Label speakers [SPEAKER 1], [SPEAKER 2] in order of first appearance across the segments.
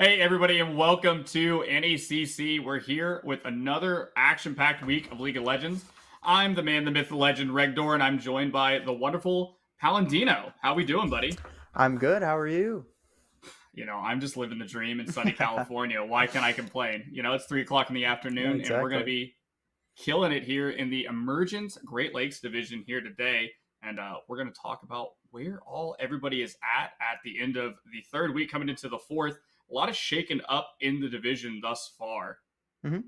[SPEAKER 1] Hey, everybody, and welcome to NECC. We're here with another action-packed week of League of Legends. I'm the man, the myth, the legend, Regdor, and I'm joined by the wonderful Palandino. How we doing, buddy?
[SPEAKER 2] I'm good. How are you?
[SPEAKER 1] You know, I'm just living the dream in sunny California. Why can I complain? You know, it's 3 o'clock in the afternoon,
[SPEAKER 2] Exactly.
[SPEAKER 1] and we're going to be killing it here in the Emergent Great Lakes Division here today. And we're going to talk about where everybody is at the end of the third week, coming into the fourth. A lot of shaken up in the division thus far.
[SPEAKER 2] Mm-hmm.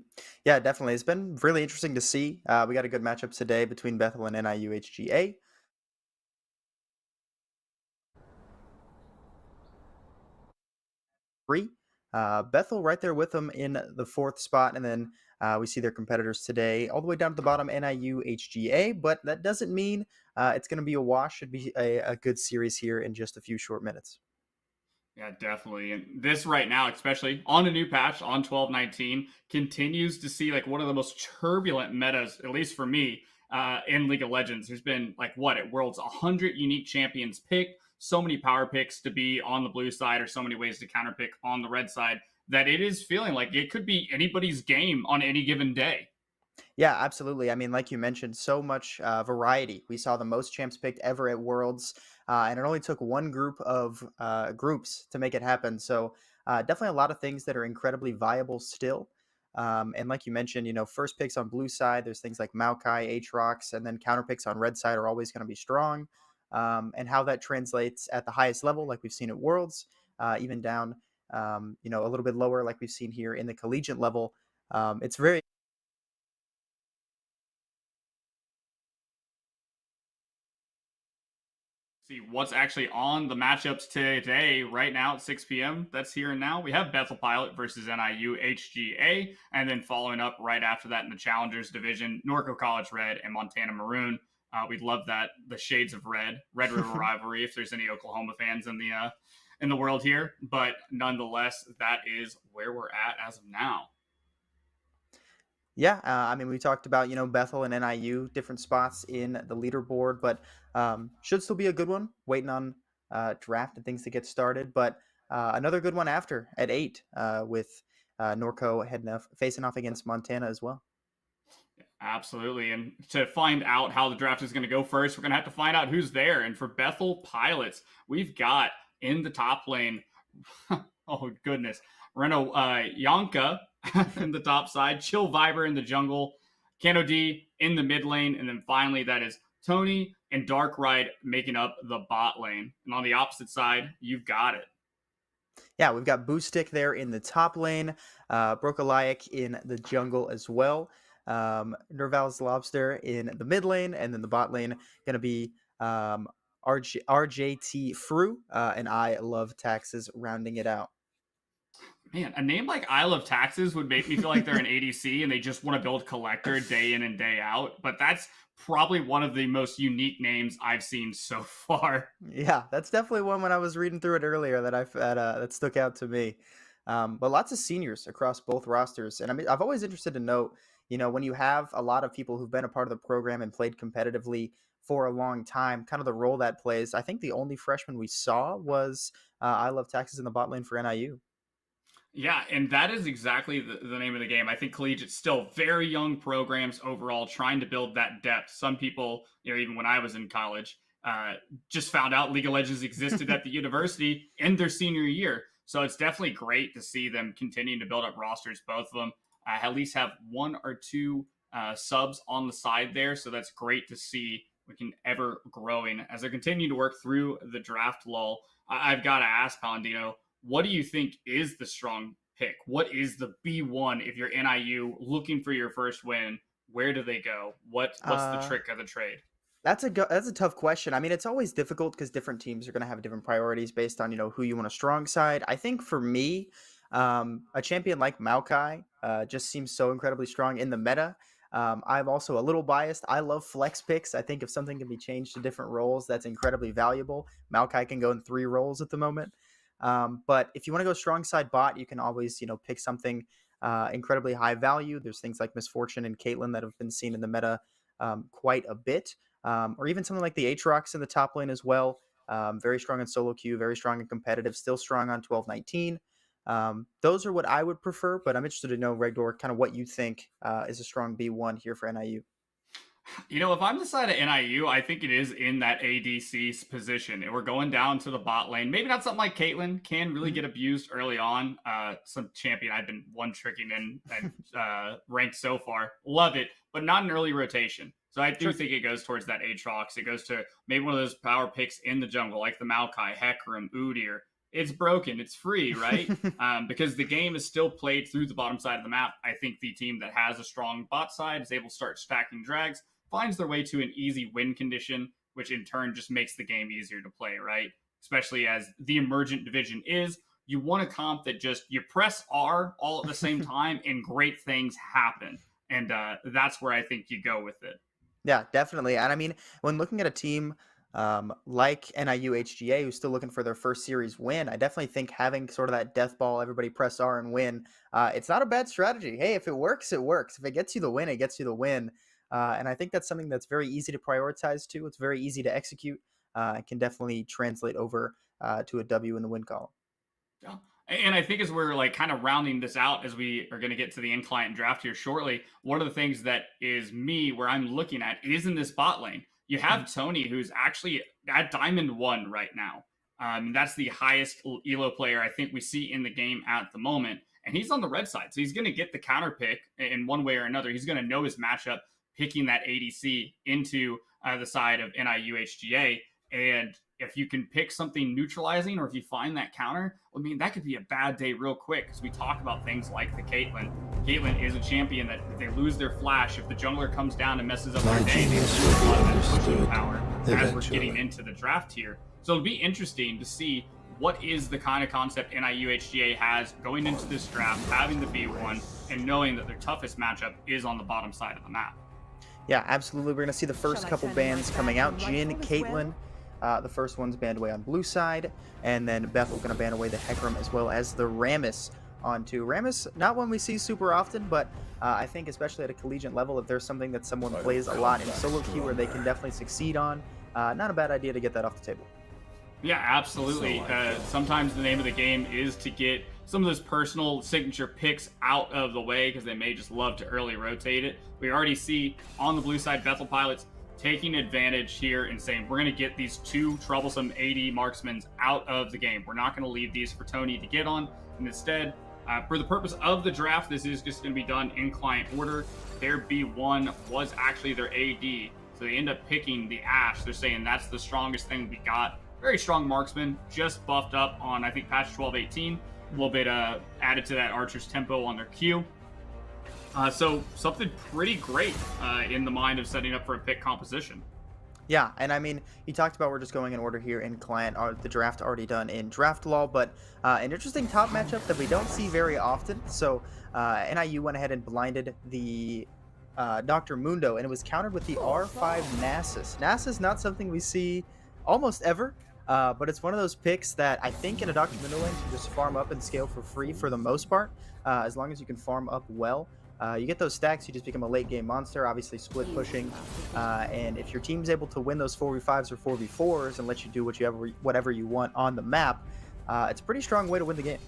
[SPEAKER 2] Yeah, definitely. It's been really interesting to see. We got a good matchup today between Bethel and NIU HGA. Bethel right there with them in the fourth spot, and then we see their competitors today all the way down to the bottom, NIU HGA, but that doesn't mean it's going to be a wash. Should be a good series here in just a few short minutes.
[SPEAKER 1] Yeah, definitely. And this right now, especially on a new patch on 12.19, continues to see like one of the most turbulent metas, at least for me, in League of Legends. There's been like at Worlds 100 unique champions picked, so many power picks to be on the blue side, or so many ways to counter pick on the red side, that it is feeling like it could be anybody's game on any given day.
[SPEAKER 2] Yeah, absolutely. I mean, like you mentioned, so much variety. We saw the most champs picked ever at Worlds, and it only took one group of groups to make it happen. So definitely a lot of things that are incredibly viable still. And like you mentioned, first picks on blue side, there's things like Maokai, Aatrox, and then counter picks on red side are always going to be strong. and how that translates at the highest level, like we've seen at Worlds, even down, a little bit lower, like we've seen here in the collegiate level. It's very
[SPEAKER 1] See what's actually on the matchups today, right now at 6 p.m. That's here and now. We have Bethel Pilot versus NIU HGA, and then following up right after that in the Challengers division, Norco College Red and Montana Maroon. We'd love that, the shades of red, Red River rivalry. If there's any Oklahoma fans in the world here, but nonetheless, that is where we're at as of now.
[SPEAKER 2] Yeah, I mean, we talked about, Bethel and NIU, different spots in the leaderboard, but should still be a good one. Waiting on draft and things to get started, but another good one after at 8 with Norco facing off against Montana as well.
[SPEAKER 1] Absolutely. And to find out how the draft is going to go first, we're going to have to find out who's there. And for Bethel Pilots, we've got in the top lane, oh, goodness, Reno Yonka in the top side, Chill Viber in the jungle, Kano D in the mid lane. And then finally, that is Tony and Dark Ride making up the bot lane. And on the opposite side, you've got it.
[SPEAKER 2] Yeah, we've got Boostic there in the top lane, Brokalayak in the jungle as well, Nerval's Lobster in the mid lane, and then the bot lane going to be RJT Fru, and I Love Taxes rounding it out.
[SPEAKER 1] Man, a name like I Love Taxes would make me feel like they're an ADC and they just want to build collector day in and day out. But that's probably one of the most unique names I've seen so far.
[SPEAKER 2] Yeah, that's definitely one when I was reading through it earlier that stuck out to me. But lots of seniors across both rosters, and I mean, I've always interested to note, when you have a lot of people who've been a part of the program and played competitively for a long time, kind of the role that plays. I think the only freshman we saw was I Love Taxes in the bot lane for NIU.
[SPEAKER 1] Yeah, and that is exactly the name of the game. I think collegiate's still very young programs overall, trying to build that depth. Some people, even when I was in college, just found out League of Legends existed at the university in their senior year. So it's definitely great to see them continuing to build up rosters. Both of them at least have one or two subs on the side there. So that's great to see. We can ever growing as they continue to work through the draft lull. I've got to ask Paladino, what do you think is the strong pick? What is the B1 if you're NIU looking for your first win? Where do they go? What's the trick of the trade?
[SPEAKER 2] That's a tough question. I mean, it's always difficult because different teams are going to have different priorities based on who you want a strong side. I think for me, a champion like Maokai just seems so incredibly strong in the meta. I'm also a little biased. I love flex picks. I think if something can be changed to different roles, that's incredibly valuable. Maokai can go in 3 roles at the moment. But if you want to go strong side bot, you can always, pick something incredibly high value. There's things like Misfortune and Caitlyn that have been seen in the meta quite a bit. Or even something like the Aatrox in the top lane as well. Very strong in solo queue, very strong and competitive, still strong on 12-19. Those are what I would prefer, but I'm interested to know, Regdor, kind of what you think is a strong B1 here for NIU.
[SPEAKER 1] If I'm the side of NIU, I think it is in that ADC position. And we're going down to the bot lane. Maybe not something like Caitlyn can really get abused early on. Some champion I've been one tricking in and ranked so far. Love it, but not an early rotation. So I do think it goes towards that Aatrox. It goes to maybe one of those power picks in the jungle, like the Maokai, Hecarim, Udyr. It's broken. It's free, right? Because the game is still played through the bottom side of the map. I think the team that has a strong bot side is able to start stacking drags, finds their way to an easy win condition, which in turn just makes the game easier to play, right? Especially as the emergent division is. You want a comp that just, you press R all at the same time and great things happen. And that's where I think you go with it.
[SPEAKER 2] Yeah, definitely. And I mean, when looking at a team like NIU HGA, who's still looking for their first series win, I definitely think having sort of that death ball, everybody press R and win, it's not a bad strategy. Hey, if it works, it works. If it gets you the win, it gets you the win. And I think that's something that's very easy to prioritize too. It's very easy to execute. It can definitely translate over to a W in the win column.
[SPEAKER 1] Yeah. And I think as we're like kind of rounding this out, as we are going to get to the in-client draft here shortly, one of the things that is me where I'm looking at is in this bot lane. You have Tony, who's actually at Diamond 1 right now. That's the highest ELO player I think we see in the game at the moment. And he's on the red side. So he's going to get the counter pick in one way or another. He's going to know his matchup, picking that ADC into the side of NIU HGA. And if you can pick something neutralizing, or if you find that counter, I mean, that could be a bad day real quick, because we talk about things like the Caitlyn. Caitlyn is a champion that if they lose their flash, if the jungler comes down and messes up their day, they lose a lot of that pushing power as we're getting into the draft here. So it'll be interesting to see what is the kind of concept NIU HGA has going into this draft, having the B1 and knowing that their toughest matchup is on the bottom side of the map.
[SPEAKER 2] Yeah, absolutely. We're going to see the first couple bans coming out. Jin, Caitlyn, the first one's banned away on blue side, and then Bethel going to ban away the Hecarim as well as the Rammus on two. Rammus, not one we see super often, but I think especially at a collegiate level, if there's something that someone plays a lot in solo queue where they can definitely succeed on, not a bad idea to get that off the table.
[SPEAKER 1] Yeah, absolutely. Sometimes the name of the game is to get some of those personal signature picks out of the way, because they may just love to early rotate it. We already see on the blue side Bethel Pilots taking advantage here and saying, we're going to get these two troublesome AD marksmen out of the game. We're not going to leave these for Tony to get on. And instead, for the purpose of the draft, this is just going to be done in client order. Their B1 was actually their AD, so they end up picking the Ashe. They're saying that's the strongest thing we got. Very strong marksman, just buffed up on, I think, patch 12.18. A little bit added to that Archer's tempo on their Q. So something pretty great in the mind of setting up for a pick composition.
[SPEAKER 2] Yeah, and I mean, you talked about we're just going in order here in client, the draft already done in draft law, but an interesting top matchup that we don't see very often. So NIU went ahead and blinded the Dr. Mundo, and it was countered with the R5 Nasus. Nasus, not something we see almost ever. But it's one of those picks that I think in a Dr. Mundo lane you just farm up and scale for free for the most part. As long as you can farm up well, you get those stacks, you just become a late game monster, obviously split pushing. And if your team's able to win those 4v5s or 4v4s and let you do whatever you want on the map, it's a pretty strong way to win the game.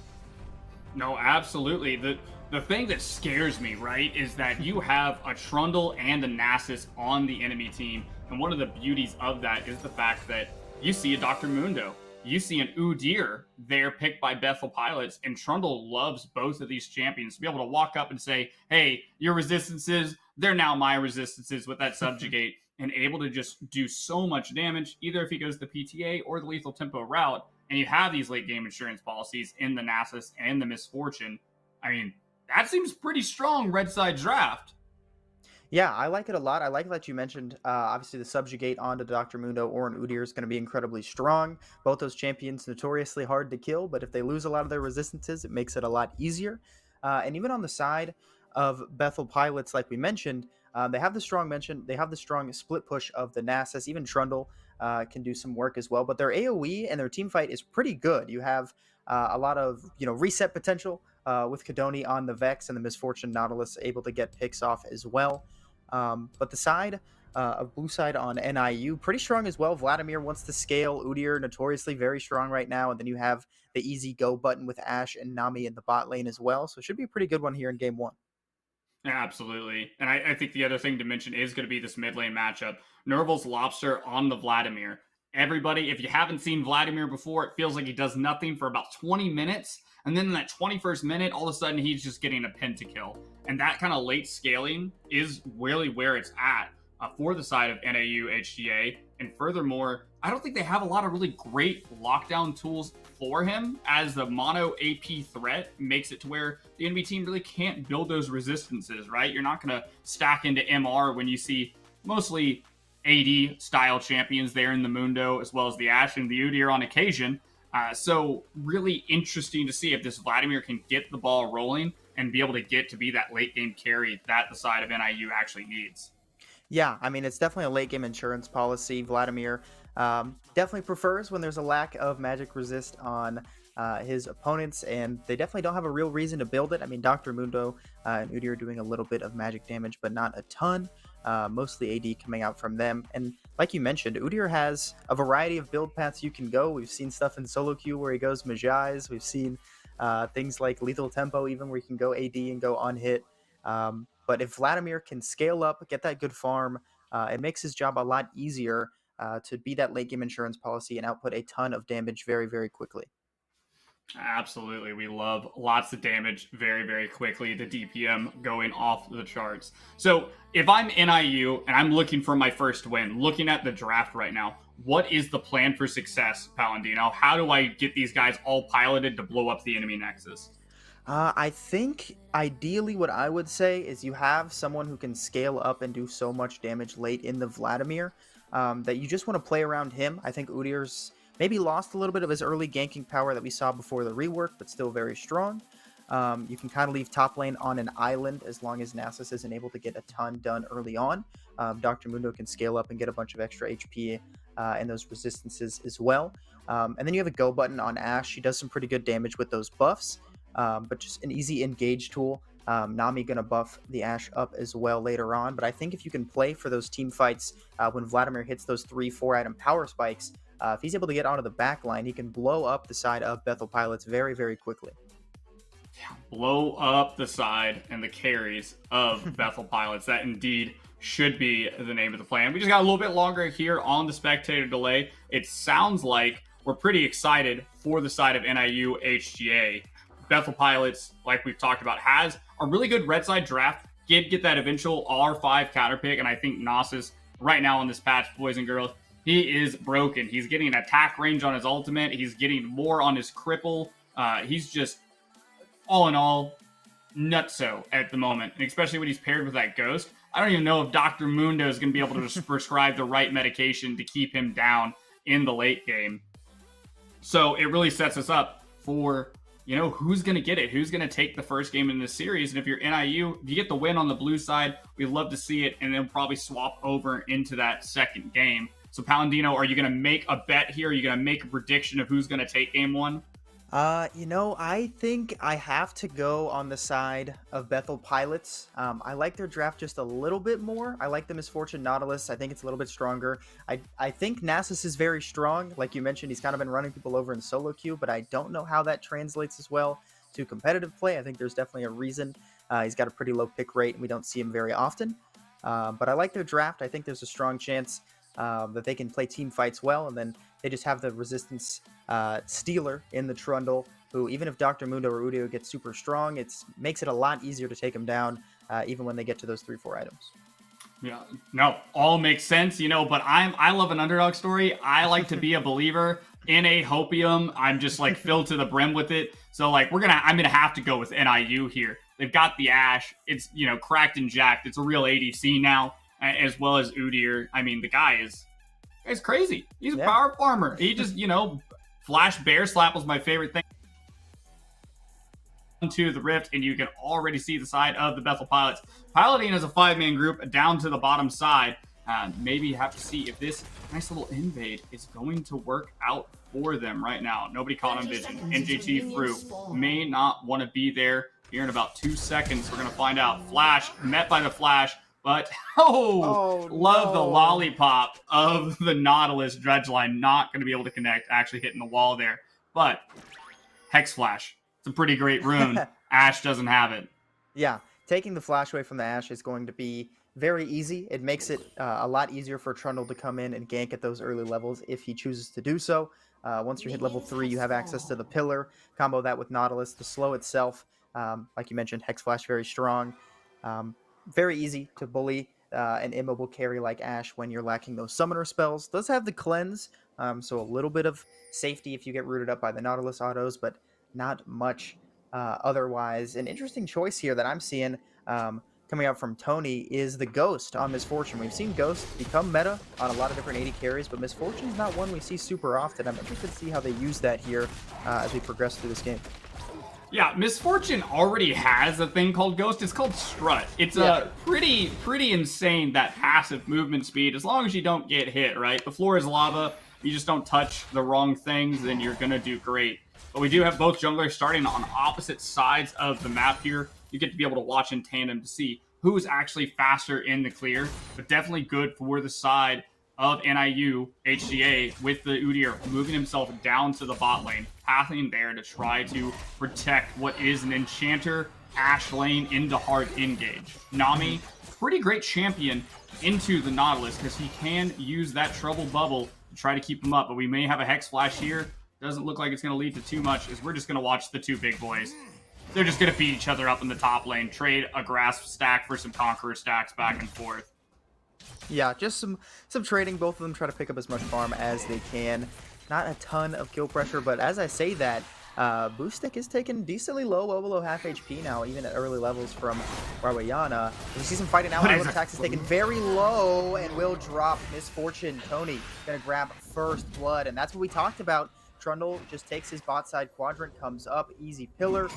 [SPEAKER 1] No, absolutely. The thing that scares me, right, is that you have a Trundle and a Nasus on the enemy team. And one of the beauties of that is the fact that you see a Dr. Mundo, you see an Udyr there picked by Bethel Pilots, and Trundle loves both of these champions to be able to walk up and say, hey, your resistances, they're now my resistances with that subjugate, and able to just do so much damage, either if he goes the PTA or the lethal tempo route, and you have these late game insurance policies in the Nasus and the Misfortune. I mean, that seems pretty strong red side draft.
[SPEAKER 2] Yeah, I like it a lot. I like that you mentioned, obviously, the subjugate onto Dr. Mundo or an Udyr is going to be incredibly strong. Both those champions notoriously hard to kill, but if they lose a lot of their resistances, it makes it a lot easier. And even on the side of Bethel Pilots, like we mentioned, they have the strong split push of the Nasus. Even Trundle can do some work as well, but their AoE and their team fight is pretty good. You have a lot of reset potential with Kadoni on the Vex, and the Misfortune Nautilus able to get picks off as well. But the side of blue side on NIU, pretty strong as well. Vladimir wants to scale. Udyr, notoriously very strong right now. And then you have the easy go button with Ashe and Nami in the bot lane as well. So it should be a pretty good one here in game one.
[SPEAKER 1] Absolutely. And I think the other thing to mention is going to be this mid lane matchup. Nerval's Lobster on the Vladimir. Everybody, if you haven't seen Vladimir before, it feels like he does nothing for about 20 minutes. And then in that 21st minute, all of a sudden, he's just getting a pentakill. And that kind of late scaling is really where it's at for the side of NAU HGA. And furthermore, I don't think they have a lot of really great lockdown tools for him, as the mono AP threat makes it to where the enemy team really can't build those resistances, right? You're not going to stack into MR when you see mostly AD style champions there in the Mundo, as well as the Ashe and the Udyr on occasion. So really interesting to see if this Vladimir can get the ball rolling and be able to get to be that late game carry that the side of NIU actually needs.
[SPEAKER 2] Yeah, I mean, it's definitely a late game insurance policy. Vladimir definitely prefers when there's a lack of magic resist on his opponents, and they definitely don't have a real reason to build it. I mean, Dr. Mundo and Udyr are doing a little bit of magic damage, but not a ton. Mostly AD coming out from them. And like you mentioned, Udyr has a variety of build paths you can go. We've seen stuff in solo queue where he goes Majais. We've seen things like lethal tempo, even where you can go AD and go unhit. But if Vladimir can scale up, get that good farm, it makes his job a lot easier to be that late game insurance policy and output a ton of damage very, very quickly.
[SPEAKER 1] Absolutely. We love lots of damage very, very quickly. The DPM going off the charts. So if I'm NIU and I'm looking for my first win, looking at the draft right now, what is the plan for success, Paladino? How do I get these guys all piloted to blow up the enemy Nexus?
[SPEAKER 2] I think ideally what I would say is you have someone who can scale up and do so much damage late in the Vladimir that you just want to play around him. I think Udyr's maybe lost a little bit of his early ganking power that we saw before the rework, but still very strong. You can kind of leave top lane on an island as long as Nasus isn't able to get a ton done early on. Dr. Mundo can scale up and get a bunch of extra HP and those resistances as well. And then you have a go button on Ashe. She does some pretty good damage with those buffs. But just an easy engage tool. Nami going to buff the Ashe up as well later on. But I think if you can play for those team fights when Vladimir hits those 3-4 item power spikes, if he's able to get onto the back line, he can blow up the side of Bethel Pilots very, very quickly.
[SPEAKER 1] Blow up the side and the carries of Bethel Pilots. That indeed should be the name of the plan. We just got a little bit longer here on the spectator delay. It sounds like we're pretty excited for the side of NIU HGA. Bethel Pilots, like we've talked about, has a really good red side draft. Did get that eventual R5 counter pick, and I think Nasus right now on this patch, boys and girls, he is broken. He's getting an attack range on his ultimate. He's getting more on his cripple. He's just, all in all, nutso at the moment, and especially when he's paired with that ghost. I don't even know if Dr. Mundo is going to be able to prescribe the right medication to keep him down in the late game. So it really sets us up for, you know, who's going to get it? Who's going to take the first game in this series? And if you're NIU, if you get the win on the blue side, we'd love to see it, and then probably swap over into that second game. So, Paladino, are you going to make a bet here? Are you going to make a prediction of who's going to take game one?
[SPEAKER 2] I think I have to go on the side of Bethel Pilots. I like their draft just a little bit more. I like the Misfortune Nautilus. I think it's a little bit stronger. I think Nasus is very strong. Like you mentioned, he's kind of been running people over in solo queue, but I don't know how that translates as well to competitive play. I think there's definitely a reason. He's got a pretty low pick rate, and we don't see him very often. But I like their draft. I think there's a strong chance that they can play team fights well, and then they just have the resistance stealer in the Trundle, who, even if Dr. Mundo or Udio gets super strong, it makes it a lot easier to take him down, even when they get to those 3-4 items.
[SPEAKER 1] Yeah, no, all makes sense, you know, but I love an underdog story. I like to be a believer in a hopium. I'm just like filled to the brim with it. So like I'm gonna have to go with NIU here. They've got the Ashe. It's, you know, cracked and jacked. It's a real ADC now, as well as Udyr. I mean, the guy is crazy. He's a power farmer. He just, you know, flash bear slap was my favorite thing. To the rift, and you can already see the side of the Bethel Pilots piloting as a 5-man group down to the bottom side. Maybe you have to see if this nice little invade is going to work out for them right now. Nobody caught on vision. NJT Fruit may not want to be there. Here in about 2 seconds, we're going to find out. Flash met by the flash, but love the lollipop of the Nautilus dredge line. Not going to be able to connect, actually hitting the wall there. But Hex Flash. It's a pretty great rune. Ashe doesn't have it.
[SPEAKER 2] Yeah, taking the flash away from the Ashe is going to be very easy. It makes it a lot easier for Trundle to come in and gank at those early levels if he chooses to do so. Once you hit level 3, you have access to the pillar. Combo that with Nautilus. The slow itself, like you mentioned, Hex Flash very strong. Very easy to bully an immobile carry like Ashe when you're lacking those summoner spells. Does have the cleanse, so a little bit of safety if you get rooted up by the Nautilus autos, but not much otherwise. An interesting choice here that I'm seeing coming out from Tony is the Ghost on Misfortune. We've seen Ghost become meta on a lot of different AD carries, but Misfortune is not one we see super often. I'm interested to see how they use that here as we progress through this game.
[SPEAKER 1] Yeah, Misfortune already has a thing called Ghost. It's called Strut. It's pretty insane, that passive movement speed, as long as you don't get hit, right? The floor is lava. You just don't touch the wrong things, then you're going to do great. But we do have both junglers starting on opposite sides of the map here. You get to be able to watch in tandem to see who's actually faster in the clear, but definitely good for the side of NIU HGA with the Udyr moving himself down to the bot lane, pathing there to try to protect what is an Enchanter Ashe lane into hard engage. Nami, pretty great champion into the Nautilus because he can use that trouble bubble to try to keep him up, but we may have a Hex Flash here. Doesn't look like it's going to lead to too much, as we're just going to watch the two big boys. They're just going to beat each other up in the top lane, trade a Grasp stack for some Conqueror stacks back and forth.
[SPEAKER 2] Yeah, just some trading. Both of them try to pick up as much farm as they can. Not a ton of kill pressure, but as I say that, Boostic is taken decently low, well below half HP now, even at early levels from Rawayana. We see some fighting now.
[SPEAKER 1] What
[SPEAKER 2] I
[SPEAKER 1] is
[SPEAKER 2] Love
[SPEAKER 1] it?
[SPEAKER 2] Attacks is taken very low and will drop Misfortune. Tony gonna grab first blood, and that's what we talked about. Trundle just takes his bot side quadrant, comes up, easy pillar,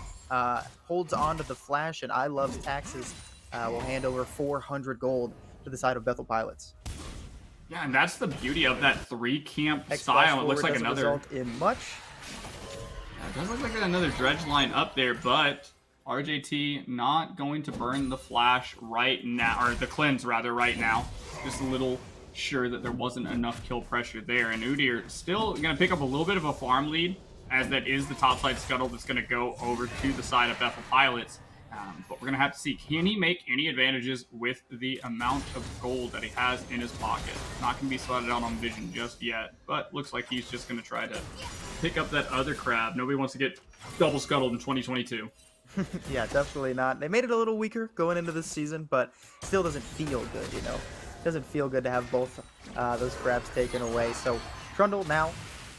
[SPEAKER 2] holds on to the flash, and I Love's Taxes will hand over 400 gold to the side of Bethel Pilots.
[SPEAKER 1] Yeah, and that's the beauty of that 3-camp
[SPEAKER 2] X
[SPEAKER 1] style. It looks like
[SPEAKER 2] doesn't
[SPEAKER 1] another.
[SPEAKER 2] result in much.
[SPEAKER 1] Yeah, it does look like another dredge line up there, but RJT not going to burn the flash right now, or the cleanse rather right now. Just a little sure that there wasn't enough kill pressure there, and Udyr still going to pick up a little bit of a farm lead, as that is the topside scuttle that's going to go over to the side of Bethel Pilots. But we're going to have to see, can he make any advantages with the amount of gold that he has in his pocket? Not going to be slotted out on vision just yet, but looks like he's just going to try to pick up that other crab. Nobody wants to get double scuttled in 2022.
[SPEAKER 2] Yeah, definitely not. They made it a little weaker going into this season, but still doesn't feel good, you know? Doesn't feel good to have both those crabs taken away. So Trundle now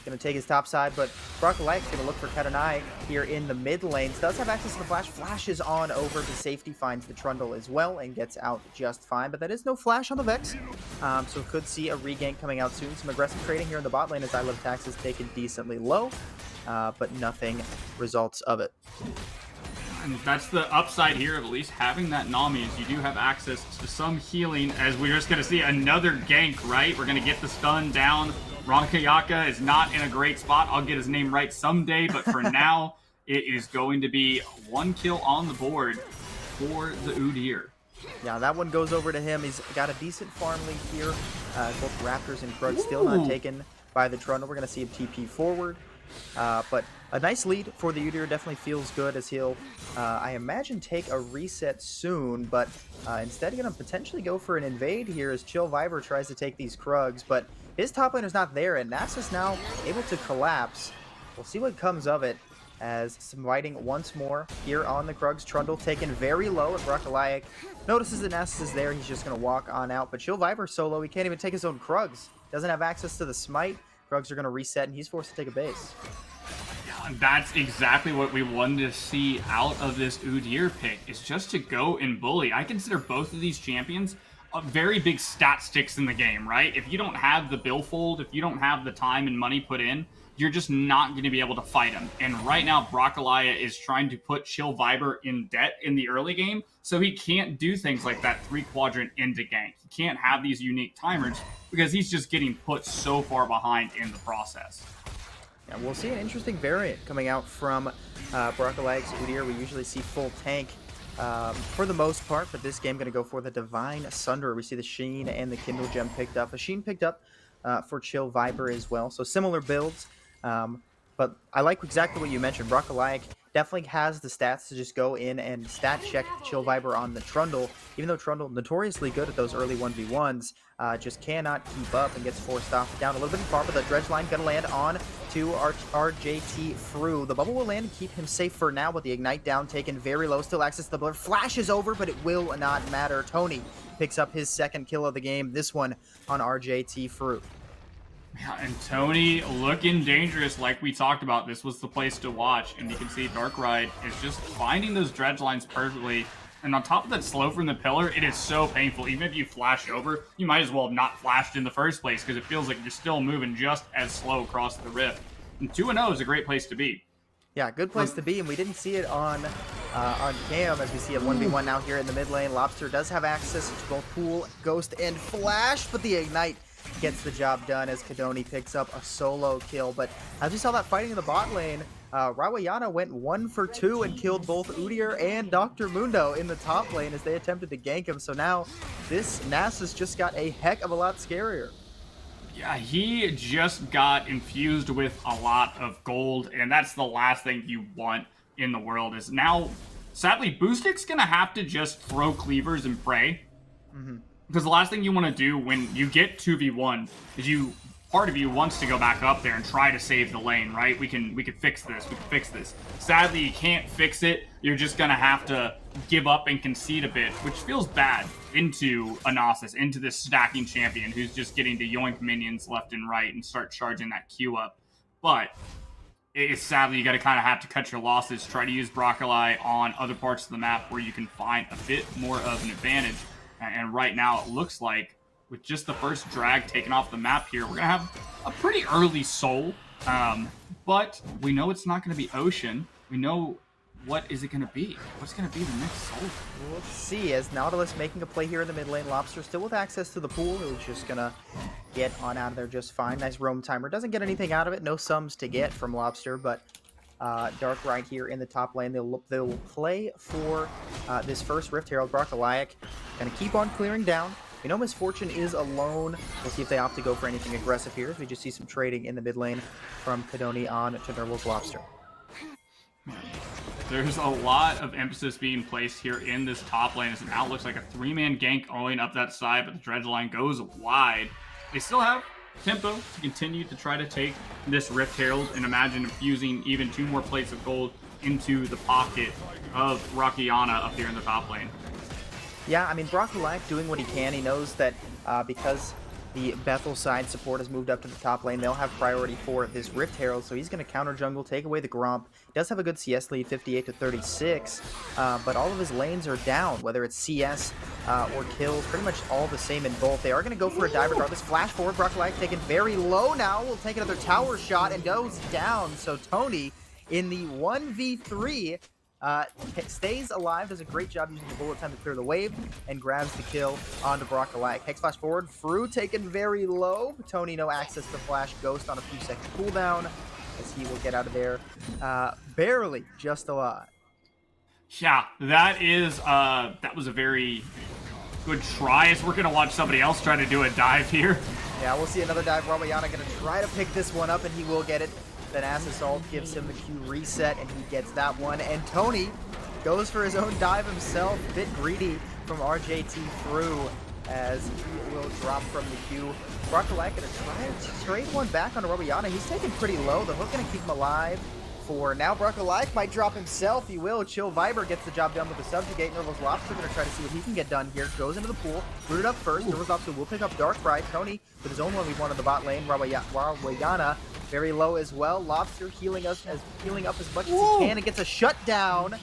[SPEAKER 2] going to take his top side, but Broccolite's going to look for Katanai here in the mid lanes. Does have access to the flash. Flashes on over to safety, finds the Trundle as well, and gets out just fine. But that is no flash on the Vex, so could see a regank coming out soon. Some aggressive trading here in the bot lane as I Love Tax is taken decently low, but nothing results of it.
[SPEAKER 1] And that's the upside here of at least having that Nami, is you do have access to some healing, as we're just going to see another gank, right? We're going to get the stun down. Ronkayaka is not in a great spot. I'll get his name right someday, but for now, it is going to be 1 kill on the board for the Udyr.
[SPEAKER 2] Yeah, that one goes over to him. He's got a decent farm lead here. Both Raptors and Krug still not taken by the Trundle. We're going to see him TP forward. But a nice lead for the Udyr. Definitely feels good as he'll, I imagine, take a reset soon. But instead, going to potentially go for an invade here as Chill Viper tries to take these Krugs. But his top laner's not there, and Nasus now able to collapse. We'll see what comes of it as some fighting once more here on the Krugs. Trundle taken very low, and Broccolite notices that Nasus is there. He's just going to walk on out. But Chill Viper solo, he can't even take his own Krugs. Doesn't have access to the smite. Krugs are going to reset, and he's forced to take a base.
[SPEAKER 1] And that's exactly what we wanted to see out of this Udyr pick, is just to go and bully. I consider both of these champions very big stat sticks in the game, right? If you don't have the billfold, if you don't have the time and money put in, you're just not going to be able to fight him. And right now, Broccolite is trying to put Chill Viper in debt in the early game, so he can't do things like that 3-quadrant into gank. He can't have these unique timers because he's just getting put so far behind in the process.
[SPEAKER 2] Yeah, we'll see an interesting variant coming out from Broccolite's Udyr. We usually see full tank for the most part, but this game going to go for the Divine Sunder. We see the Sheen and the Kindle Gem picked up. A Sheen picked up for Chill Viper as well, so similar builds. But I like exactly what you mentioned. Broccolite definitely has the stats to just go in and stat check Chill Viper on the Trundle, even though Trundle notoriously good at those early 1v1s, just cannot keep up and gets forced off down a little bit far, but the dredge line gonna land on to RJT Fru. The bubble will land and keep him safe for now, but the ignite down taken very low, still access to the blur, flashes over, but it will not matter. Tony picks up his second kill of the game, this one on RJT Fru.
[SPEAKER 1] Yeah, and Tony looking dangerous like we talked about. This was the place to watch, and you can see Darkride is just finding those dredge lines perfectly. And on top of that slow from the pillar, it is so painful. Even if you flash over, you might as well have not flashed in the first place because it feels like you're still moving just as slow across the rift. And 2-0 is a great place to be.
[SPEAKER 2] Yeah, good place to be, and we didn't see it on cam as we see a 1v1 now here in the mid lane. Lobster does have access to both Pool, Ghost, and Flash, but the ignite gets the job done as Kadoni picks up a solo kill. But as we saw that fighting in the bot lane, Rawayana went 1 for 2 and killed both Udyr and Dr. Mundo in the top lane as they attempted to gank him. So now this Nasus just got a heck of a lot scarier.
[SPEAKER 1] Yeah, he just got infused with a lot of gold, and that's the last thing you want in the world. Is now, sadly, Boostic's gonna have to just throw cleavers and pray. Because the last thing you want to do when you get 2v1 is you part of you wants to go back up there and try to save the lane, right? We can fix this. We can fix this. Sadly, you can't fix it. You're just gonna have to give up and concede a bit, which feels bad into Anasis, into this stacking champion who's just getting to yoink minions left and right and start charging that Q up. But it's sadly you got to kind of have to cut your losses. Try to use Broccoli on other parts of the map where you can find a bit more of an advantage. And right now it looks like with just the first drag taken off the map here, we're going to have a pretty early soul. But we know it's not going to be Ocean. We know what is it going to be? What's going to be the next soul?
[SPEAKER 2] We'll see, as Nautilus making a play here in the mid lane. Lobster still with access to the pool. He's just going to get on out of there just fine. Nice roam timer. Doesn't get anything out of it. No sums to get from Lobster, but Dark right here in the top lane. They'll play for this first Rift Herald. Broccoliac going to keep on clearing down. We know Misfortune is alone. We'll see if they opt to go for anything aggressive here, as we just see some trading in the mid lane from Kadoni on to Nerval's Lobster.
[SPEAKER 1] There's a lot of emphasis being placed here in this top lane as it now looks like a 3-man gank owing up that side, but the dredge line goes wide. They still have tempo to continue to try to take this Rift Herald and imagine infusing even 2 more plates of gold into the pocket of Rockiana up here in the top lane.
[SPEAKER 2] Yeah, I mean, Broccoliac doing what he can. He knows that because the Bethel side support has moved up to the top lane, they'll have priority for this Rift Herald, so he's going to counter jungle, take away the Gromp. He does have a good CS lead, 58-36, but all of his lanes are down, whether it's CS or kills, pretty much all the same in both. They are going to go for a dive regardless. Flash forward, Broccoliac taken very low now. Will take another tower shot and goes down, so Tony in the 1v3 stays alive, does a great job using the bullet time to clear the wave, and grabs the kill onto Broccoliac. Hex flash forward, Fru taken very low. Tony no access to flash Ghost on a few second cooldown, as he will get out of there barely just alive.
[SPEAKER 1] Yeah, that was a very good try, as we're going to watch somebody else try to do a dive here.
[SPEAKER 2] Yeah, we'll see another dive. Ramayana going to try to pick this one up, and he will get it. Then Assault gives him the Q reset, and he gets that one. And Tony goes for his own dive himself. A bit greedy from RJT through, as he will drop from the Q. Broccoliac going to try to trade one back on Robiana. He's taken pretty low. The hook going to keep him alive for now. Broccoliac might drop himself. He will. Chill Viber gets the job done with the Subjugate. Nerval's Lobster going to try to see what he can get done here. Goes into the pool. Rooted up first. Nerval's Lobster will pick up Dark Pride. Tony with his own 1v1 on the bot lane. Rabayana very low as well. Lobster healing up as much as he can and gets a shutdown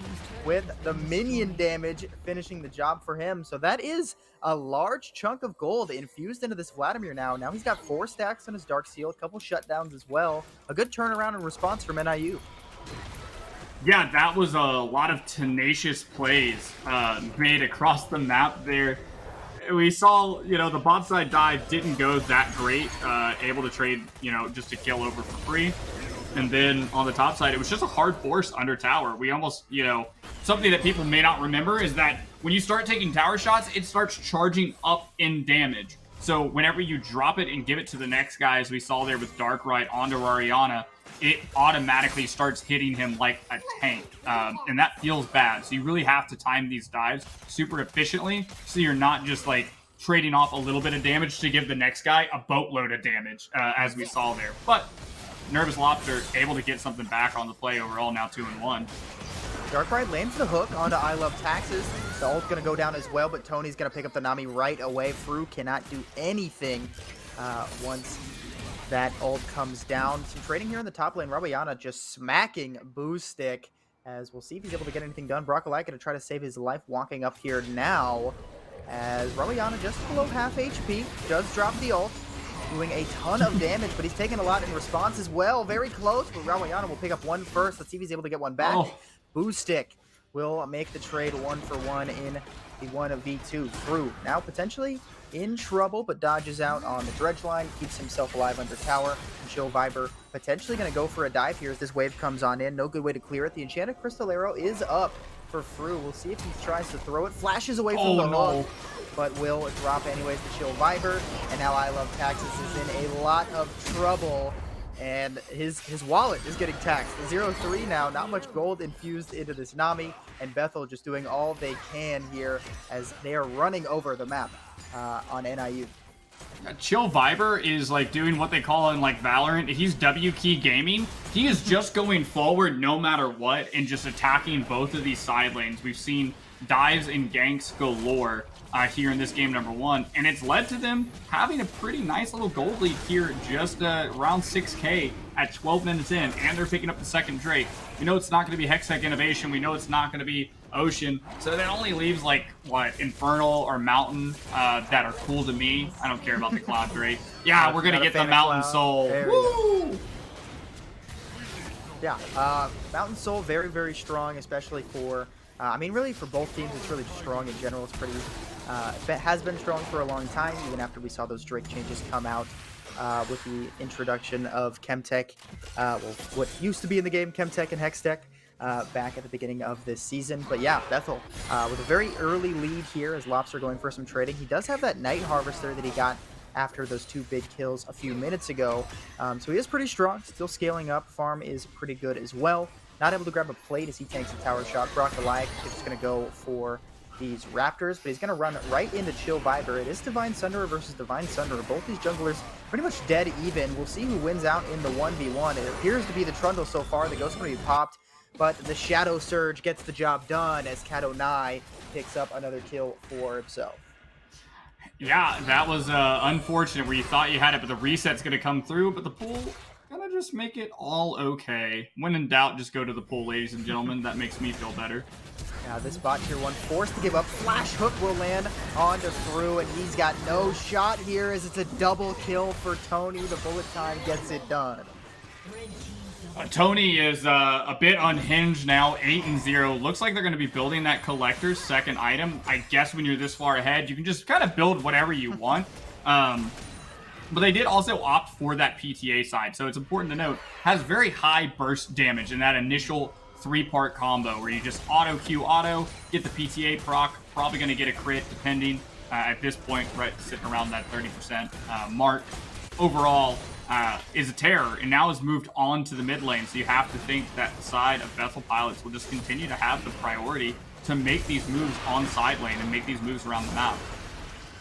[SPEAKER 2] with the minion damage finishing the job for him. So that is a large chunk of gold infused into this Vladimir now. Now he's got 4 stacks on his Dark Seal, a couple shutdowns as well. A good turnaround and response from NIU.
[SPEAKER 1] Yeah, that was a lot of tenacious plays made across the map there. We saw, the bot side dive didn't go that great, able to trade, just a kill over for free. And then on the top side, it was just a hard force under tower. We almost, something that people may not remember is that when you start taking tower shots, it starts charging up in damage. So whenever you drop it and give it to the next guy, as we saw there with Darkrai onto Ariana, it automatically starts hitting him like a tank. And that feels bad. So you really have to time these dives super efficiently, so you're not just like trading off a little bit of damage to give the next guy a boatload of damage, as we saw there. But Nervous Lobster able to get something back on the play overall, now 2-1.
[SPEAKER 2] Darkrai lands the hook onto I Love Taxes. The ult's going to go down as well, but Tony's going to pick up the Nami right away. Fru cannot do anything once that ult comes down. Some trading here in the top lane. Rabayana just smacking Boo Stick, as we'll see if he's able to get anything done. Broccoliac going to try to save his life walking up here now, as Rabayana just below half HP. Does drop the ult, doing a ton of damage, but he's taking a lot in response as well. Very close, but Ramayana will pick up one first. Let's see if he's able to get one back. Oh. Boo Stick will make the trade 1-for-1 in the 1v2. Fru now potentially in trouble, but dodges out on the dredge line, keeps himself alive under tower. And Chill Viber potentially going to go for a dive here as this wave comes on in. No good way to clear it. The Enchanted Crystal Arrow is up for Fru. We'll see if he tries to throw it. Flashes away from the hook, but will drop anyways to Chill Viber. And now I Love Taxes is in a lot of trouble, and his wallet is getting taxed. 0-3 now, not much gold infused into this Nami, and Bethel just doing all they can here as they are running over the map on NIU.
[SPEAKER 1] Chill Viber is like doing what they call in like Valorant. He's W key gaming. He is just going forward no matter what and just attacking both of these side lanes. We've seen dives and ganks galore here in this game number 1, and it's led to them having a pretty nice little gold lead here, just around 6K at 12 minutes in, and they're picking up the second Drake. We know it's not going to be Hextech Innovation. We know it's not going to be Ocean, so that only leaves like what, Infernal or Mountain that are cool to me. I don't care about the Cloud Drake. Yeah, we're gonna get the Mountain Soul. Woo!
[SPEAKER 2] Yeah, Mountain Soul very, very strong, especially for I mean, really for both teams. It's really strong in general. It's pretty has been strong for a long time, even after we saw those Drake changes come out with the introduction of Chemtech, well, what used to be in the game, Chemtech and Hextech. Back at the beginning of this season. But yeah, Bethel with a very early lead here as Lobster going for some trading. He does have that Night Harvester that he got after those 2 big kills a few minutes ago. So he is pretty strong, still scaling up. Farm is pretty good as well. Not able to grab a plate as he tanks a tower shot. Brock Goliath is just going to go for these Raptors, but he's going to run right into Chill Viber. It is Divine Sunderer versus Divine Sunderer. Both these junglers pretty much dead even. We'll see who wins out in the 1v1. It appears to be the Trundle so far. The Ghost going to be popped, but the Shadow Surge gets the job done as Kadonai picks up another kill for himself.
[SPEAKER 1] Yeah, that was unfortunate where you thought you had it, but the reset's going to come through, but the pool going to just make it all okay. When in doubt, just go to the pool, ladies and gentlemen. That makes me feel better.
[SPEAKER 2] Now this bot tier 1 forced to give up. Flash hook will land onto Through, and he's got no shot here as it's a double kill for Tony. The bullet time gets it done.
[SPEAKER 1] Tony is a bit unhinged now, 8-0. Looks like they're going to be building that collector's second item. I guess when you're this far ahead, you can just kind of build whatever you want. But they did also opt for that PTA side, so it's important to note, has very high burst damage in that initial 3-part combo where you just auto Q auto, get the PTA proc, probably going to get a crit depending at this point, right, sitting around that 30% mark. Overall, is a terror, and now has moved on to the mid lane, so you have to think that the side of Bethel Pilots will just continue to have the priority to make these moves on side lane and make these moves around the map.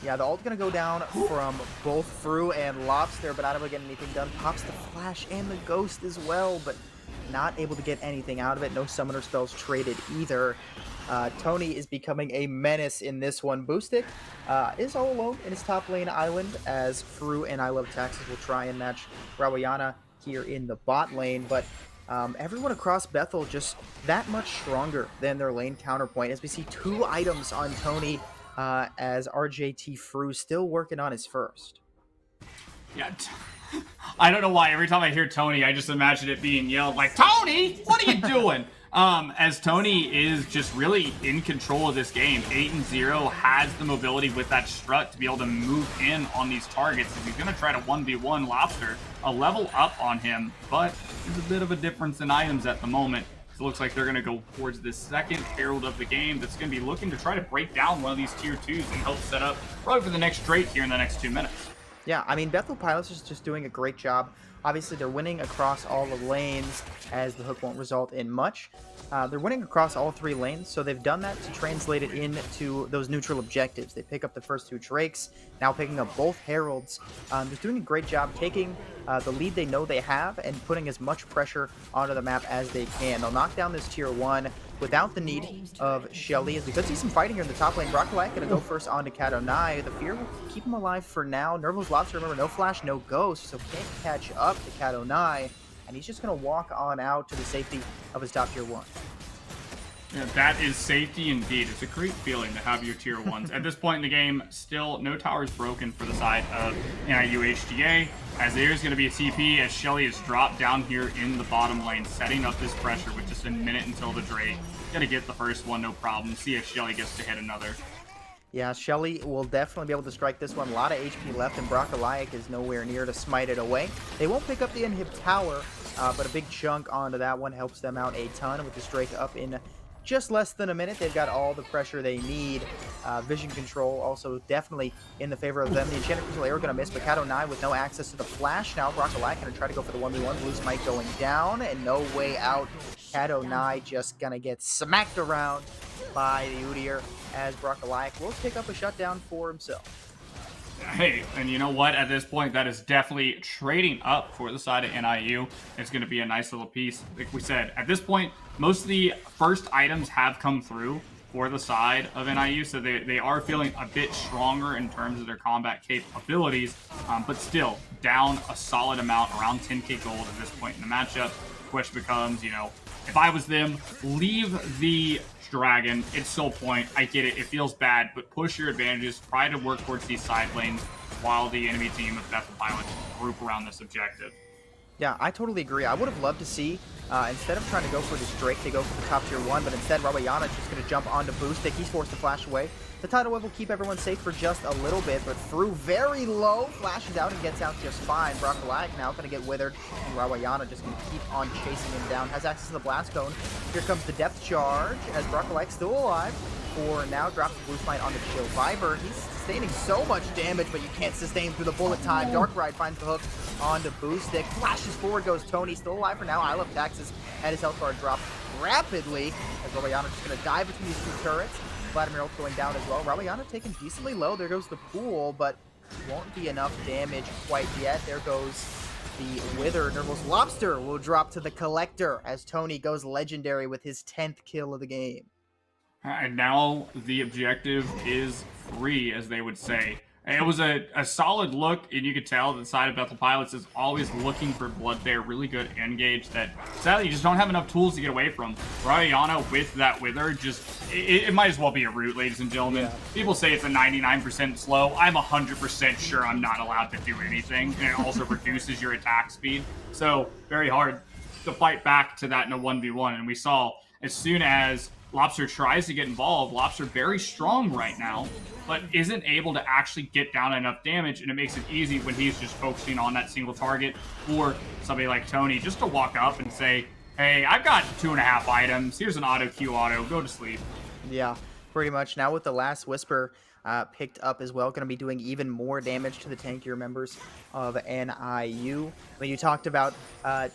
[SPEAKER 2] Yeah, the ult's going to go down from both Fru and Lobster, but not able to get anything done. Pops the Flash and the Ghost as well, but not able to get anything out of it. No summoner spells traded either. Tony is becoming a menace in this one. Boostic is all alone in his top lane island, as Fru and I Love Taxes will try and match Rawayana here in the bot lane, but everyone across Bethel just that much stronger than their lane counterpoint, as we see 2 items on Tony, as RJT Fru still working on his first.
[SPEAKER 1] Yeah, I don't know why. Every time I hear Tony, I just imagine it being yelled like, "Tony, what are you doing?" As Tony is just really in control of this game. 8-0, has the mobility with that strut to be able to move in on these targets. He's going to try to 1v1 Lobster, a level up on him, but there's a bit of a difference in items at the moment. So it looks like they're going to go towards this second Herald of the game that's going to be looking to try to break down one of these tier 2s and help set up probably for the next Drake here in the next 2 minutes.
[SPEAKER 2] Yeah, I mean, Bethel Pilots is just doing a great job. Obviously, they're winning across all the lanes, as the hook won't result in much. They're winning across all 3 lanes, so they've done that to translate it into those neutral objectives. They pick up the first 2 Drakes, now picking up both Heralds. They're doing a great job taking the lead they know they have and putting as much pressure onto the map as they can. They'll knock down this tier 1 without the need of Shelly, as we could see some fighting here in the top lane. Broccolite gonna go first onto Kadonai. The fear will keep him alive for now. Nerval's Lobster, remember, no flash, no ghost, so can't catch up to Kadonai, and he's just gonna walk on out to the safety of his top tier 1.
[SPEAKER 1] Yeah, that is safety indeed. It's a great feeling to have your tier 1s. At this point in the game, still no towers broken for the side of NIU HDA, as there's going to be a TP as Shelly is dropped down here in the bottom lane, setting up this pressure with just a minute until the Drake. Gonna get the first one, no problem. See if Shelly gets to hit another.
[SPEAKER 2] Yeah, Shelly will definitely be able to strike this one. A lot of HP left, and Broccolite is nowhere near to smite it away. They won't pick up the inhib tower, but a big chunk onto that one helps them out a ton with this Drake up in just less than a minute. They've got all the pressure they need. Vision control also definitely in the favor of them. The Enchanted Crystal Arrow gonna miss, but Kadonai with no access to the flash. Now Broccolite gonna try to go for the 1v1. Blue Smite going down and no way out. Kadonai just gonna get smacked around by the Udyr, as Broccolite will pick up a shutdown for himself.
[SPEAKER 1] Hey, and you know what? At this point, that is definitely trading up for the side of NIU. It's going to be a nice little piece. Like we said, at this point, most of the first items have come through for the side of NIU, so they are feeling a bit stronger in terms of their combat capabilities, but still down a solid amount, around 10k gold at this point in the matchup. The question becomes, if I was them, leave the dragon. It's Soul Point. I get it. It feels bad, but push your advantages. Try to work towards these side lanes while the enemy team of Bethel pilots group around this objective.
[SPEAKER 2] Yeah, I totally agree. I would have loved to see, instead of trying to go for this Drake, they go for the top tier 1, but instead Rawayana just going to jump onto Boostic. He's forced to flash away. The tidal wave will keep everyone safe for just a little bit, but through very low, flashes out and gets out just fine. Brockalac now going to get withered, and Rawayana just going to keep on chasing him down. Has access to the Blast Cone. Here comes the Depth Charge, as Brockalac still alive. For now, drops the blue spine on the Chill Viper. He's sustaining so much damage, but you can't sustain through the bullet time. Dark Ride finds the hook onto Boostic. Flashes forward goes Tony, still alive for now. I Love Taxes and his health bar drops rapidly as Rawayana just going to dive between these two turrets. Vladimir ult going down as well. Rawayana taken decently low. There goes the pool, but won't be enough damage quite yet. There goes the Wither. Nerval's Lobster will drop to the Collector as Tony goes legendary with his 10th kill of the game.
[SPEAKER 1] And now the objective is free, as they would say. And it was a solid look, and you could tell that the side of Bethel Pilots is always looking for blood there. Really good engage that, sadly, you just don't have enough tools to get away from. Rawayana with that Wither, it might as well be a root, ladies and gentlemen. Yeah. People say it's a 99% slow. I'm 100% sure I'm not allowed to do anything, and it also reduces your attack speed. So, very hard to fight back to that in a 1v1. And we saw, as soon as Lobster tries to get involved, Lobster very strong right now, but isn't able to actually get down enough damage, and it makes it easy when he's just focusing on that single target for somebody like Tony just to walk up and say, hey, I've got 2.5 items. Here's an auto Q auto. Go to sleep.
[SPEAKER 2] Yeah, pretty much. Now with the last Whisper picked up as well, going to be doing even more damage to the tankier members of NIU. When you talked about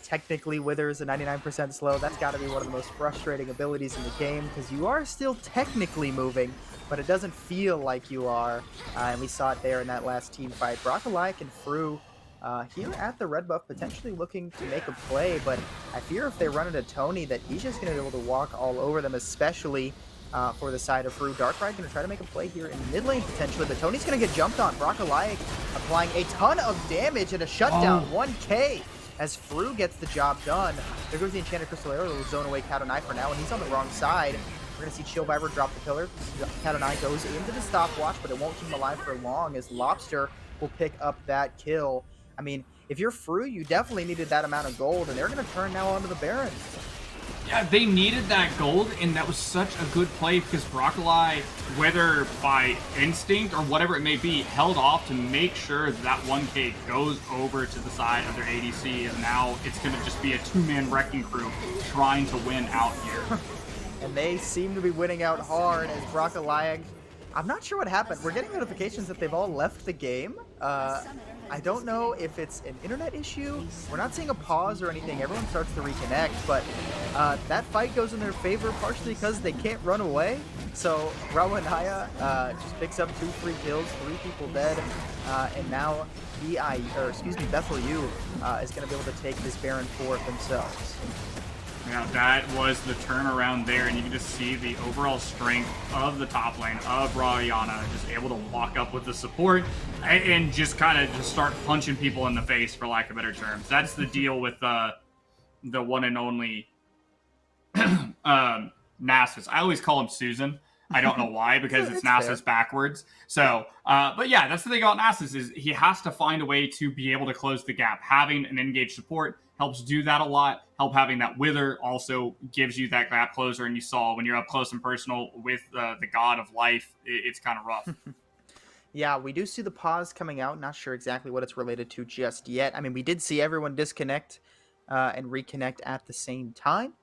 [SPEAKER 2] technically Wither's a 99% slow, that's got to be one of the most frustrating abilities in the game, because you are still technically moving, but it doesn't feel like you are. And we saw it there in that last team fight. Brockalac and Fru here at the red buff, potentially looking to make a play, but I fear if they run into Tony that he's just going to be able to walk all over them, especially for the side of Fru. Darkride going to try to make a play here in mid lane potentially, but Tony's going to get jumped on. Brockalac applying a ton of damage and a shutdown, 1k, as Fru gets the job done. There goes the Enchanted Crystal Arrow. It'll zone away Cat09 for now, and he's on the wrong side. We're going to see Chill Viper drop the pillar. Cat09 goes into the stopwatch, but it won't keep him alive for long, as Lobster will pick up that kill. I mean, if you're Fru, you definitely needed that amount of gold, and they're going to turn now onto the Baron.
[SPEAKER 1] Yeah, they needed that gold, and that was such a good play because Brockalac, whether by instinct or whatever it may be, held off to make sure that 1k goes over to the side of their ADC, and now it's going to just be a two-man wrecking crew trying to win out here.
[SPEAKER 2] And they seem to be winning out hard as Brockalac, I'm not sure what happened. We're getting notifications that they've all left the game. I don't know if it's an internet issue. We're not seeing a pause or anything. Everyone starts to reconnect, but that fight goes in their favor partially because they can't run away. So Rawayana just picks up 2 free kills, 3 people dead, and now Bethel U is going to be able to take this Baron for themselves.
[SPEAKER 1] Now that was the turnaround there, and you can just see the overall strength of the top lane of Rawayana, just able to walk up with the support and just kind of just start punching people in the face, for lack of better terms. That's the deal with the one and only Nasus. I always call him Susan. I don't know why, because it's Nasus backwards. So, but yeah, that's the thing about Nasus, is he has to find a way to be able to close the gap. Having an engaged support helps do that a lot. Help having that Wither also gives you that gap closer, and you saw when you're up close and personal with the God of Life, it's kind of rough.
[SPEAKER 2] Yeah, we do see the pause coming out. Not sure exactly what it's related to just yet. I mean, we did see everyone disconnect and reconnect at the same time.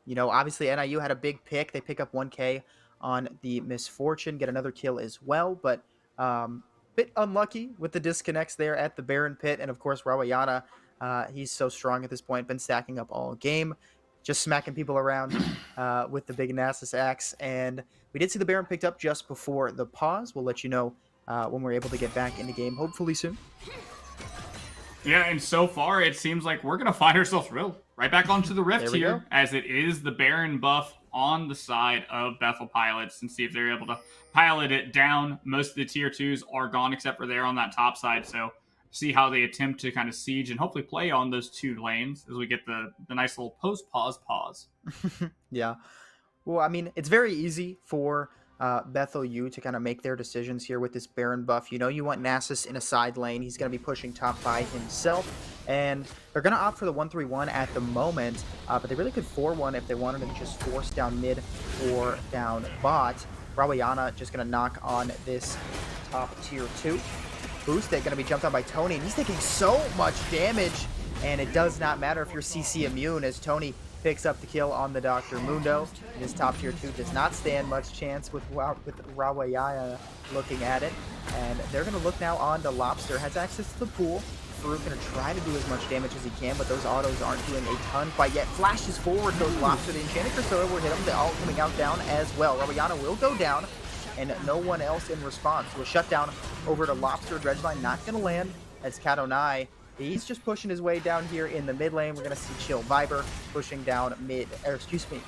[SPEAKER 2] You know, obviously NIU had a big pick. They pick up 1k on the Misfortune, get another kill as well, but bit unlucky with the disconnects there at the Baron pit. And of course, Rawayana, he's so strong at this point, been stacking up all game, just smacking people around with the big Nasus axe. And we did see the Baron picked up just before the pause. We'll let you know when we're able to get back in the game, hopefully soon.
[SPEAKER 1] Yeah, and so far it seems like we're gonna find ourselves right back onto the rift
[SPEAKER 2] There we go.
[SPEAKER 1] here, as it is the Baron buff on the side of Bethel pilots, and see if they're able to pilot it down. Most of the tier twos are gone except for there on that top side, so see how they attempt to kind of siege and hopefully play on those two lanes as we get the nice little post pause.
[SPEAKER 2] Yeah. Well, I mean, it's very easy for Bethel U to kind of make their decisions here with this Baron buff. You know, you want Nasus in a side lane. He's going to be pushing top by himself. And they're going to opt for the 1-3-1 at the moment. But they really could 4-1 if they wanted to just force down mid or down bot. Rawayana just going to knock on this top tier 2. Boost it, going to be jumped on by Tony. And he's taking so much damage. And it does not matter if you're CC immune, as Tony picks up the kill on the Dr. Mundo. This top tier 2 does not stand much chance with Rawayaya looking at it. And they're going to look now on the Lobster. Has access to the pool. Farouk going to try to do as much damage as he can, but those autos aren't doing a ton quite yet. Flashes forward, those Lobster. The Enchanted Crusoe will hit him. The ult coming out down as well. Rawayana will go down, and no one else in response. So a shutdown over to Lobster. Dredgeline not going to land as Kadonai, he's just pushing his way down here in the mid lane. We're going to see Chill Viper pushing down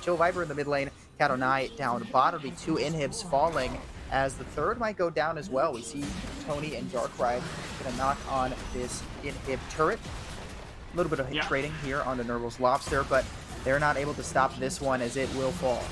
[SPEAKER 2] Chill Viper in the mid lane. Kadonai down bot. It'll be 2 inhibs falling, as the third might go down as well. We see Tony and Darkrai going to knock on this inhib turret. A little bit of hit trading here on the Nurgle's Lobster, but they're not able to stop this one, as it will fall.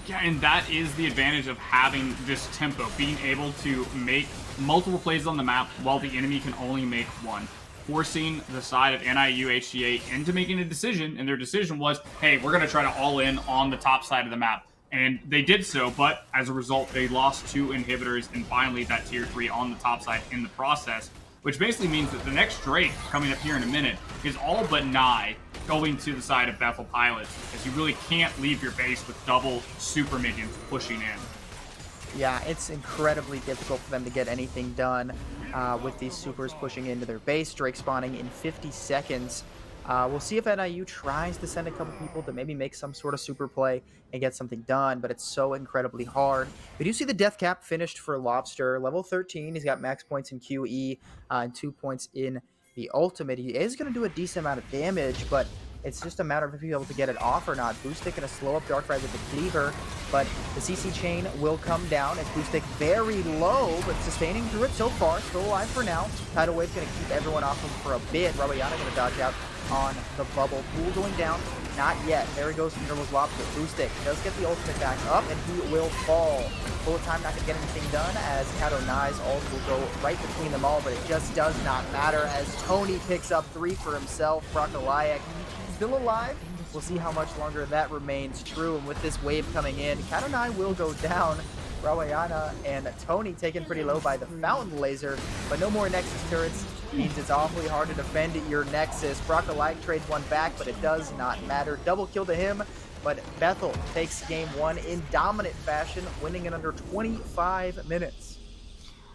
[SPEAKER 1] Yeah, and that is the advantage of having this tempo, being able to make multiple plays on the map while the enemy can only make one, forcing the side of NIU HGA into making a decision, and their decision was, hey, we're going to try to all in on the top side of the map. And they did so, but as a result, they lost 2 inhibitors and finally that tier 3 on the top side in the process, which basically means that the next Drake coming up here in a minute is all but nigh going to the side of Bethel pilots, as you really can't leave your base with double super minions pushing in.
[SPEAKER 2] Yeah, it's incredibly difficult for them to get anything done with these supers pushing into their base. Drake spawning in 50 seconds. We'll see if NIU tries to send a couple people to maybe make some sort of super play and get something done, but it's so incredibly hard. We do see the death cap finished for Lobster, level 13. He's got max points in QE and 2 points in the ultimate. He is going to do a decent amount of damage, but it's just a matter of if he's able to get it off or not. Boostic going to slow up Darkrai with the Cleaver, but the CC chain will come down. It's Boostic very low, but sustaining through it so far. Still alive for now. Tidal Wave's going to keep everyone off him for a bit. Rawayana going to dodge out on the bubble. Pool going down. Not yet. There he goes from Nurgle's Lobster. Boostic does get the ultimate back up, and he will fall. Bullet time not going to get anything done, as Kadonai's ult will go right between them all, but it just does not matter, as Tony picks up 3 for himself. Brocoliac still alive. We'll see how much longer that remains true, and with this wave coming in, Kadonai will go down. Rawayana and Tony taken pretty low by the Fountain Laser, but no more Nexus turrets means it's awfully hard to defend your Nexus. Brocoliac trades one back, but it does not matter. Double kill to him, but Bethel takes game 1 in dominant fashion, winning in under 25 minutes.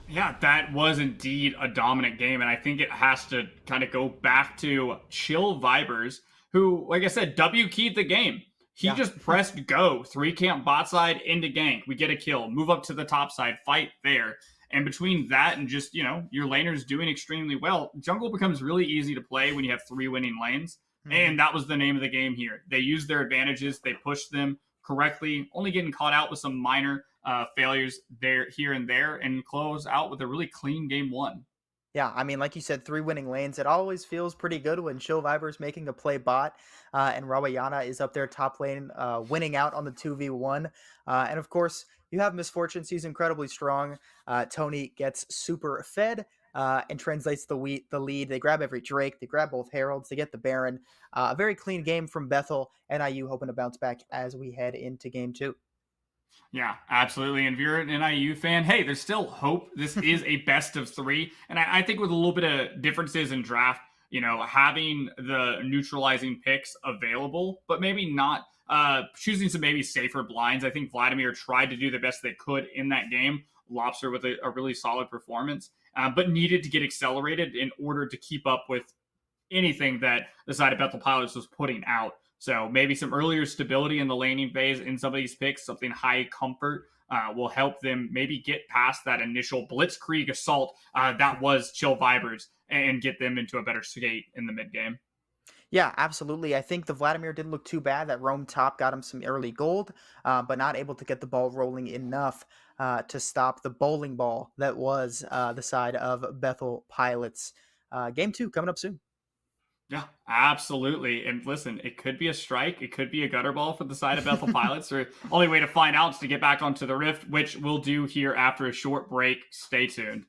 [SPEAKER 1] Yeah, that was indeed a dominant game, and I think it has to kind of go back to Chill Vipers, who, like I said, W-keyed the game. He just pressed go, 3 camp bot side into gank. We get a kill, move up to the top side, fight there. And between that and just, your laners doing extremely well, jungle becomes really easy to play when you have 3 winning lanes. Mm-hmm. And that was the name of the game here. They used their advantages. They pushed them correctly, only getting caught out with some minor failures here and there, and close out with a really clean game 1.
[SPEAKER 2] Yeah, I mean, like you said, 3 winning lanes. It always feels pretty good when Chill Viper's making a play bot, and Rawayana is up there top lane, winning out on the 2v1. And of course, you have Misfortunes. He's incredibly strong. Tony gets super fed and translates the lead. They grab every Drake. They grab both Heralds. They get the Baron. A very clean game from Bethel. NIU hoping to bounce back as we head into game 2.
[SPEAKER 1] Yeah, absolutely. And if you're an NIU fan, hey, there's still hope. This is a best of 3. And I think with a little bit of differences in draft, having the neutralizing picks available, but maybe not choosing some maybe safer blinds. I think Vladimir tried to do the best they could in that game. Lobster with a really solid performance, but needed to get accelerated in order to keep up with anything that the side of Bethel Pilots was putting out. So maybe some earlier stability in the laning phase in some of these picks, something high comfort will help them maybe get past that initial blitzkrieg assault that was Chill Vibers and get them into a better skate in the mid game.
[SPEAKER 2] Yeah, absolutely. I think the Vladimir didn't look too bad. That Rome top got him some early gold, but not able to get the ball rolling enough to stop the bowling ball that was the side of Bethel Pilots. Game two coming up soon.
[SPEAKER 1] Yeah, absolutely. And listen, it could be a strike. It could be a gutter ball for the side of Bethel Pilots. Or only way to find out is to get back onto the Rift, which we'll do here after a short break. Stay tuned.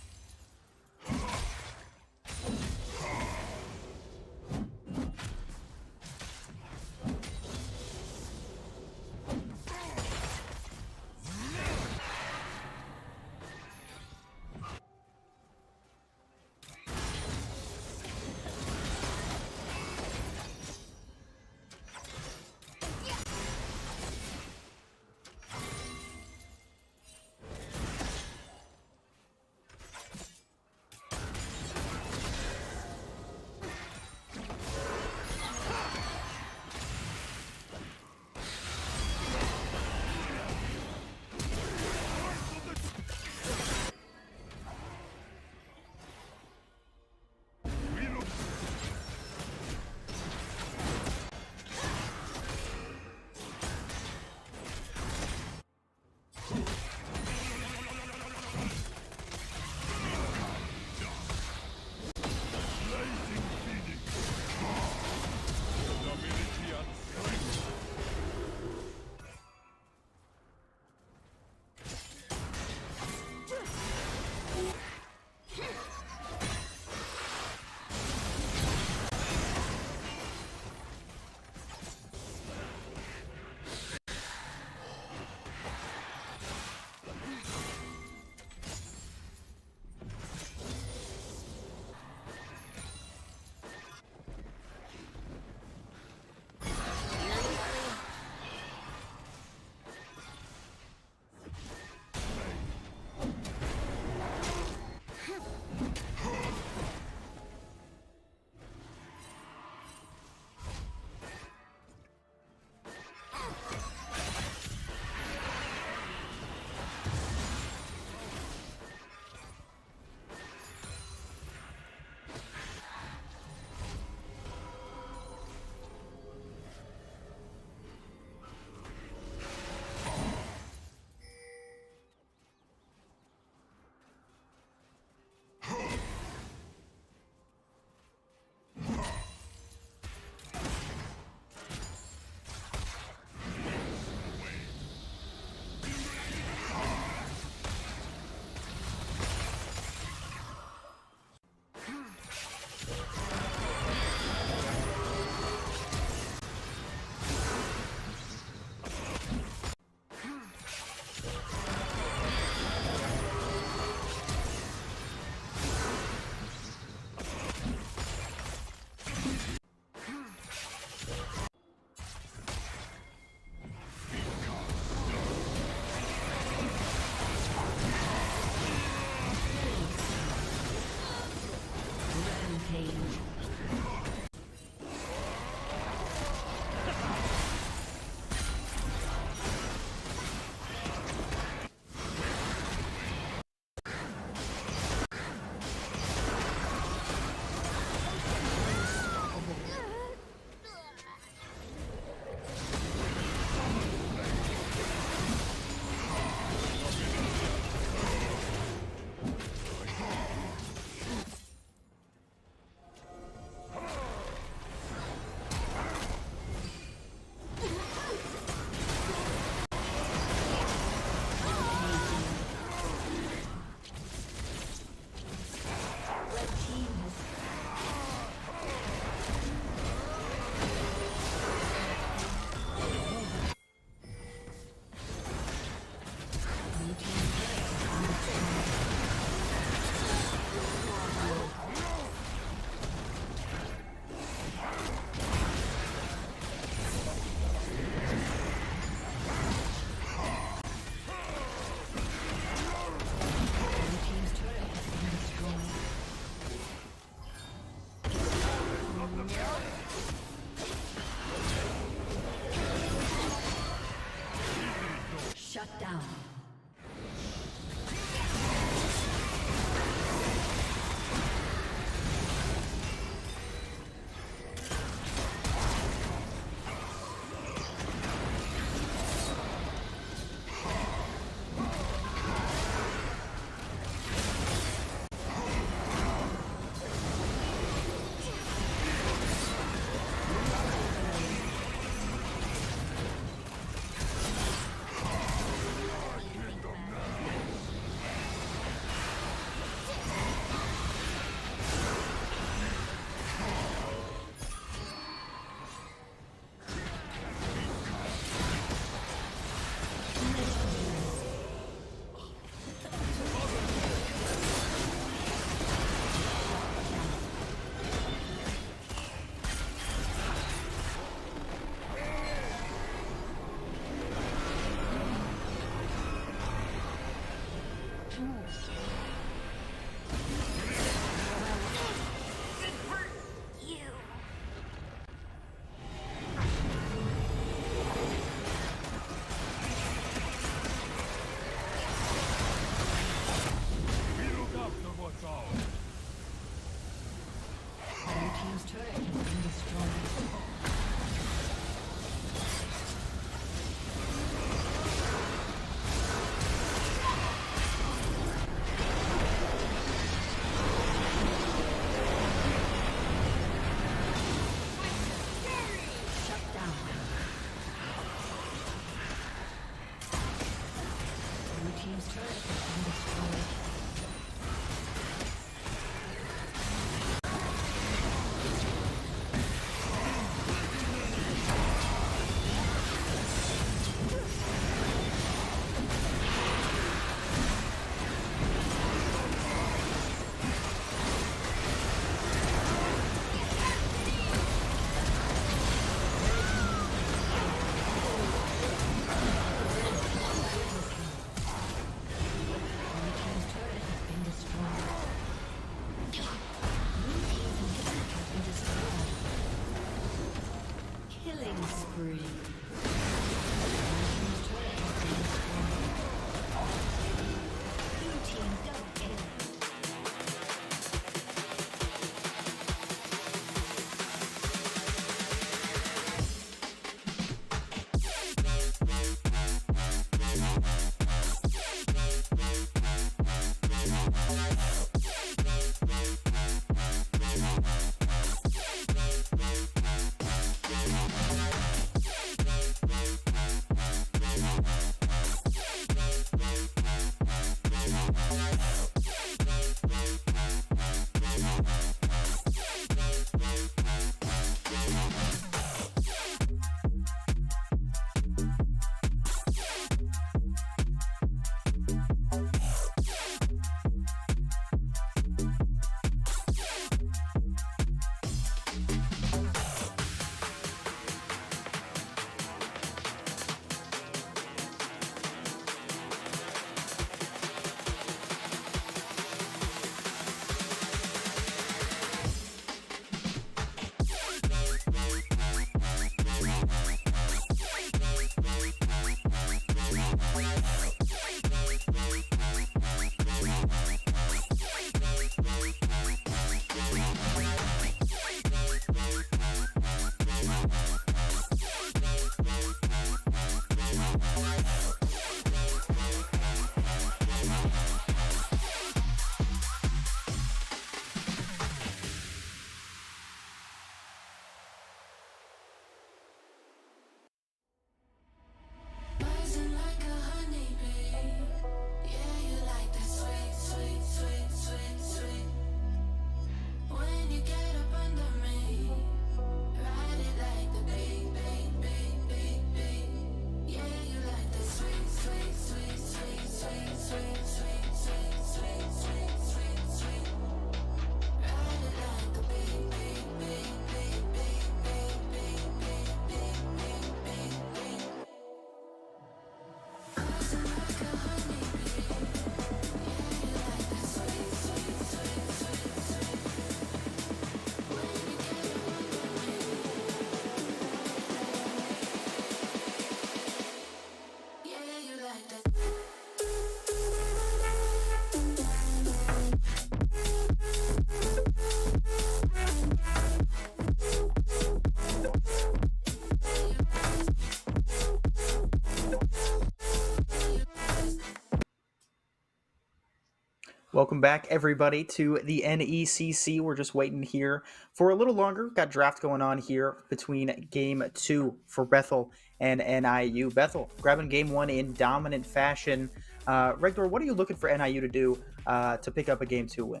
[SPEAKER 2] Welcome back, everybody, to the NECC. We're just waiting here for a little longer. Got draft going on here between game 2 for Bethel and NIU. Bethel grabbing game 1 in dominant fashion. Regdor, what are you looking for NIU to do to pick up a game 2 win?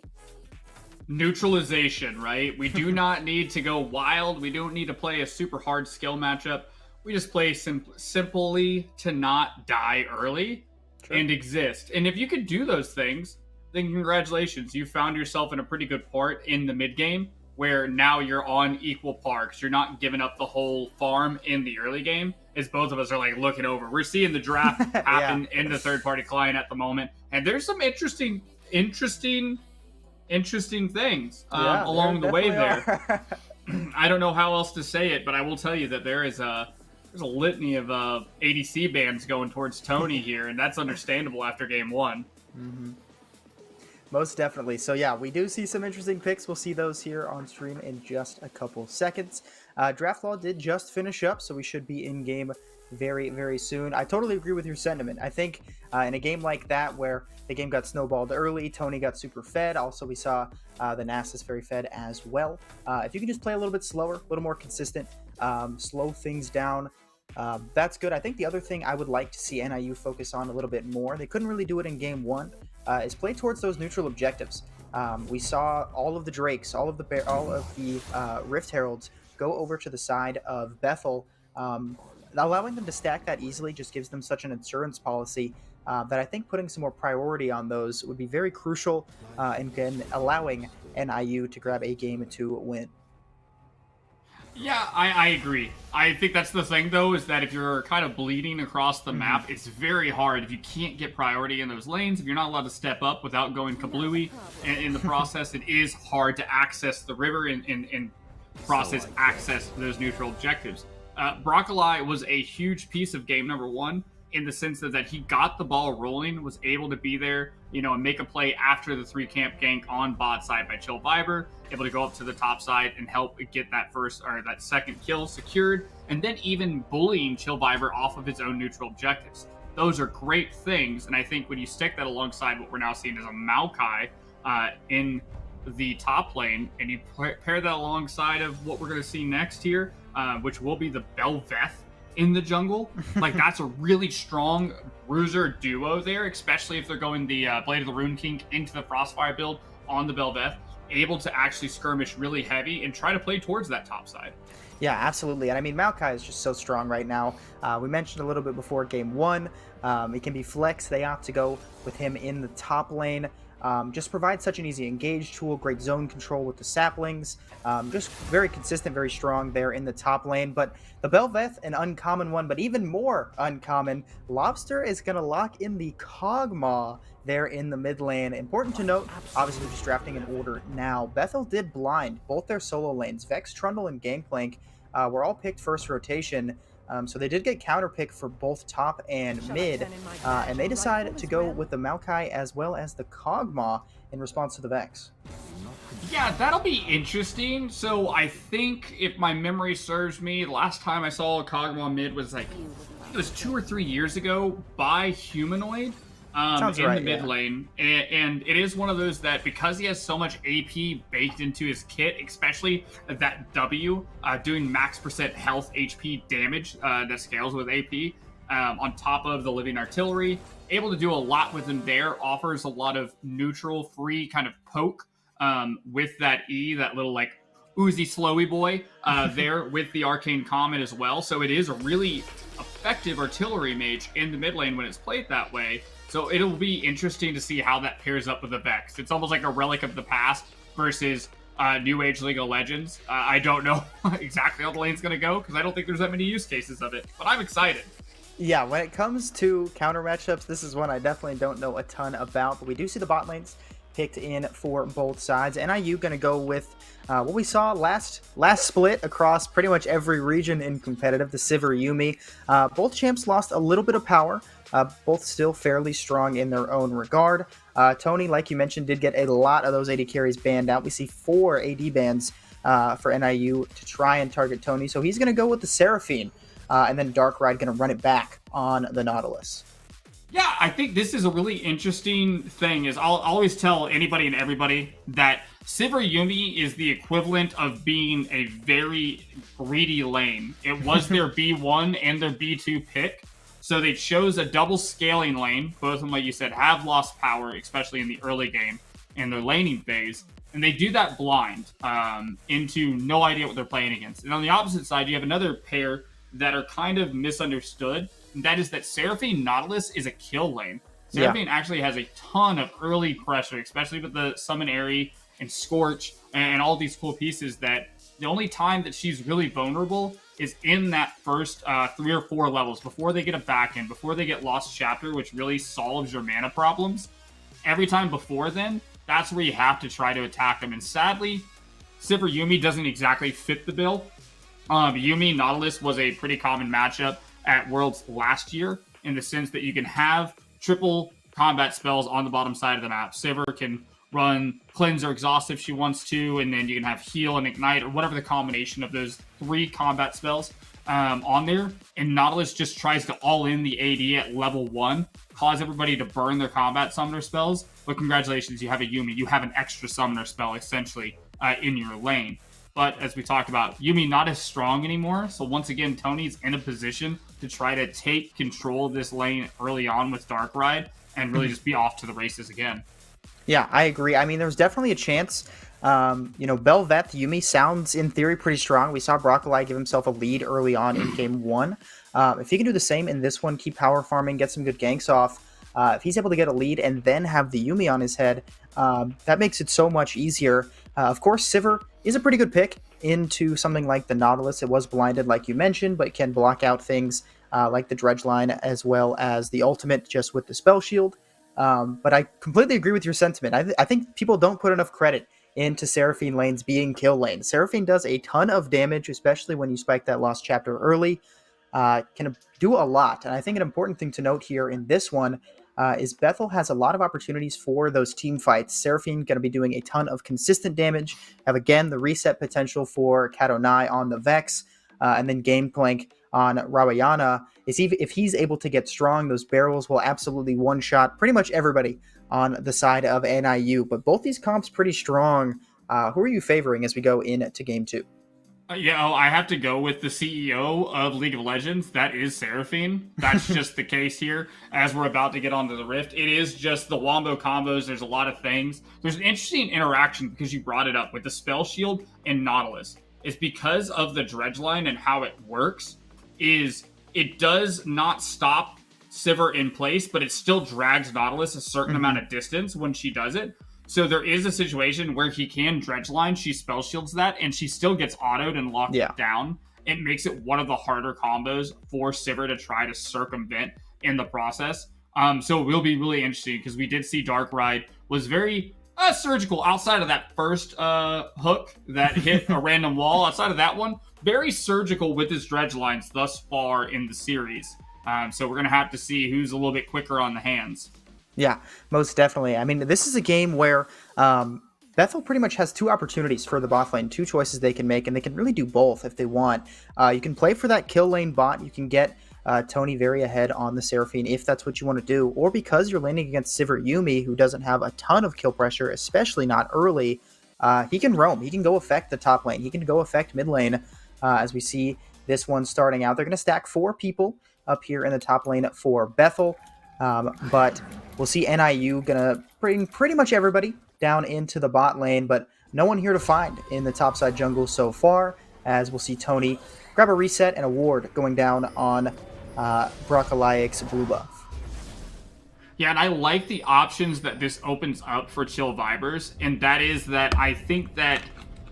[SPEAKER 1] Neutralization, right? We do not need to go wild. We don't need to play a super hard skill matchup. We just play simply to not die early and exist. And if you could do those things, then congratulations. You found yourself in a pretty good part in the mid game where now you're on equal par because you're not giving up the whole farm in the early game as both of us are like looking over. We're seeing the draft happen
[SPEAKER 2] Yeah.
[SPEAKER 1] in the third-party client at the moment, and there's some interesting things
[SPEAKER 2] Yeah, there
[SPEAKER 1] along the way
[SPEAKER 2] definitely
[SPEAKER 1] there.
[SPEAKER 2] are.
[SPEAKER 1] I don't know how else to say it, but I will tell you that there's a litany of ADC bans going towards Tony here, and that's understandable after game one.
[SPEAKER 2] Mm-hmm. Most definitely. So yeah, we do see some interesting picks. We'll see those here on stream in just a couple seconds. Draft Law did just finish up, so we should be in game very, very soon. I totally agree with your sentiment. I think in a game like that where the game got snowballed early, Tony got super fed. Also, we saw the Nasus very fed as well. If you can just play a little bit slower, a little more consistent, slow things down, that's good. I think the other thing I would like to see NIU focus on a little bit more, they couldn't really do it in game one, is play towards those neutral objectives. We saw all of the Drakes, all of the Rift Heralds go over to the side of Bethel. Allowing them to stack that easily just gives them such an insurance policy that I think putting some more priority on those would be very crucial in allowing NIU to grab a game to win.
[SPEAKER 1] Yeah, I agree. I think that's the thing, though, is that if you're kind of bleeding across the map, it's very hard if you can't get priority in those lanes. If you're not allowed to step up without going kablooey in the process, it is hard to access the river and process access those neutral objectives. Broccoli was a huge piece of game number one in the sense that he got the ball rolling, was able to be there, and make a play after the 3-camp gank on bot side by Chill Viber, able to go up to the top side and help get that that second kill secured, and then even bullying Chill Viber off of his own neutral objectives. Those are great things, and I think when you stick that alongside what we're now seeing as a Maokai in the top lane, and you pair that alongside of what we're going to see next here, which will be the Belveth in the jungle, like that's a really strong bruiser duo there, especially if they're going the Blade of the Rune King into the Frostfire build on the Belveth, able to actually skirmish really heavy and try to play towards that top side.
[SPEAKER 2] Yeah, absolutely. And I mean, Maokai is just so strong right now. We mentioned a little bit before game one, it can be flex. They opt to go with him in the top lane. Just provides such an easy engage tool, great zone control with the saplings, just very consistent, very strong there in the top lane. But the Belveth, an uncommon one, but even more uncommon, Lobster is going to lock in the Kog'Maw there in the mid lane. Important to note, obviously we're just drafting in order now. Bethel did blind both their solo lanes. Vex, Trundle, and Gangplank were all picked first rotation. So they did get counterpick for both top and mid, and they decided to go with the Maokai as well as the Kog'Maw in response to the Vex.
[SPEAKER 1] Yeah, that'll be interesting. So I think if my memory serves me, the last time I saw a Kog'Maw mid was it was 2 or 3 years ago by Humanoid.
[SPEAKER 2] Sounds
[SPEAKER 1] in
[SPEAKER 2] right,
[SPEAKER 1] the mid lane, and it is one of those that because he has so much AP baked into his kit, especially that W doing max % health HP damage that scales with AP, on top of the living artillery, able to do a lot with him there, offers a lot of neutral free kind of poke with that that little like Uzi Slowy boy there with the Arcane Comet as well. So it is a really effective artillery mage in the mid lane when it's played that way. So it'll be interesting to see how that pairs up with the Vex. It's almost like a relic of the past versus New Age League of Legends. I don't know exactly how the lane's going to go because I don't think there's that many use cases of it, but I'm excited.
[SPEAKER 2] Yeah, when it comes to counter matchups, this is one I definitely don't know a ton about, but we do see the bot lanes picked in for both sides. NIU going to go with what we saw last split across pretty much every region in competitive, the Sivir Yumi. Both champs lost a little bit of power, both still fairly strong in their own regard. Tony, like you mentioned, did get a lot of those AD carries banned out. We see 4 AD bans for NIU to try and target Tony, so he's going to go with the Seraphine, and then Darkride going to run it back on the Nautilus.
[SPEAKER 1] Yeah, I think this is a really interesting thing. I'll always tell anybody and everybody that Sivir Yumi is the equivalent of being a very greedy lane. It was their B1 and their B2 pick. So they chose a double scaling lane. Both of them, like you said, have lost power, especially in the early game in their laning phase. And they do that blind into no idea what they're playing against. And on the opposite side, you have another pair that are kind of misunderstood. And that is that Seraphine Nautilus is a kill lane. Seraphine actually has a ton of early pressure, especially with the Summon Aerie and Scorch and all these cool pieces that the only time that she's really vulnerable is in that first 3 or 4 levels before they get a back end, before they get Lost Chapter, which really solves your mana problems. Every time before then, that's where you have to try to attack them. And sadly, Sivir Yumi doesn't exactly fit the bill. Yumi Nautilus was a pretty common matchup at Worlds last year in the sense that you can have triple combat spells on the bottom side of the map. Sivir can run Cleanse or Exhaust if she wants to, and then you can have Heal and Ignite or whatever the combination of those 3 combat spells on there. And Nautilus just tries to all in the AD at level 1, cause everybody to burn their combat summoner spells. But congratulations, you have a Yumi. You have an extra summoner spell essentially in your lane. But as we talked about, Yumi not as strong anymore. So once again, Tony's in a position to try to take control of this lane early on with Darkrai and really just be off to the races again.
[SPEAKER 2] Yeah, I agree. I mean, there's definitely a chance. Bel'Veth Yumi sounds in theory pretty strong. We saw Broccoli give himself a lead early on in game 1. If he can do the same in this one, keep power farming, get some good ganks off, if he's able to get a lead and then have the Yumi on his head, that makes it so much easier. Of course, Sivir is a pretty good pick into something like the Nautilus. It was blinded, like you mentioned, but can block out things like the Dredge line as well as the ultimate just with the spell shield. But I completely agree with your sentiment. I think people don't put enough credit into Seraphine lanes being kill lanes. Seraphine does a ton of damage, especially when you spike that Lost Chapter early. Can do a lot. And I think an important thing to note here in this one is Bethel has a lot of opportunities for those team fights. Seraphine going to be doing a ton of consistent damage. Have again the reset potential for Kadonai on the Vex, and then Gameplank on Rawayana. If he's able to get strong, those barrels will absolutely one-shot pretty much everybody on the side of NIU. But both these comps pretty strong. Who are you favoring as we go into Game 2?
[SPEAKER 1] I have to go with the CEO of League of Legends. That is Seraphine. That's just the case here as we're about to get onto the Rift. It is just the wombo combos. There's a lot of things. There's an interesting interaction because you brought it up with the Spell Shield and Nautilus. It's because of the Dredge line and how it works is it does not stop Sivir in place, but it still drags Nautilus a certain amount of distance when she does it. So there is a situation where he can Dredge line, she spell shields that, and she still gets autoed and locked down. It makes it one of the harder combos for Sivir to try to circumvent in the process. So it will be really interesting because we did see Darkrai was very surgical outside of that first hook that hit a random wall. Outside of that one, very surgical with his Dredge lines thus far in the series. So we're going to have to see who's a little bit quicker on the hands.
[SPEAKER 2] Yeah, most definitely. I mean, this is a game where Bethel pretty much has 2 opportunities for the bot lane, 2 choices they can make, and they can really do both if they want. You can play for that kill lane bot. You can get Tony very ahead on the Seraphine if that's what you want to do. Or because you're laning against Sivir Yumi, who doesn't have a ton of kill pressure, especially not early, he can roam. He can go affect the top lane. He can go affect mid lane as we see this one starting out. They're going to stack 4 people up here in the top lane for Bethel. But we'll see NIU gonna bring pretty much everybody down into the bot lane, but no one here to find in the topside jungle so far, as we'll see Tony grab a reset and a ward going down on Broccoliac's blue buff.
[SPEAKER 1] Yeah, and I like the options that this opens up for Chill Vibers, and that is that I think that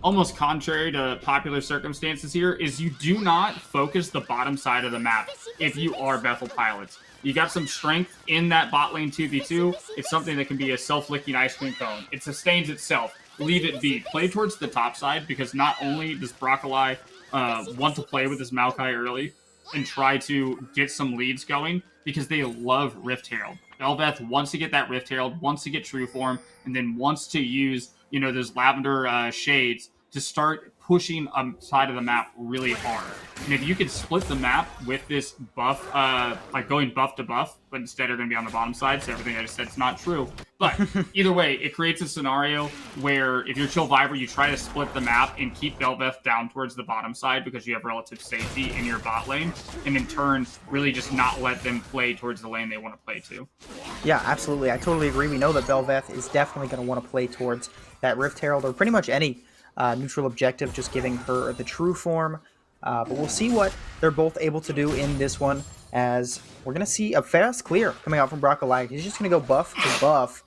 [SPEAKER 1] almost contrary to popular circumstances here is you do not focus the bottom side of the map if you are Bethel pilots. You got some strength in that bot lane 2v2. It's something that can be a self-licking ice cream cone. It sustains itself. Leave it be. Play towards the top side because not only does Broccoli want to play with his Maokai early and try to get some leads going because they love Rift Herald. Bel'Veth wants to get that Rift Herald, wants to get True Form, and then wants to use, those lavender shades to start pushing a side of the map really hard. And if you could split the map with this buff, like going buff to buff, but instead are going to be on the bottom side, so everything I just said is not true. But either way, it creates a scenario where if you're Chill Viber, you try to split the map and keep Bel'Veth down towards the bottom side because you have relative safety in your bot lane, and in turn, really just not let them play towards the lane they want to play to.
[SPEAKER 2] Yeah, absolutely. I totally agree. We know that Bel'Veth is definitely going to want to play towards that Rift Herald or pretty much any neutral objective, just giving her the true form. But we'll see what they're both able to do in this one, as we're going to see a fast clear coming out from Broccoli. He's just going to go buff to buff.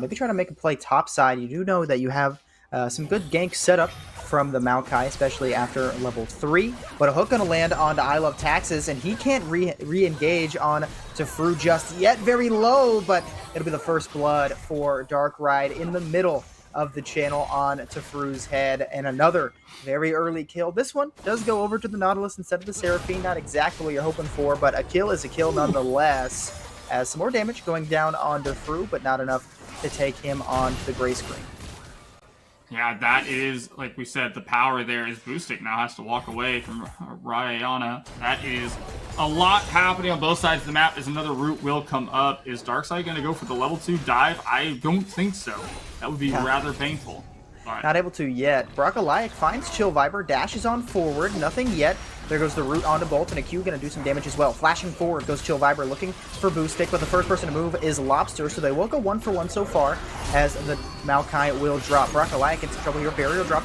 [SPEAKER 2] Maybe try to make a play top side. You do know that you have Some good gank setup from the Maokai, especially after level 3. But a hook going to land onto I Love Taxes, and he can't re-engage on Tefru just yet. Very low, but it'll be the first blood for Dark Ride in the middle of the channel on Tefru's head, and another very early kill. This one does go over to the Nautilus instead of the Seraphine. Not exactly what you're hoping for, but a kill is a kill nonetheless. As some more damage going down on Tefru, but not enough to take him onto the gray screen.
[SPEAKER 1] Yeah, that is, like we said, the power there is Boostic now has to walk away from Rayana. That is a lot happening on both sides of the map. As another route will come up. Is Darkside going to go for the level 2 dive? I don't think so. That would be rather painful. But
[SPEAKER 2] not able to yet. Broccolaic finds Chill Viper, dashes on forward, nothing yet. There goes the root onto Bolt, and a Q going to do some damage as well. Flashing forward goes Chill Viper, looking for Boostic, but the first person to move is Lobster, so they will go 1-for-1 so far, as the Maokai will drop. Broccolaic into trouble here. Burial drop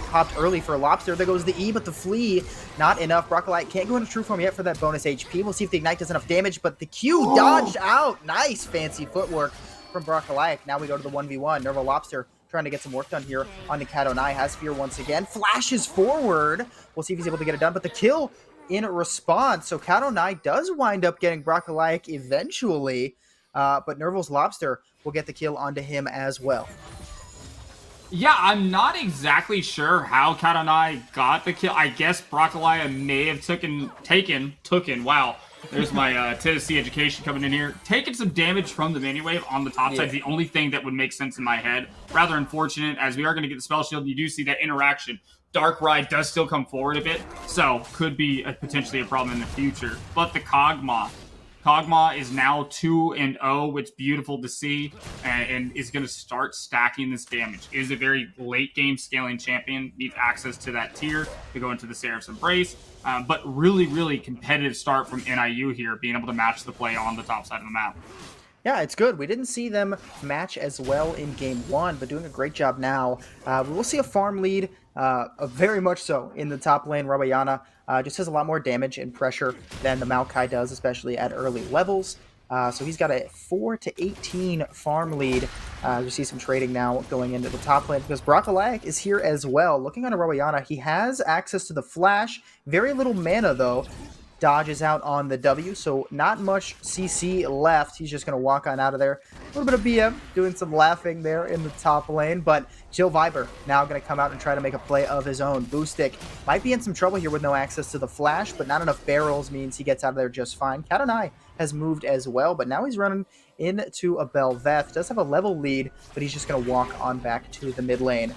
[SPEAKER 2] popped early for Lobster. There goes the E, but the Flea, not enough. Broccolaic can't go into true form yet for that bonus HP. We'll see if the Ignite does enough damage, but the Q dodged out. Nice fancy footwork from Broccolaic. Now we go to the 1v1. Nervo Lobster trying to get some work done here on Cat09. Has Fear once again. Flashes forward. We'll see if he's able to get it done, but the kill in response. So Cat09 does wind up getting Broccolaic eventually, but Nervo's Lobster will get the kill onto him as well.
[SPEAKER 1] Yeah, I'm not exactly sure how Cat09 got the kill. I guess Broccolaic may have taken, wow. There's my Tennessee education coming in here. Taking some damage from the mini wave on the top side is the only thing that would make sense in my head. Rather unfortunate, as we are going to get the spell shield. You do see that interaction. Dark Ride does still come forward a bit, so could be potentially a problem in the future. But the Kog'Maw is now 2-0, which is beautiful to see, and is going to start stacking this damage. Is a very late game scaling champion, needs access to that tier to go into the Seraph's Embrace, but really, really competitive start from NIU here, being able to match the play on the top side of the map.
[SPEAKER 2] Yeah, it's good. We didn't see them match as well in game 1, but doing a great job now. We will see a farm lead, very much so, in the top lane. Rabayana just has a lot more damage and pressure than the Maokai does, especially at early levels. So he's got a 4-18 farm lead. You see some trading now going into the top lane because Broccolaic is here as well. Looking on a Rabayana, he has access to the flash. Very little mana, though. Dodges out on the W, so not much CC left. He's just going to walk on out of there. A little bit of BM, doing some laughing there in the top lane, but Chill Viper now going to come out and try to make a play of his own. Boostic might be in some trouble here with no access to the flash, but not enough barrels means he gets out of there just fine. Cat09 has moved as well, but now he's running into a Bel'Veth. Does have a level lead, but he's just going to walk on back to the mid lane.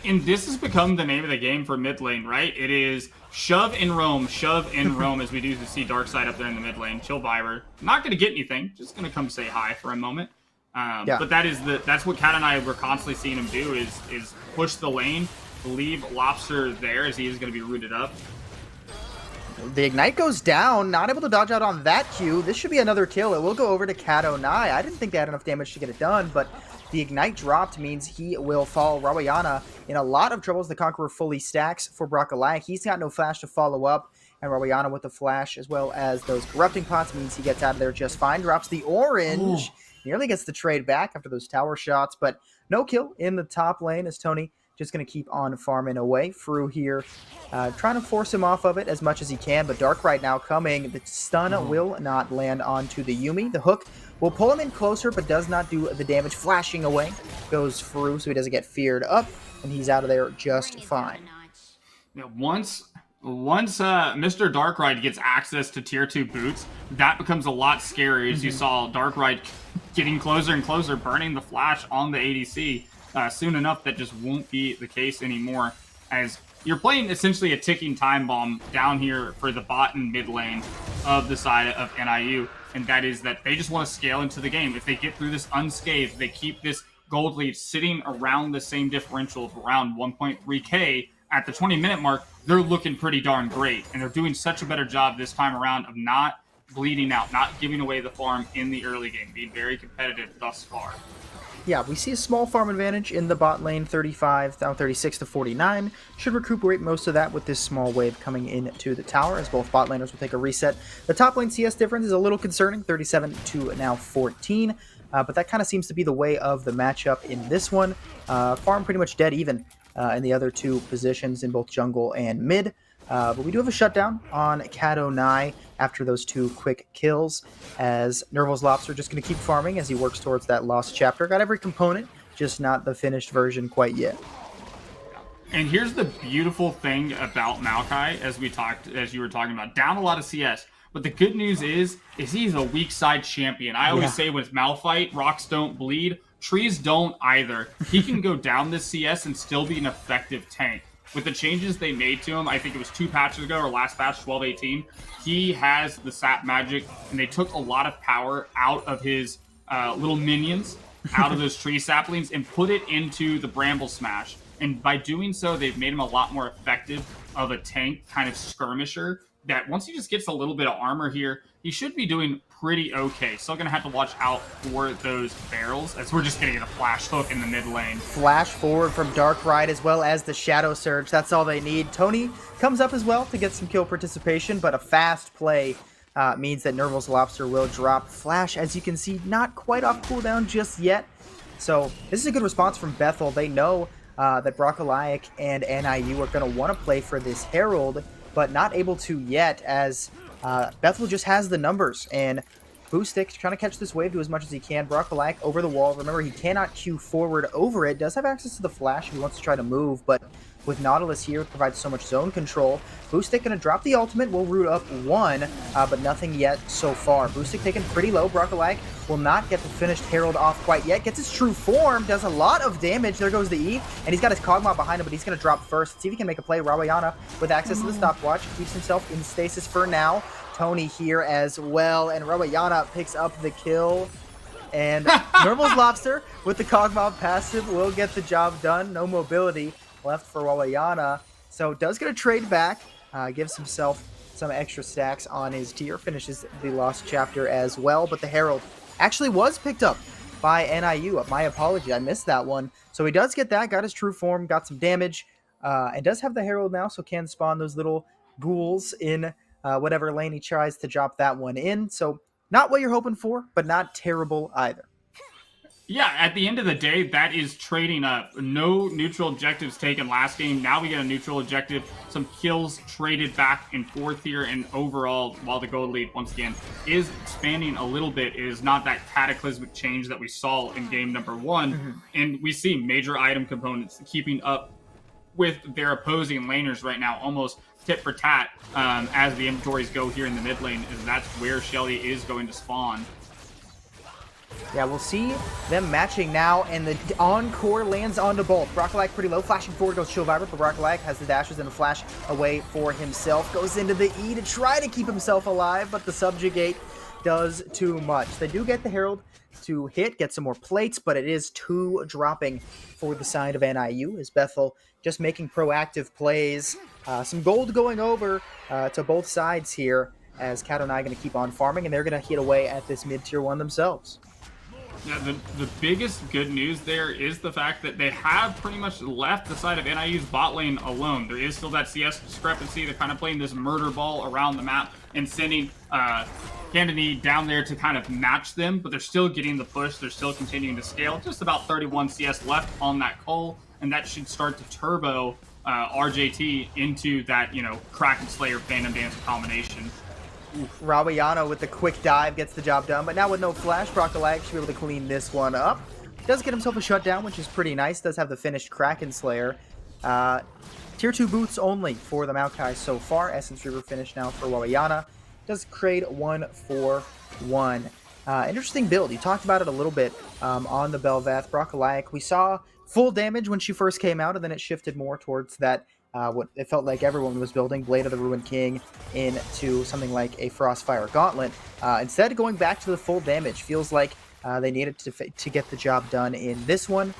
[SPEAKER 1] And this has become the name of the game for mid lane, right? It is shove in Rome, as we do see Darkside up there in the mid lane. Chill Viper, not going to get anything, just going to come say hi for a moment. But that's what Cat and I were constantly seeing him do is push the lane, leave Lobster there as he is going to be rooted up.
[SPEAKER 2] The Ignite goes down, not able to dodge out on that Q. This should be another kill. It will go over to Cat09. I didn't think they had enough damage to get it done, but the Ignite dropped means he will fall. Rabayana in a lot of troubles. The Conqueror fully stacks for Broccolaic. He's got no flash to follow up, and Rabayana with the flash as well as those Corrupting Pots means he gets out of there just fine. Drops the orange. Ooh. Nearly gets the trade back after those tower shots, but no kill in the top lane as Tony just going to keep on farming away. Fru here trying to force him off of it as much as he can, but Dark right now coming. The stun will not land onto the Yuumi. The hook will pull him in closer, but does not do the damage. Flashing away goes Fru, so he doesn't get feared up, and he's out of there just fine.
[SPEAKER 1] Yeah, once Mr. Darkride gets access to tier 2 boots, that becomes a lot scarier as you saw Darkride getting closer and closer, burning the flash on the ADC. Soon enough, that just won't be the case anymore, as you're playing essentially a ticking time bomb down here for the bot and mid lane of the side of NIU, and that is that they just want to scale into the game. If they get through this unscathed, they keep this gold lead sitting around the same differential of around 1.3k at the 20-minute mark, they're looking pretty darn great, and they're doing such a better job this time around of not bleeding out, not giving away the farm in the early game, being very competitive thus far.
[SPEAKER 2] Yeah, we see a small farm advantage in the bot lane, 35, down 36 to 49. Should recuperate most of that with this small wave coming into the tower, as both bot laners will take a reset. The top lane CS difference is a little concerning, 37 to now 14. but that kind of seems to be the way of the matchup in this one. Farm pretty much dead even in the other two positions in both jungle and mid. But we do have a shutdown on Cat09 after those two quick kills, as Nerval's Lobster just going to keep farming as he works towards that lost chapter. Got every component, just not the finished version quite yet.
[SPEAKER 1] And here's the beautiful thing about Maokai, as you were talking about, down a lot of CS. But the good news is he's a weak side champion. I always say with Malphite, rocks don't bleed, trees don't either. He can go down this CS and still be an effective tank. With the changes they made to him, I think it was 2 patches ago, or last patch, 12-18, he has the sap magic, and they took a lot of power out of his little minions, out of those tree saplings, and put it into the Bramble Smash. And by doing so, they've made him a lot more effective of a tank kind of skirmisher, that once he just gets a little bit of armor here, he should be doing pretty okay. Still going to have to watch out for those barrels, as we're just going to get a flash hook in the mid lane.
[SPEAKER 2] Flash forward from Dark Ride as well as the Shadow Surge. That's all they need. Tony comes up as well to get some kill participation, but a fast play means that Nerval's Lobster will drop. Flash, as you can see, not quite off cooldown just yet. So this is a good response from Bethel. They know that Brockalayak and NIU are going to want to play for this Herald, but not able to yet, as Bethel just has the numbers, and Boostic trying to catch this wave, do as much as he can. Brockalayak over the wall. Remember, he cannot Q forward over it. Does have access to the flash if he wants to try to move, but with Nautilus here, it provides so much zone control. Boostic going to drop the ultimate, will root up 1, but nothing yet so far. Boostic taken pretty low. Brockalayak will not get the finished Herald off quite yet. Gets his true form, does a lot of damage. There goes the E, and he's got his Kog'Maw behind him, but he's going to drop first. See if he can make a play. Rawayana with access to the stopwatch, keeps himself in stasis for now. Tony here as well, and Rawayana picks up the kill. And Nerval's Lobster with the Kog'Maw passive will get the job done. No mobility left for Rawayana, so does get a trade back, gives himself some extra stacks on his tier, finishes the lost chapter as well. But the Herald actually was picked up by NIU. My apology, I missed that one. So he does get that, got his true form, got some damage, and does have the Herald now, so can spawn those little ghouls in whatever lane he tries to drop that one in. So not what you're hoping for, but not terrible either.
[SPEAKER 1] Yeah, at the end of the day, that is trading up. No neutral objectives taken last game. Now we get a neutral objective. Some kills traded back and forth here. And overall, while the gold lead, once again, is expanding a little bit, it is not that cataclysmic change that we saw in game number 1. Mm-hmm. And we see major item components keeping up with their opposing laners right now, almost tit for tat, as the inventories go here in the mid lane. And that's where Shelly is going to spawn.
[SPEAKER 2] Yeah, we'll see them matching now, and the Encore lands onto both. Brockalayak pretty low, flashing forward goes Chill Viper, but Brockalayak has the dashes and the flash away for himself. Goes into the E to try to keep himself alive, but the Subjugate does too much. They do get the Herald to hit, get some more plates, but it is 2 dropping for the side of NIU, as Bethel just making proactive plays. Some gold going over to both sides here, as Cat and I going to keep on farming, and they're going to hit away at this mid-tier 1 themselves.
[SPEAKER 1] Yeah, the biggest good news there is the fact that they have pretty much left the side of NIU's bot lane alone. There is still that CS discrepancy. They're kind of playing this murder ball around the map and sending Candony down there to kind of match them, but they're still getting the push. They're still continuing to scale. Just about 31 CS left on that Cole, and that should start to turbo RJT into that, Kraken Slayer Phantom Dancer combination.
[SPEAKER 2] Rawayana with the quick dive gets the job done, but now with no flash, Brockalayak should be able to clean this one up. Does get himself a shutdown, which is pretty nice. Does have the finished Kraken Slayer. Tier 2 boots only for the Maokai so far. Essence Reaver finish now for Rawayana. Does trade 1-for-1. Interesting build. You talked about it a little bit on the Bel'Veth. Brockalayak, we saw full damage when she first came out, and then it shifted more towards that what it felt like everyone was building, Blade of the Ruined King, into something like a Frostfire Gauntlet. Instead, going back to the full damage, feels like they needed to get the job done in this one.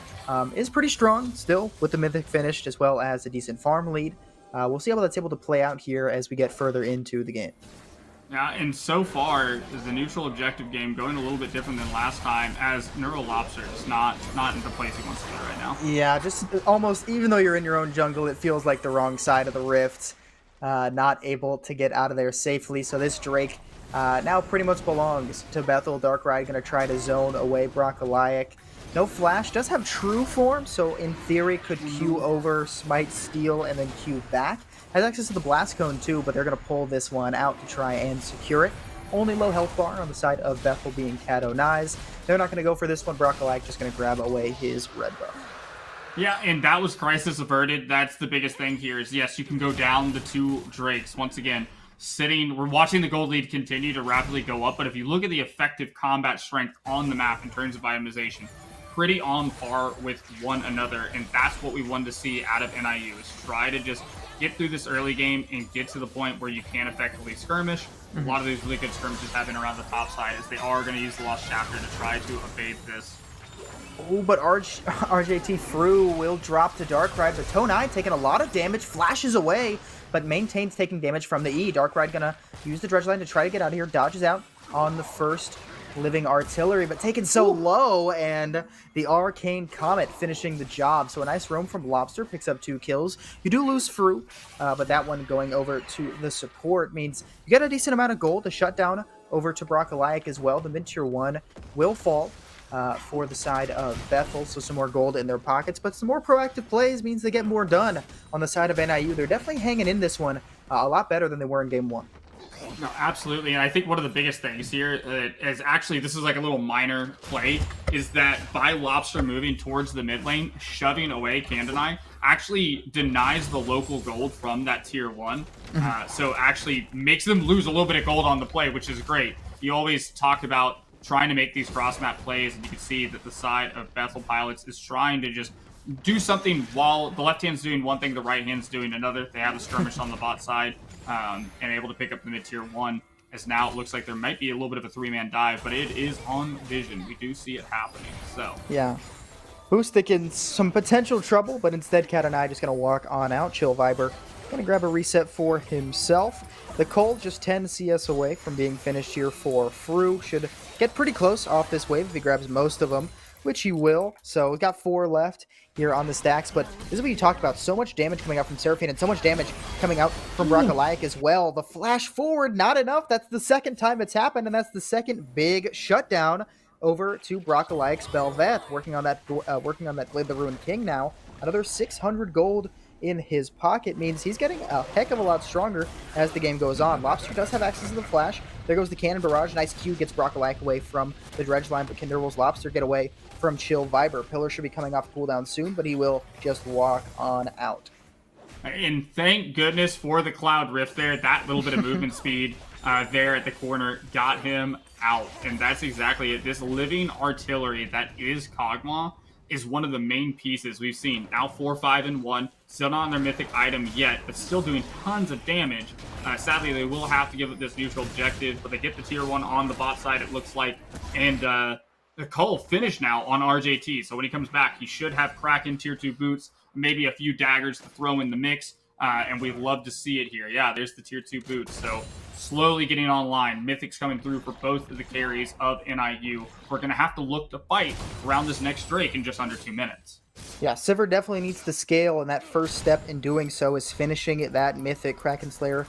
[SPEAKER 2] Is pretty strong still, with the Mythic finished, as well as a decent farm lead. We'll see how that's able to play out here as we get further into the game.
[SPEAKER 1] Yeah, and so far, is the neutral objective game going a little bit different than last time, as Neural Lobster is not in the place he wants to be right now.
[SPEAKER 2] Yeah, just almost, even though you're in your own jungle, it feels like the wrong side of the rift. Not able to get out of there safely, so this Drake now pretty much belongs to Bethel. Darkrai going to try to zone away Brockalayak. No flash, does have true form, so in theory could Q over, smite, steal, and then Q back. Has access to the blast cone too, but they're going to pull this one out to try and secure it. Only low health bar on the side of Bethel being Kato Knives. They're not going to go for this one. Brockalayak just going to grab away his red buff.
[SPEAKER 1] Yeah, and that was crisis averted. That's the biggest thing here is, yes, you can go down the 2 Drakes. Once again, we're watching the gold lead continue to rapidly go up, but if you look at the effective combat strength on the map in terms of itemization, pretty on par with one another, and that's what we wanted to see out of NIU, is try to just get through this early game and get to the point where you can effectively skirmish. A lot of these really good skirmishes have been around the top side, as they are going to use the Lost Chapter to try to evade this.
[SPEAKER 2] Oh, but RJT Fru will drop to Darkrai, but Tonai taking a lot of damage, flashes away, but maintains taking damage from the E. Darkrai gonna use the Dredge Line to try to get out of here, dodges out on the first living artillery, but taken so low, and the Arcane Comet finishing the job. So a nice roam from Lobster, picks up 2 kills. You do lose Fru, but that one going over to the support means you get a decent amount of gold to shut down over to Brockalayak as well. The mid-tier 1 will fall for the side of Bethel, so some more gold in their pockets, but some more proactive plays means they get more done on the side of NIU. They're definitely hanging in this one a lot better than they were in game 1.
[SPEAKER 1] No, absolutely, and I think one of the biggest things here is actually, this is like a little minor play, is that by Lobster moving towards the mid lane, shoving away Candonai, actually denies the local gold from that tier 1, so actually makes them lose a little bit of gold on the play, which is great. You always talk about trying to make these cross-map plays, and you can see that the side of Bethel Pilots is trying to just do something while the left hand's doing one thing, the right hand's doing another. They have a skirmish on the bot side, and able to pick up the mid-tier 1, as now it looks like there might be a little bit of a 3-man dive, but it is on vision. We do see it happening, so.
[SPEAKER 2] Yeah. Boostic in some potential trouble, but instead Cat and I just going to walk on out. Chill Viber going to grab a reset for himself. The Cold just 10 CS away from being finished here for Fru. Should get pretty close off this wave if he grabs most of them, which he will. So we've got 4 left here on the stacks, but this is what you talked about. So much damage coming out from Seraphine and so much damage coming out from Brockalayak as well. The flash forward, not enough. That's the second time it's happened, and that's the second big shutdown over to Brockalayak's Belveth. Working on that Blade the Ruined King now. Another 600 gold in his pocket means he's getting a heck of a lot stronger as the game goes on. Lobster does have access to the flash. There goes the Cannon Barrage. Nice Q gets Brockalayak away from the Dredge Line, but Kinderwol's Lobster get away from Chill Viber. Pillar should be coming off cooldown soon, but he will just walk on out.
[SPEAKER 1] And thank goodness for the Cloud Rift there. That little bit of movement speed there at the corner got him out. And that's exactly it. This living artillery that is Kog'Maw is one of the main pieces we've seen. Now 4-5-1, still not on their mythic item yet, but still doing tons of damage. Sadly, they will have to give up this neutral objective, but they get the tier 1 on the bot side, it looks like. And the Cull finished now on RJT, so when he comes back, he should have Kraken tier 2 boots, maybe a few daggers to throw in the mix, and we'd love to see it here. Yeah, there's the tier 2 boots, so slowly getting online. Mythics coming through for both of the carries of NIU. We're going to have to look to fight around this next Drake in just under 2 minutes.
[SPEAKER 2] Yeah, Sivir definitely needs to scale, and that first step in doing so is finishing it, that Mythic Kraken Slayer.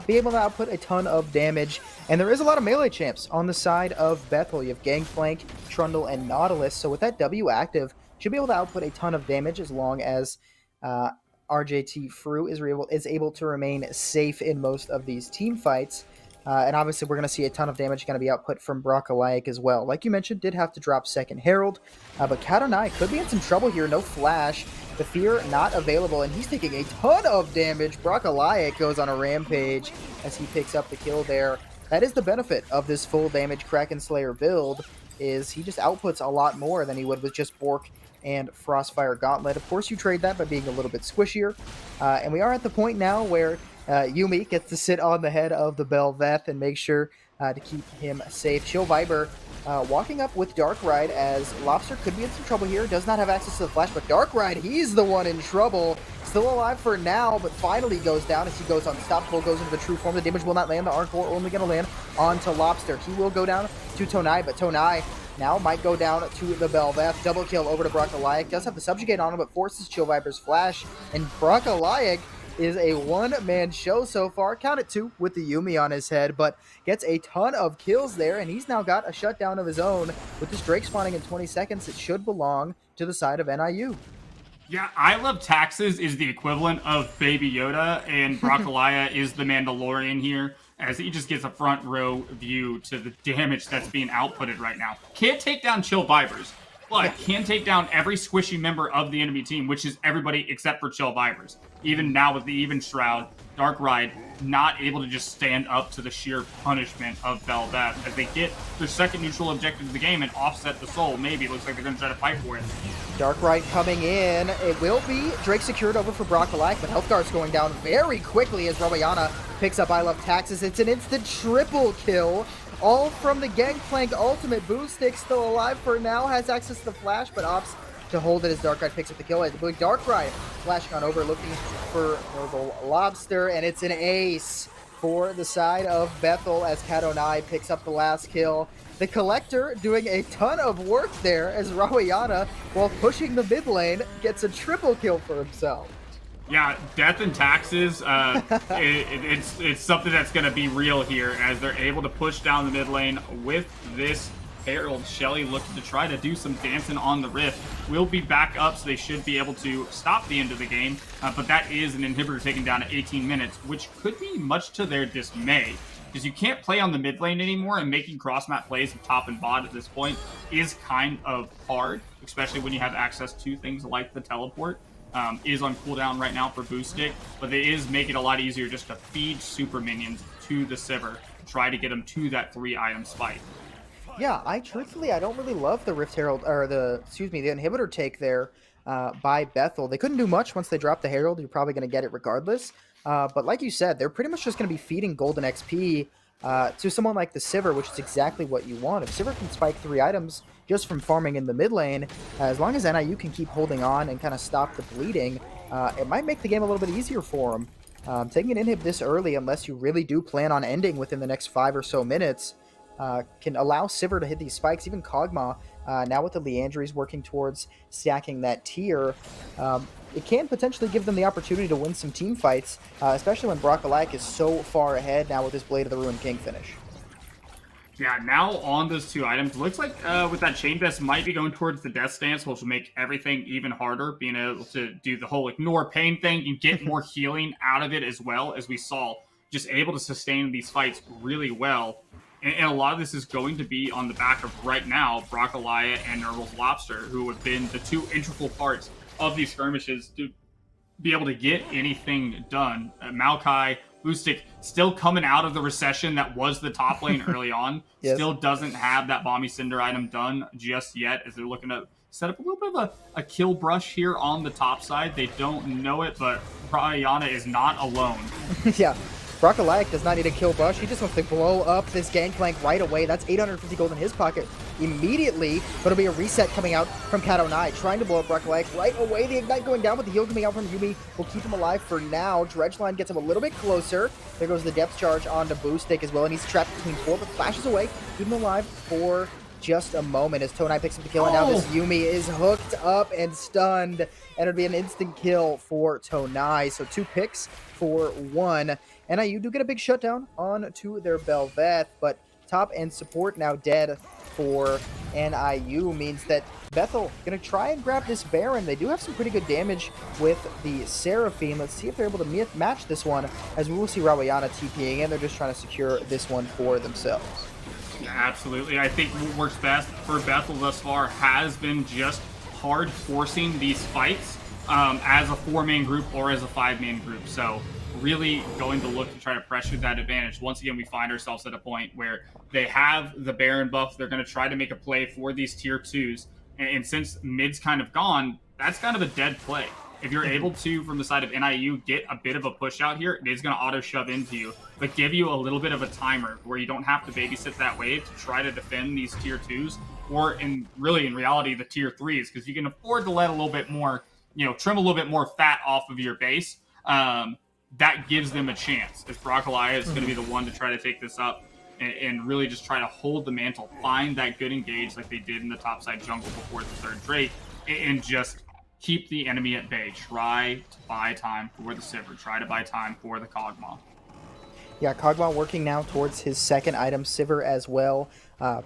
[SPEAKER 2] Be able to output a ton of damage, and there is a lot of melee champs on the side of Bethel. You have Gangplank, Trundle, and Nautilus, so with that W active, should be able to output a ton of damage as long as RJT Fru is able to remain safe in most of these team fights. And obviously, we're going to see a ton of damage going to be output from Brockalayak as well. Like you mentioned, did have to drop second Herald, but Katonai could be in some trouble here. No flash. The Fear not available, and he's taking a ton of damage. Brockalayak goes on a rampage as he picks up the kill there. That is the benefit of this full damage Kraken Slayer build, is he just outputs a lot more than he would with just Bork and Frostfire Gauntlet. Of course, you trade that by being a little bit squishier. And we are at the point now where Yumi gets to sit on the head of the Belveth and make sure to keep him safe. Chill Viber walking up with Dark Ride, as Lobster could be in some trouble here. Does not have access to the flash, but Dark Ride, he's the one in trouble. Still alive for now, but finally goes down as he goes unstoppable, goes into the true form. The damage will not land. The Encore only going to land onto Lobster. He will go down to Tonai, but Tonai now might go down to the Belveth. Double kill over to Brockalayak. Does have the subjugate on him, but forces Chill Viper's flash. And Brockalayak is a one-man show so far. Count it 2 with the Yumi on his head, but gets a ton of kills there, and he's now got a shutdown of his own. With this Drake spawning in 20 seconds, it should belong to the side of NIU.
[SPEAKER 1] Yeah, I Love Taxes is the equivalent of Baby Yoda, and Broccolaya is the Mandalorian here, as he just gets a front row view to the damage that's being outputted right now. Can't take down Chill Vibers, but can take down every squishy member of the enemy team, which is everybody except for Chill Vibers. Even now with the Even Shroud, Dark Ride not able to just stand up to the sheer punishment of Velvet as they get their second neutral objective of the game and offset the soul. Maybe it looks like they're going to try to fight for it.
[SPEAKER 2] Dark Ride coming in. It will be Drake secured over for Broccolite, but Healthguard's going down very quickly as Rawayana picks up I Love Taxes. It's an instant triple kill, all from the Gangplank ultimate. Boomstick still alive for now, has access to the flash, but opts to hold it as Dark Ride picks up the kill. Dark Ride flashing on over, looking for Noble Lobster, and it's an ace for the side of Bethel as Kadonai picks up the last kill. The Collector doing a ton of work there as Rawayana, while pushing the mid lane, gets a triple kill for himself.
[SPEAKER 1] Yeah, death and taxes, it's something that's going to be real here as they're able to push down the mid lane with this Herald. Shelly looking to try to do some dancing on the Rift. Will be back up, so they should be able to stop the end of the game. But that is an inhibitor taken down at 18 minutes, which could be much to their dismay. Because you can't play on the mid lane anymore, and making cross-map plays of top and bot at this point is kind of hard, especially when you have access to things like the teleport. Is on cooldown right now for Boostic, but it is making it a lot easier just to feed super minions to the Sivir, try to get them to that 3-item spike.
[SPEAKER 2] Yeah, I don't really love the Rift Herald, or the inhibitor take there by Bethel. They couldn't do much once they dropped the Herald. You're probably going to get it regardless. But like you said, they're pretty much just going to be feeding golden XP to someone like the Sivir, which is exactly what you want. If Sivir can spike 3 items just from farming in the mid lane, as long as NIU can keep holding on and kind of stop the bleeding, it might make the game a little bit easier for them. Taking an inhib this early, unless you really do plan on ending within the next 5 or so minutes, can allow Sivir to hit these spikes. Even Kog'Maw, now with the Leandries working towards stacking that tier, it can potentially give them the opportunity to win some team fights, especially when Broccolite is so far ahead now with his Blade of the Ruined King finish.
[SPEAKER 1] Yeah, now on those 2 items, looks like with that Chain Vest might be going towards the Death Stance, which will make everything even harder, being able to do the whole ignore pain thing and get more healing out of it as well, as we saw, just able to sustain these fights really well. And a lot of this is going to be on the back of, right now, Broccolite and Nurgle's Lobster, who have been the 2 integral parts of these skirmishes to be able to get anything done. Maokai, Boostic, still coming out of the recession that was the top lane early on. Yes. Still doesn't have that Bomby Cinder item done just yet, as they're looking to set up a little bit of a kill brush here on the top side. They don't know it, but Rawayana is not alone.
[SPEAKER 2] Yeah. Broccolite does not need a kill brush. He just wants to blow up this Gangplank right away. That's 850 gold in his pocket immediately, but it'll be a reset coming out from Kadonai, trying to blow up Broccolite right away. The Ignite going down, but the heal coming out from Yumi will keep him alive for now. Dredgeline gets him a little bit closer. There goes the depth charge onto Boostic as well, and he's trapped between 4, but flashes away. Keep him alive for just a moment as Tonai picks up the kill, and now this Yumi is hooked up and stunned, and it'll be an instant kill for Tonai. So 2 picks for 1. NIU do get a big shutdown onto their Bel'Veth, but top and support now dead for NIU means that Bethel going to try and grab this Baron. They do have some pretty good damage with the Seraphine. Let's see if they're able to match this one, as we will see Rawayana TPing in. They're just trying to secure this one for themselves.
[SPEAKER 1] Yeah, absolutely. I think what works best for Bethel thus far has been just hard forcing these fights as a 4-man group or as a 5-man group. So really going to look to try to pressure that advantage. Once again, we find ourselves at a point where they have the Baron buff. They're going to try to make a play for these tier 2s. And since mid's kind of gone, that's kind of a dead play. If you're able to, from the side of NIU, get a bit of a push out here, it is going to auto-shove into you, but give you a little bit of a timer where you don't have to babysit that wave to try to defend these tier 2s, or in reality, the tier 3s, because you can afford to let a little bit more, trim a little bit more fat off of your base. That gives them a chance, as Broccolite is going to be the one to try to take this up and really just try to hold the mantle, find that good engage like they did in the topside jungle before the 3rd Drake, and just keep the enemy at bay. Try to buy time for the Sivir. Try to buy time for the Kog'Maw.
[SPEAKER 2] Yeah, Kog'Maw working now towards his second item, Sivir as well.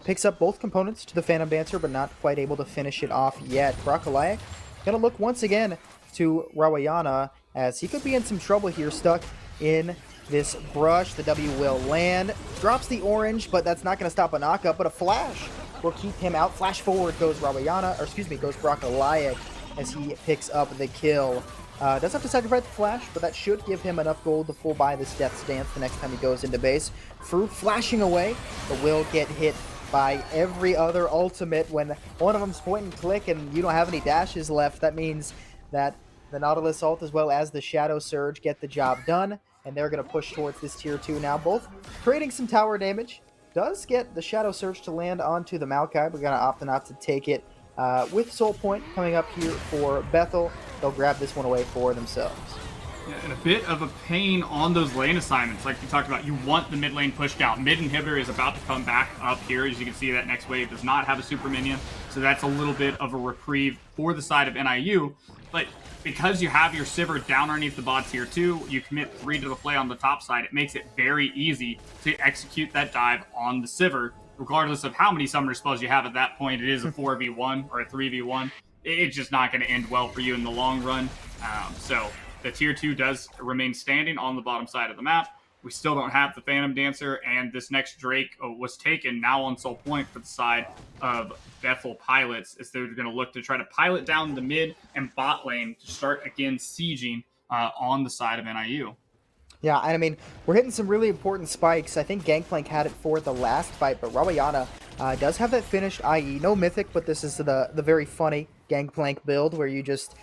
[SPEAKER 2] Picks up both components to the Phantom Dancer, but not quite able to finish it off yet. Broccolaic gonna look once again to Rawayana, as he could be in some trouble here, stuck in this brush. The W will land. Drops the orange, but that's not gonna stop a knockup, but a flash will keep him out. Flash forward goes Rawayana, or excuse me, goes Broccolaic as he picks up the kill. Does have to sacrifice the flash, but that should give him enough gold to full buy this Death's Dance the next time he goes into base. Fruit flashing away, but will get hit by every other ultimate when one of them's point and click and you don't have any dashes left. That means that the Nautilus ult as well as the Shadow Surge get the job done, and they're going to push towards this tier 2 now, both creating some tower damage. Does get the Shadow Surge to land onto the Maokai, but gonna opt not to take it. With Soul Point coming up here for Bethel, they'll grab this one away for themselves.
[SPEAKER 1] Yeah, and a bit of a pain on those lane assignments. Like you talked about, you want the mid lane pushed out. Mid inhibitor is about to come back up here. As you can see, that next wave does not have a super minion, so that's a little bit of a reprieve for the side of NIU. But because you have your Sivir down underneath the bot tier 2, you commit 3 to the play on the top side. It makes it very easy to execute that dive on the Sivir. Regardless of how many summoner spells you have at that point, it is a 4v1 or a 3v1. It's just not going to end well for you in the long run. So the tier 2 does remain standing on the bottom side of the map. We still don't have the Phantom Dancer, and this next Drake was taken now on Soul Point for the side of Bethel Pilots, as they're going to look to try to pilot down the mid and bot lane to start again sieging on the side of NIU.
[SPEAKER 2] Yeah, and I mean, we're hitting some really important spikes. I think Gangplank had it for the last fight, but Rawayana does have that finished, i.e. no Mythic, but this is the very funny Gangplank build where you just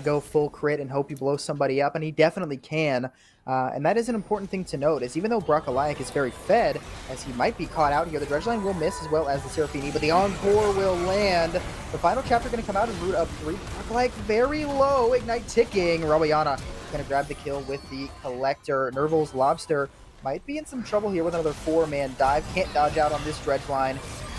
[SPEAKER 2] go full crit and hope you blow somebody up, and he definitely can. And that is an important thing to note, is even though Broccolaic is very fed, as he might be caught out here, the Dredge Line will miss as well as the Seraphini, but the Encore will land. The final chapter going to come out and root up 3. Broccolaic very low, Ignite ticking. Rawayana going to grab the kill with the Collector. Nerval's Lobster might be in some trouble here with another 4-man dive. Can't dodge out on this Dredge Line.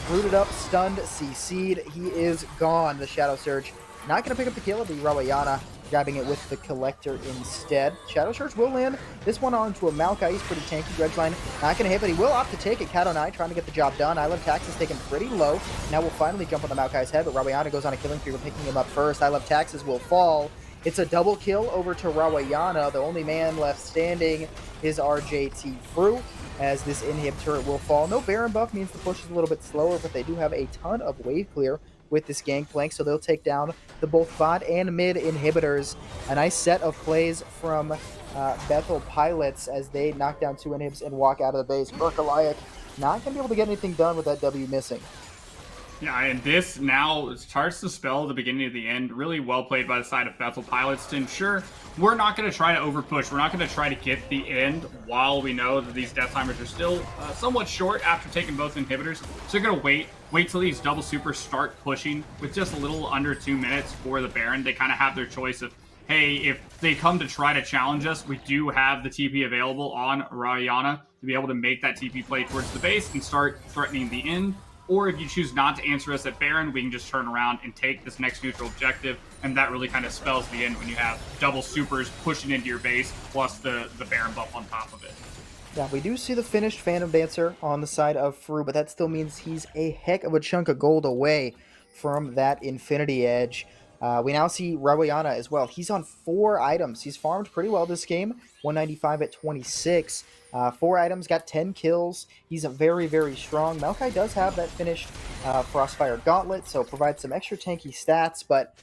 [SPEAKER 2] Rooted up, stunned, CC'd. He is gone. The Shadow Surge not going to pick up the kill. It'll be Rawayana grabbing it with the Collector instead. Shadow Surge will land this one onto a Maokai. He's pretty tanky. Dredge Line not going to hit, but he will opt to take it. Cat09 trying to get the job done. I Love Tax is taken pretty low. Now we'll finally jump on the Maokai's head, but Rawayana goes on a killing spree for picking him up first. I Love Taxes will fall. It's a double kill over to Rawayana. The only man left standing is RJT Fru, as this inhib turret will fall. No Baron buff means the push is a little bit slower, but they do have a ton of wave clear with this Gangplank, so they'll take down the both bot and mid inhibitors. A nice set of plays from Bethel Pilots as they knock down 2 inhibs and walk out of the base. Broccolaic not going to be able to get anything done with that W missing.
[SPEAKER 1] Yeah, and this now starts to spell the beginning of the end. Really well played by the side of Bethel Pilots to ensure we're not going to try to overpush. We're not going to try to get the end while we know that these Death Timers are still somewhat short after taking both inhibitors. So they're going to wait till these double supers start pushing with just a little under 2 minutes for the Baron. They kind of have their choice of, hey, if they come to try to challenge us, we do have the TP available on Rawayana to be able to make that TP play towards the base and start threatening the end. Or if you choose not to answer us at Baron, we can just turn around and take this next neutral objective, and that really kind of spells the end when you have double supers pushing into your base, plus the Baron buff on top of it.
[SPEAKER 2] Yeah, we do see the finished Phantom Dancer on the side of Fru, but that still means he's a heck of a chunk of gold away from that Infinity Edge. We now see Rawayana as well. He's on 4 items. He's farmed pretty well this game, 195 at 26. 4 items, got 10 kills. He's a very, very strong. Maokai does have that finished Frostfire Gauntlet, so provides some extra tanky stats, but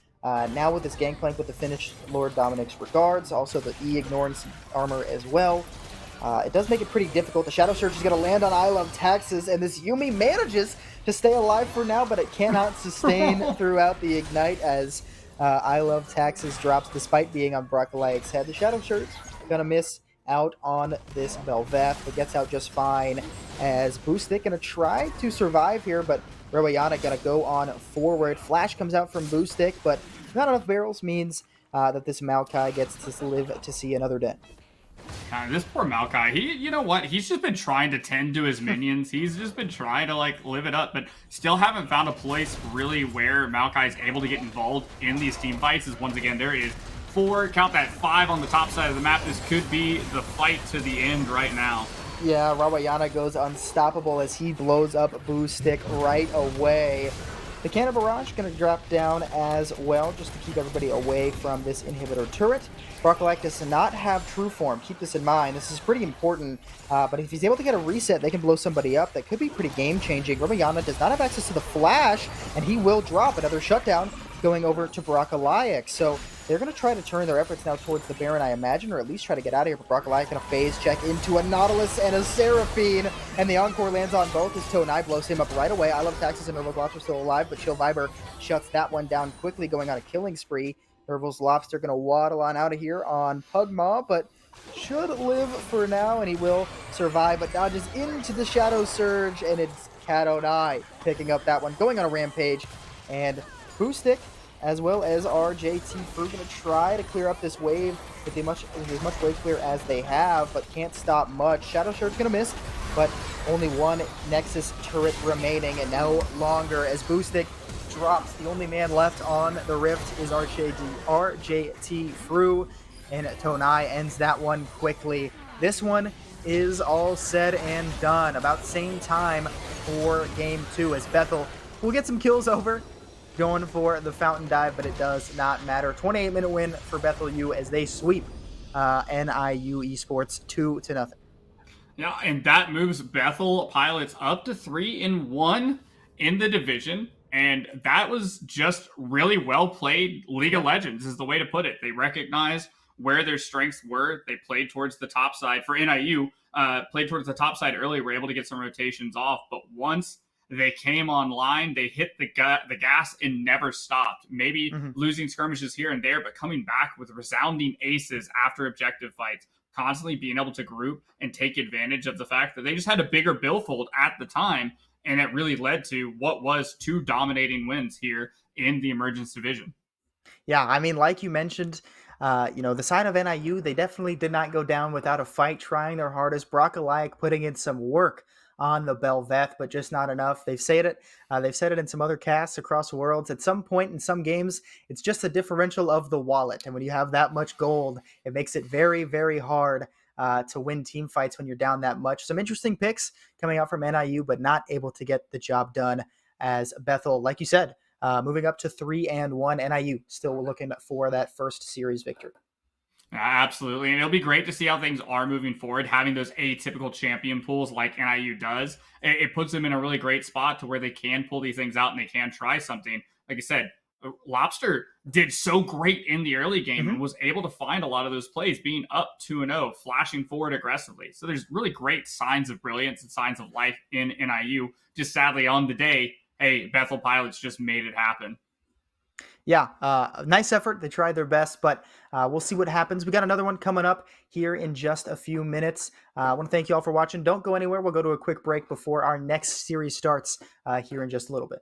[SPEAKER 2] now with this Gangplank with the finished Lord Dominic's Regards, also the E Ignorance armor as well, it does make it pretty difficult. The Shadow Surge is going to land on I Love Taxes, and this Yuumi manages to stay alive for now, but it cannot sustain throughout the Ignite as I Love Taxes drops despite being on Broccolaic's head. The Shadow Surge going to miss out on this Belveth, but gets out just fine as Boostic going to try to survive here, but Rawayana going to go on forward. Flash comes out from Boostic, but not enough barrels means that this Maokai gets to live to see another day.
[SPEAKER 1] This poor Maokai, you know what? He's just been trying to tend to his minions. He's just been trying to like live it up, but still haven't found a place really where Maokai is able to get involved in these team fights. As once again, there is 4, count that 5 on the top side of the map. This could be the fight to the end right now.
[SPEAKER 2] Yeah, Rawayana goes unstoppable as he blows up Boo Stick right away. The Cannon Barrage going to drop down as well, just to keep everybody away from this inhibitor turret. Brocolite does not have true form. Keep this in mind. This is pretty important, but if he's able to get a reset, they can blow somebody up. That could be pretty game-changing. Ramayana does not have access to the flash, and he will drop another shutdown going over to Brocolite. So they're going to try to turn their efforts now towards the Baron, I imagine, or at least try to get out of here. But Brocolite going to phase check into a Nautilus and a Seraphine, and the Encore lands on both as Tonai blows him up right away. I Love Taxes and Nerval Lobster still alive, but Chill Viber shuts that one down quickly, going on a killing spree. Nerval's Lobster going to waddle on out of here on Pugmaw, but should live for now, and he will survive, but dodges into the Shadow Surge, and it's Cat09 picking up that one, going on a rampage, and Boo Stick as well as RJT Fruit going to try to clear up this wave with as much wave clear as they have, but can't stop much. Shadow Surge going to miss, but only one Nexus turret remaining, and no longer as Boo Stick drops. The only man left on the Rift is RJT Fru, and Tonai ends that one quickly. This one is all said and done. About the same time for Game 2 as Bethel will get some kills over, going for the fountain dive, but it does not matter. 28-minute win for Bethel U as they sweep NIU Esports 2-0.
[SPEAKER 1] Yeah, and that moves Bethel Pilots up to 3-1 in the division. And that was just really well played League of Legends is the way to put it. They recognized where their strengths were. They played towards the top side for NIU, played towards the top side early, were able to get some rotations off. But once they came online, they hit the gas and never stopped. Maybe losing skirmishes here and there, but coming back with resounding aces after objective fights, constantly being able to group and take advantage of the fact that they just had a bigger billfold at the time. And it really led to what was 2 dominating wins here in the Emergence Division.
[SPEAKER 2] Yeah, I mean, like you mentioned, the side of NIU, they definitely did not go down without a fight, trying their hardest. Brocolite putting in some work on the Belveth, but just not enough. They've said it. They've said it in some other casts across worlds. At some point in some games, it's just a differential of the wallet. And when you have that much gold, it makes it very, very hard to win team fights when you're down that much. Some interesting picks coming out from NIU, but not able to get the job done as Bethel, like you said, moving up to 3-1. NIU still looking for that first series victory.
[SPEAKER 1] Absolutely. And it'll be great to see how things are moving forward. Having those atypical champion pools like NIU does, it puts them in a really great spot to where they can pull these things out and they can try something. Like I said, Lobster did so great in the early game and was able to find a lot of those plays, being up 2-0, flashing forward aggressively. So there's really great signs of brilliance and signs of life in NIU. Just sadly on the day, hey, Bethel Pilots just made it happen.
[SPEAKER 2] Yeah, nice effort. They tried their best, but we'll see what happens. We got another one coming up here in just a few minutes. I want to thank you all for watching. Don't go anywhere. We'll go to a quick break before our next series starts here in just a little bit.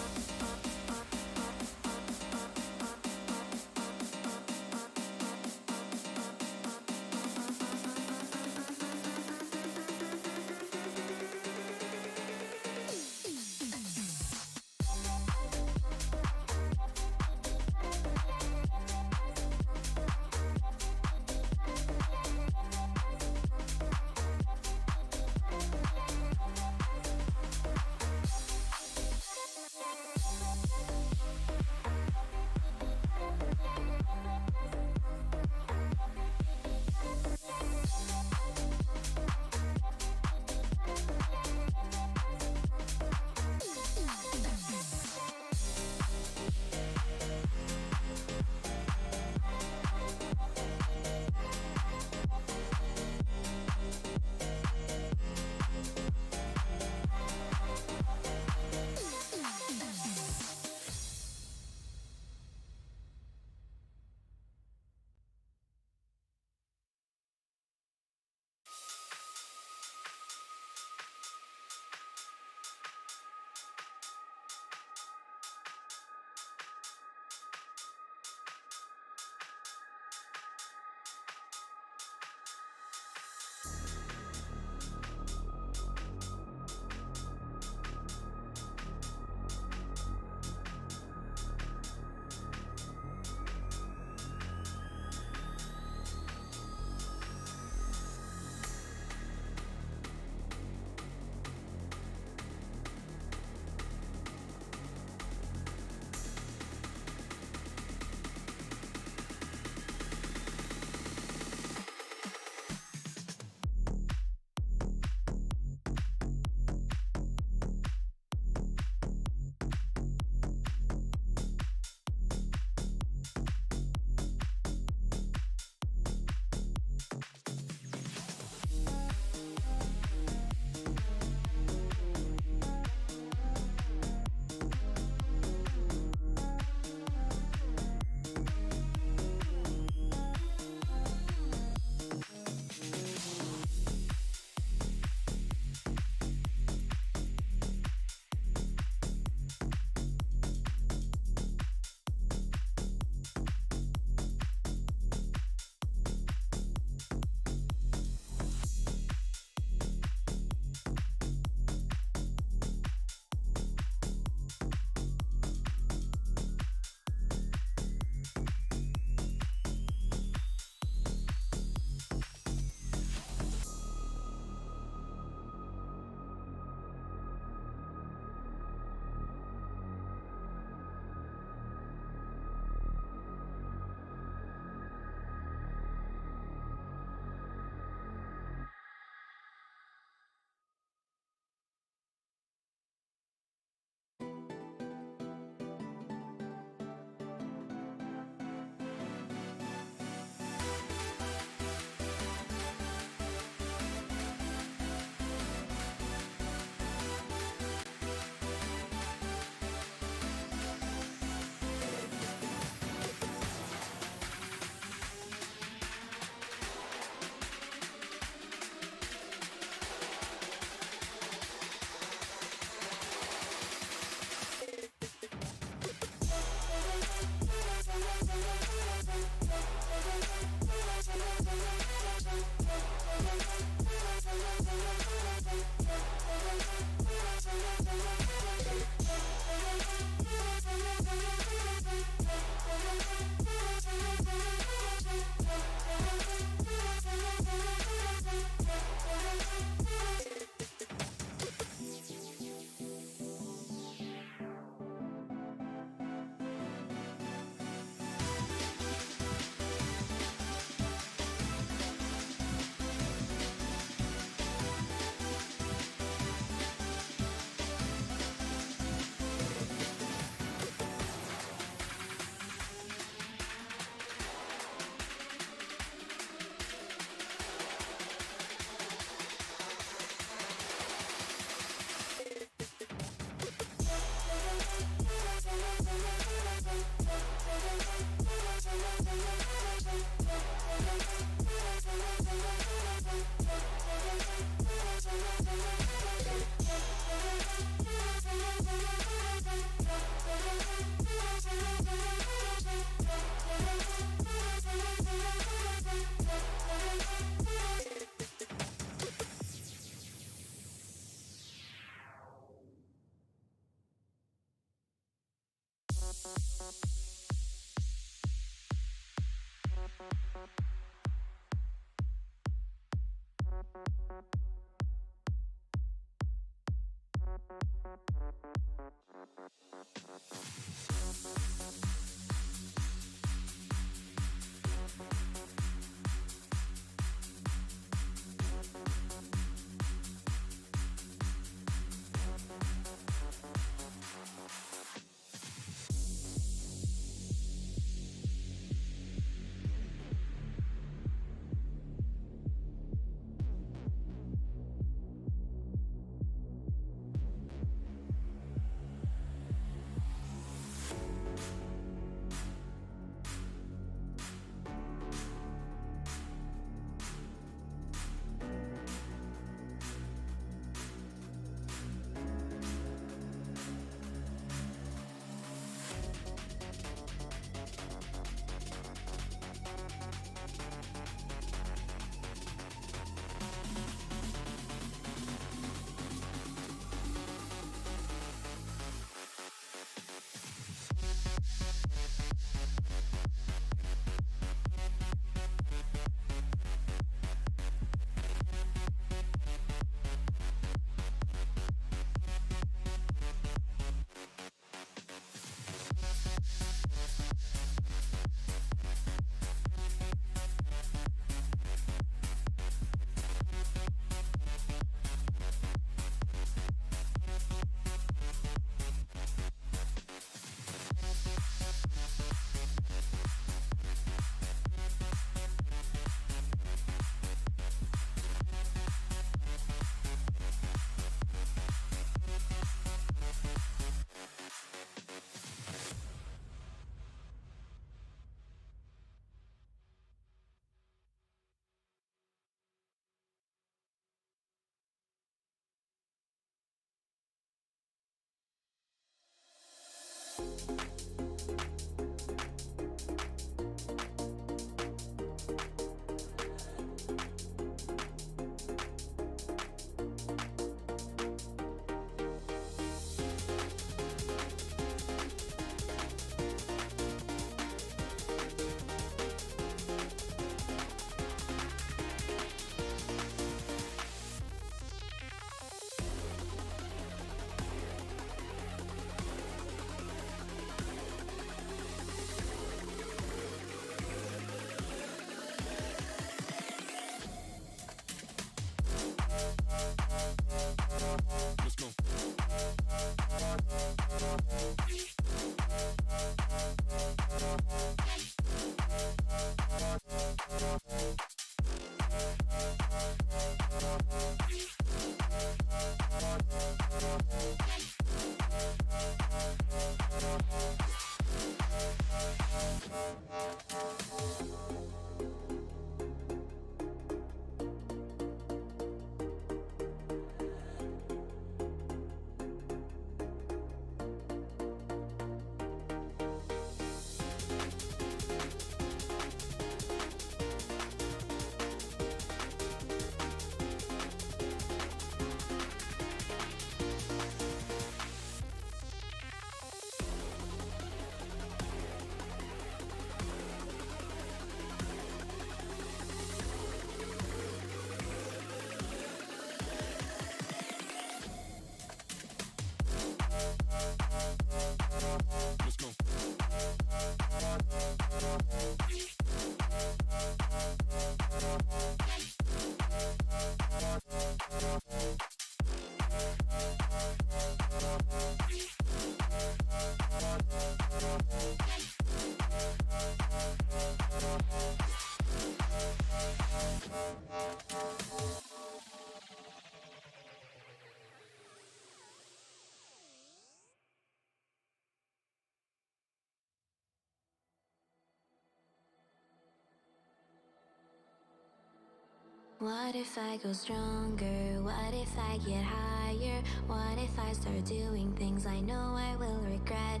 [SPEAKER 3] What if I go stronger? What if I get higher? What if I start doing things I know I will regret?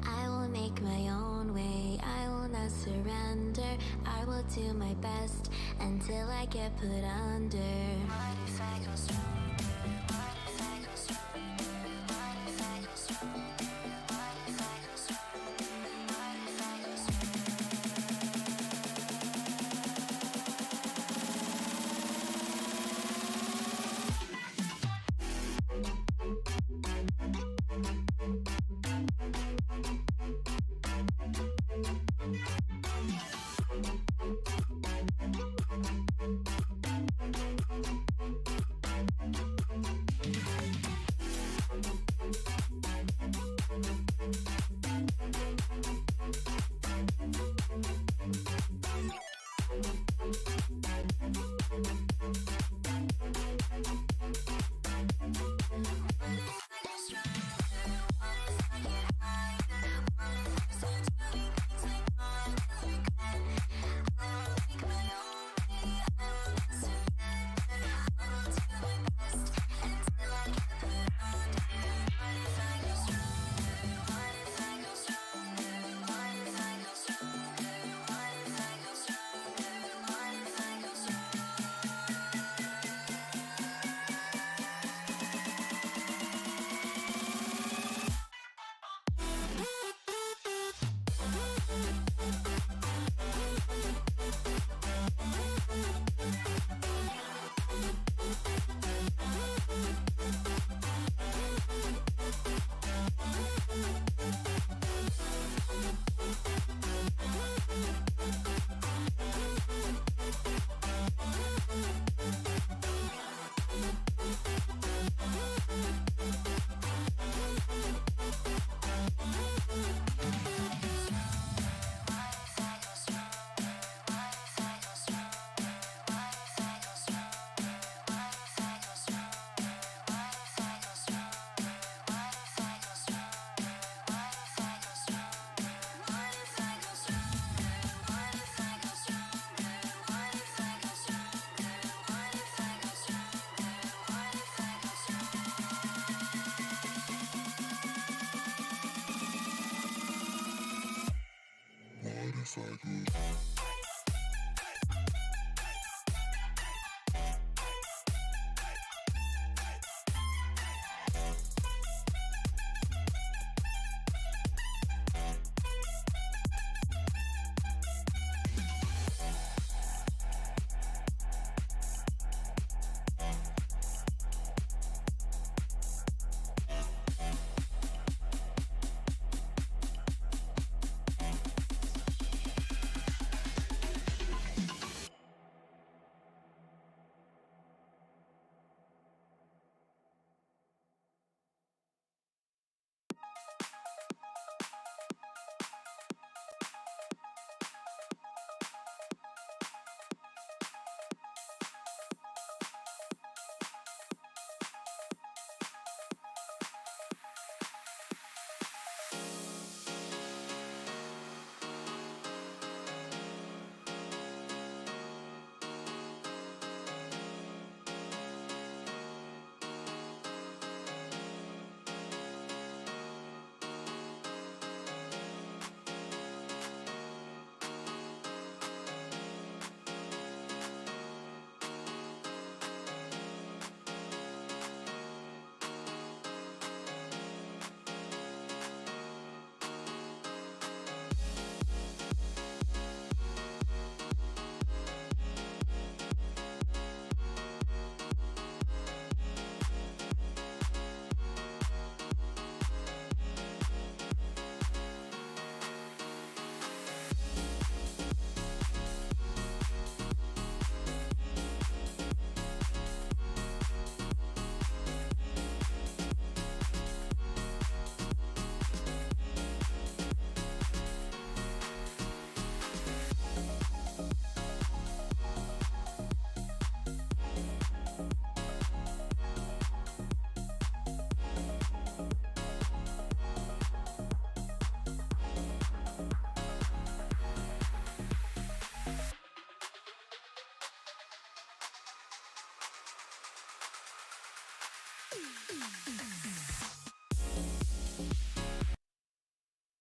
[SPEAKER 3] I will make my own way, I will not surrender. I will do my best until I get put under. What if I go stronger? What if I go stronger? What if I go stronger? What if I go stronger?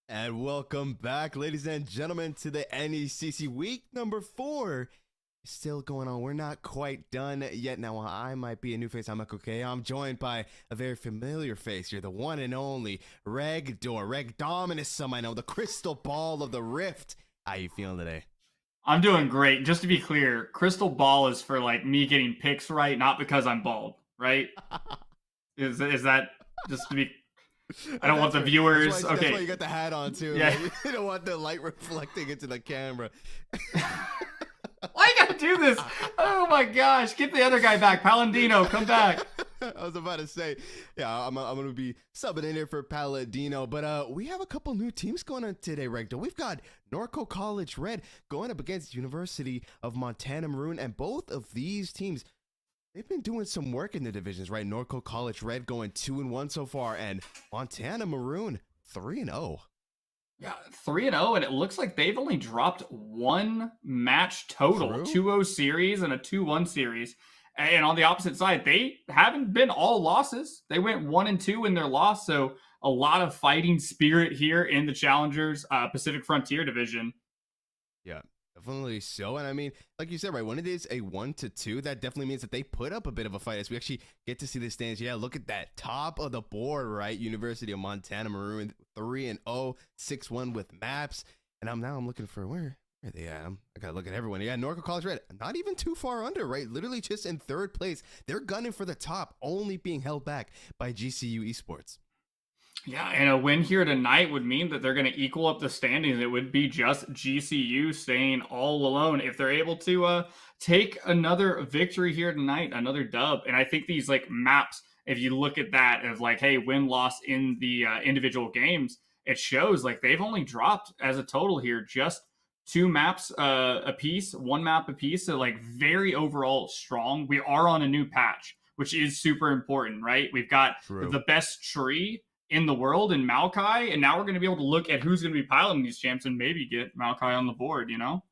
[SPEAKER 4] And welcome back, ladies and gentlemen, to the NECC week number 4. Still going on. We're not quite done yet. Now, I might be a new face. I'm okay. I'm joined by a very familiar face. You're the one and only Reg Dominus, some I know, the crystal ball of the rift. How you feeling today?
[SPEAKER 1] I'm doing great. Just to be clear, crystal ball is for like me getting picks right, not because I'm bald, right? Is that just to be? I don't want the viewers.
[SPEAKER 4] That's
[SPEAKER 1] okay,
[SPEAKER 4] why you got the hat on too.
[SPEAKER 1] Yeah.
[SPEAKER 4] Right? You don't want the light reflecting into the camera.
[SPEAKER 1] Why you gotta do this? Oh my gosh! Get the other guy back, Paladino. Come back.
[SPEAKER 4] I was about to say, yeah, I'm gonna be subbing in here for Paladino, but we have a couple new teams going on today, Recto. We've got Norco College Red going up against University of Montana Maroon, and both of these teams, they've been doing some work in the divisions, right? Norco College Red going 2-1 so far, and Montana Maroon 3-0.
[SPEAKER 1] Yeah, 3-0, and it looks like they've only dropped one match total, 2-0 series and a 2-1 series. And on the opposite side, they haven't been all losses. They went 1-2 in their loss, so a lot of fighting spirit here in the Challengers Pacific Frontier division.
[SPEAKER 4] Yeah, definitely so. And I mean, like you said, right, when it is a 1-2, that definitely means that they put up a bit of a fight as we actually get to see the stands. Yeah, look at that top of the board, right? University of Montana Maroon 3-0, 6-1 with maps. And I'm looking for where are they at? I gotta look at everyone. Yeah, Norco College Red, not even too far under, right? Literally just in 3rd place. They're gunning for the top, only being held back by GCU Esports.
[SPEAKER 1] Yeah, and a win here tonight would mean that they're going to equal up the standings. It would be just GCU staying all alone if they're able to take another victory here tonight, another dub. And I think these like maps, if you look at that of like, hey, win-loss in the individual games, it shows like they've only dropped as a total here just 2 maps a piece, 1 map a piece. So like very overall strong. We are on a new patch, which is super important, right? We've got the best tree in the world in Maokai, and now we're going to be able to look at who's going to be piloting these champs and maybe get Maokai on the board, you know?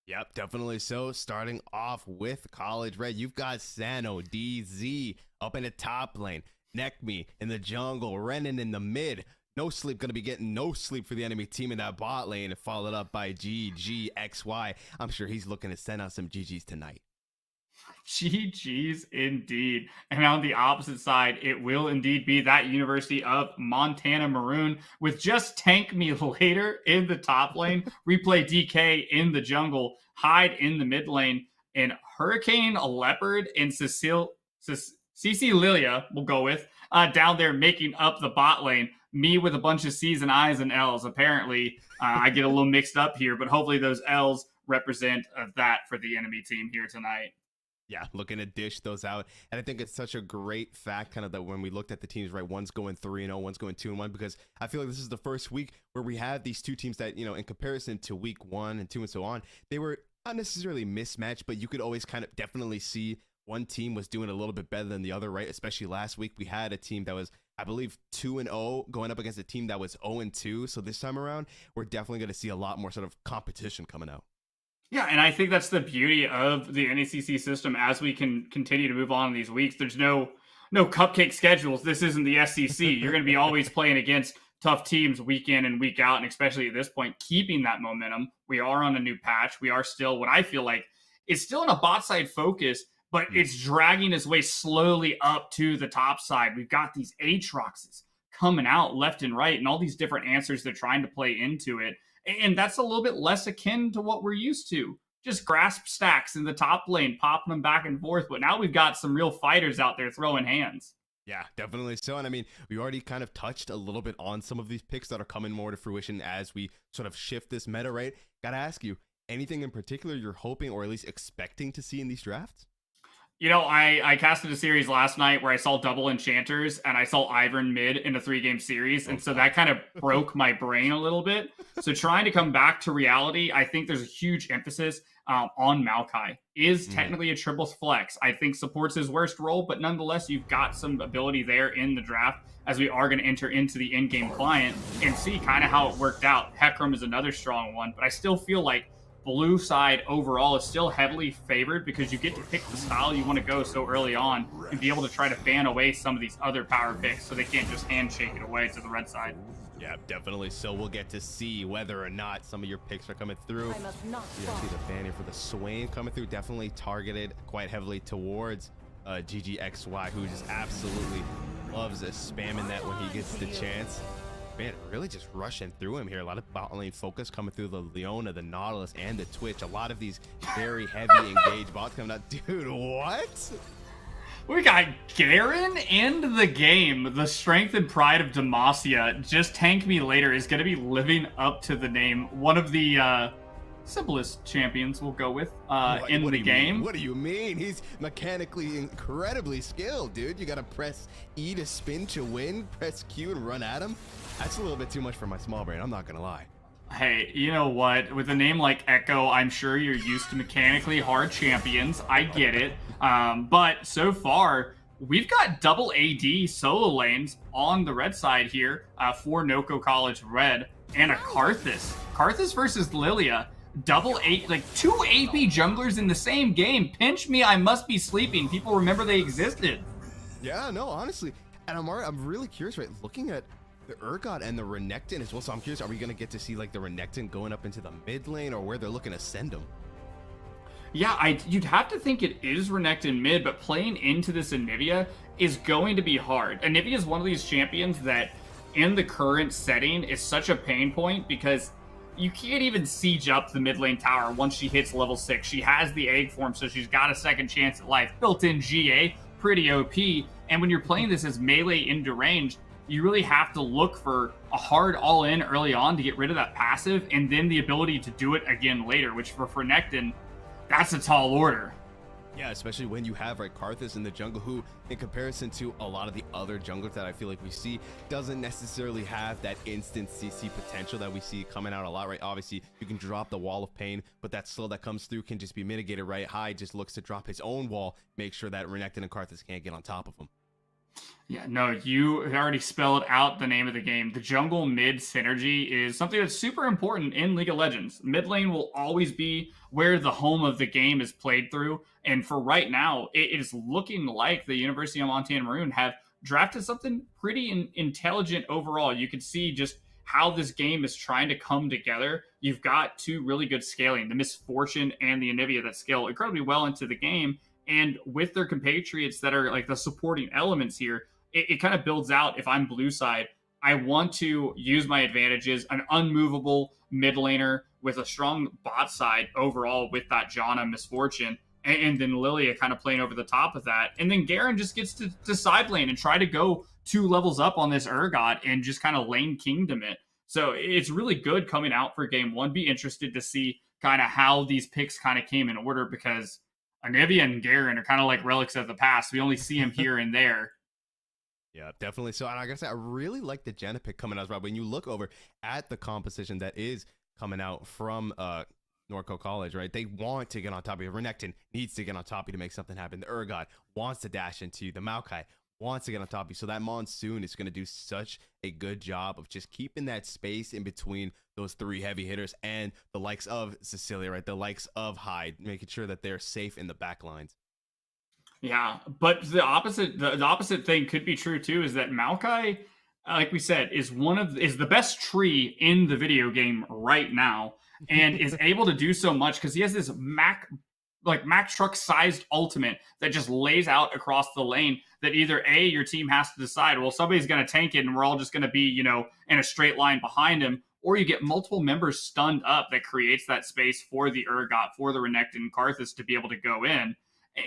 [SPEAKER 4] Yep, definitely so. Starting off with College Red, you've got Sano, DZ up in the top lane, Nekme in the jungle, Renan in the mid, No Sleep going to be getting no sleep for the enemy team in that bot lane, followed up by GGXY. I'm sure he's looking to send out some GGs tonight.
[SPEAKER 1] GG's indeed. And on the opposite side, it will indeed be that University of Montana Maroon with just Tank Me Later in the top lane, Replay DK in the jungle, Hyde in the mid lane, and Hurricane Leopard and Cecilia, we'll go with, down there making up the bot lane. Me with a bunch of C's and I's and L's. Apparently, I get a little mixed up here, but hopefully those L's represent that for the enemy team here tonight.
[SPEAKER 4] Yeah, looking to dish those out. And I think it's such a great fact kind of that when we looked at the teams, right, one's going 3-0, one's going 2-1, because I feel like this is the first week where we have these two teams that, in comparison to week 1 and 2 and so on, they were not necessarily mismatched, but you could always kind of definitely see one team was doing a little bit better than the other, right? Especially last week, we had a team that was, I believe, 2-0 going up against a team that was 0-2. So this time around, we're definitely going to see a lot more sort of competition coming out.
[SPEAKER 1] Yeah, and I think that's the beauty of the NECC system as we can continue to move on in these weeks. There's no cupcake schedules. This isn't the SEC. You're going to be always playing against tough teams week in and week out, and especially at this point, keeping that momentum. We are on a new patch. We are still, what I feel like, is still in a bot side focus, but it's dragging its way slowly up to the top side. We've got these Aatroxes coming out left and right, and all these different answers they're trying to play into it. And that's a little bit less akin to what we're used to. Just grasp stacks in the top lane, popping them back and forth. But now we've got some real fighters out there throwing hands.
[SPEAKER 4] Yeah, definitely so. And I mean, we already kind of touched a little bit on some of these picks that are coming more to fruition as we sort of shift this meta, right? Gotta ask you, anything in particular you're hoping or at least expecting to see in these drafts?
[SPEAKER 1] I casted a series last night where I saw double enchanters and I saw Ivern mid in a 3-game series. And so that kind of broke my brain a little bit. So trying to come back to reality, I think there's a huge emphasis on Maokai. Is technically a triple flex. I think supports his worst role, but nonetheless, you've got some ability there in the draft as we are going to enter into the in-game client and see kind of how it worked out. Hecarim is another strong one, but I still feel like blue side overall is still heavily favored because you get to pick the style you want to go so early on and be able to try to fan away some of these other power picks so they can't just handshake it away to the red side.
[SPEAKER 4] Yeah, definitely. So we'll get to see whether or not some of your picks are coming through.
[SPEAKER 5] I must not
[SPEAKER 4] You see the banner for the Swain coming through, definitely targeted quite heavily towards GGXY, who just absolutely loves spamming that when he gets the chance. Man, really just rushing through him here. A lot of bot lane focus coming through the Leona, the Nautilus, and the Twitch. A lot of these very heavy engaged bots coming out. Dude, what?
[SPEAKER 1] We got Garen and the game. The strength and pride of Demacia. Just Tank Me Later is going to be living up to the name. One of the simplest champions we'll go with in the game.
[SPEAKER 4] What do you mean? He's mechanically incredibly skilled, dude. You got to press E to spin to win, press Q and run at him. That's a little bit too much for my small brain. I'm not going to lie.
[SPEAKER 1] Hey, you know what? With a name like Echo, I'm sure you're used to mechanically hard champions. I get it. But so far, we've got double AD solo lanes on the red side here for Noko College Red and a Karthus. Karthus versus Lilia. Double eight, like 2 AP junglers in the same game. Pinch me, I must be sleeping. People remember they existed.
[SPEAKER 4] Yeah, no, honestly. And I'm really curious, right? Looking at the Urgot and the Renekton as well. So I'm curious, are we going to get to see like the Renekton going up into the mid lane or where they're looking to send them?
[SPEAKER 1] Yeah, you'd have to think it is Renekton mid, but playing into this Anivia is going to be hard. Anivia is one of these champions that in the current setting is such a pain point because you can't even siege up the mid lane tower once she hits level 6. She has the egg form, so she's got a second chance at life. Built-in GA, pretty OP. And when you're playing this as melee into range, you really have to look for a hard all-in early on to get rid of that passive, and then the ability to do it again later, which for Renekton, that's a tall order.
[SPEAKER 4] Yeah, especially when you have Karthus in the jungle, who, in comparison to a lot of the other junglers that I feel like we see, doesn't necessarily have that instant CC potential that we see coming out a lot, right? Obviously, you can drop the wall of pain, but that slow that comes through can just be mitigated, right? Hyde just looks to drop his own wall, make sure that Renekton and Karthus can't get on top of him.
[SPEAKER 1] Yeah, no, you already spelled out the name of the game. The jungle mid synergy is something that's super important in League of Legends. Mid lane will always be where the home of the game is played through. And for right now, it is looking like the University of Montana Maroon have drafted something pretty intelligent overall. You can see just how this game is trying to come together. You've got two really good scaling, the Misfortune and the Anivia, that scale incredibly well into the game. And with their compatriots that are like the supporting elements here, it kind of builds out. If I'm blue side, I want to use my advantages, an unmovable mid laner with a strong bot side overall with that Janna Misfortune, and then Lilia kind of playing over the top of that. And then Garen just gets to side lane and try to go 2 levels up on this Urgot and just kind of lane kingdom it. So it's really good coming out for game one. Be interested to see kind of how these picks kind of came in order, because Anivia and Garen are kind of like relics of the past. We only see them here and there.
[SPEAKER 4] Yeah, definitely. So, and I gotta say, I really like the Janna pick coming out as well. When you look over at the composition that is coming out from Norco College, right? They want to get on top of you. Renekton needs to get on top of you to make something happen. The Urgot wants to dash into you. The Maokai wants to get on top of you. So that Monsoon is going to do such a good job of just keeping that space in between those 3 heavy hitters and the likes of Cecilia, right? The likes of Hyde, making sure that they're safe in the back lines.
[SPEAKER 1] Yeah, but the opposite thing could be true too, is that Maokai, like we said, is the best tree in the video game right now, and is able to do so much because he has this Mac truck sized ultimate that just lays out across the lane, that either your team has to decide, well, somebody's going to tank it and we're all just going to be, in a straight line behind him, or you get multiple members stunned up that creates that space for the Urgot, for the Renekton and Karthus to be able to go in.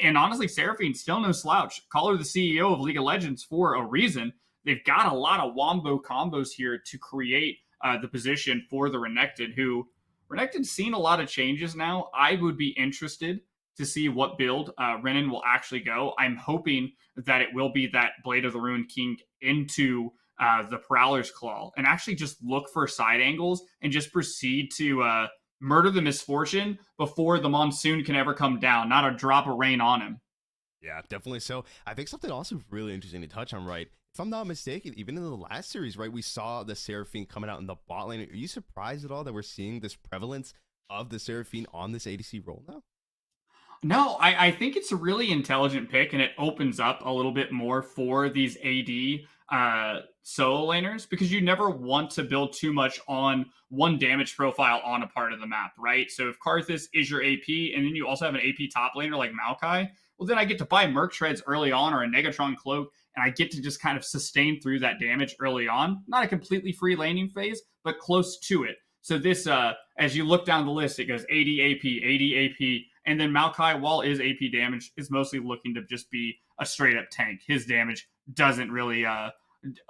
[SPEAKER 1] And honestly, Seraphine's still no slouch. Call her the CEO of League of Legends for a reason. They've got a lot of wombo combos here to create the position for the Renekton, who Renekton's seen a lot of changes now. I would be interested to see what build Renan will actually go. I'm hoping that it will be that Blade of the Ruined King into the Prowler's Claw, and actually just look for side angles and just proceed to murder the Misfortune before the Monsoon can ever come down. Not a drop of rain on him.
[SPEAKER 4] Yeah, definitely. So I think something also really interesting to touch on, right? If I'm not mistaken, even in the last series, right, we saw the Seraphine coming out in the bot lane. Are you surprised at all that we're seeing this prevalence of the Seraphine on this ADC role now?
[SPEAKER 1] No, I think it's a really intelligent pick, and it opens up a little bit more for these AD solo laners, because you never want to build too much on one damage profile on a part of the map, right? So if Karthus is your AP, and then you also have an AP top laner like Maokai, well, then I get to buy Merc Shreds early on, or a Negatron Cloak, and I get to just kind of sustain through that damage early on. Not a completely free laning phase, but close to it. So this, as you look down the list, it goes AD AP, AD AP, and then Maokai, while is AP damage, is mostly looking to just be a straight up tank. His damage doesn't really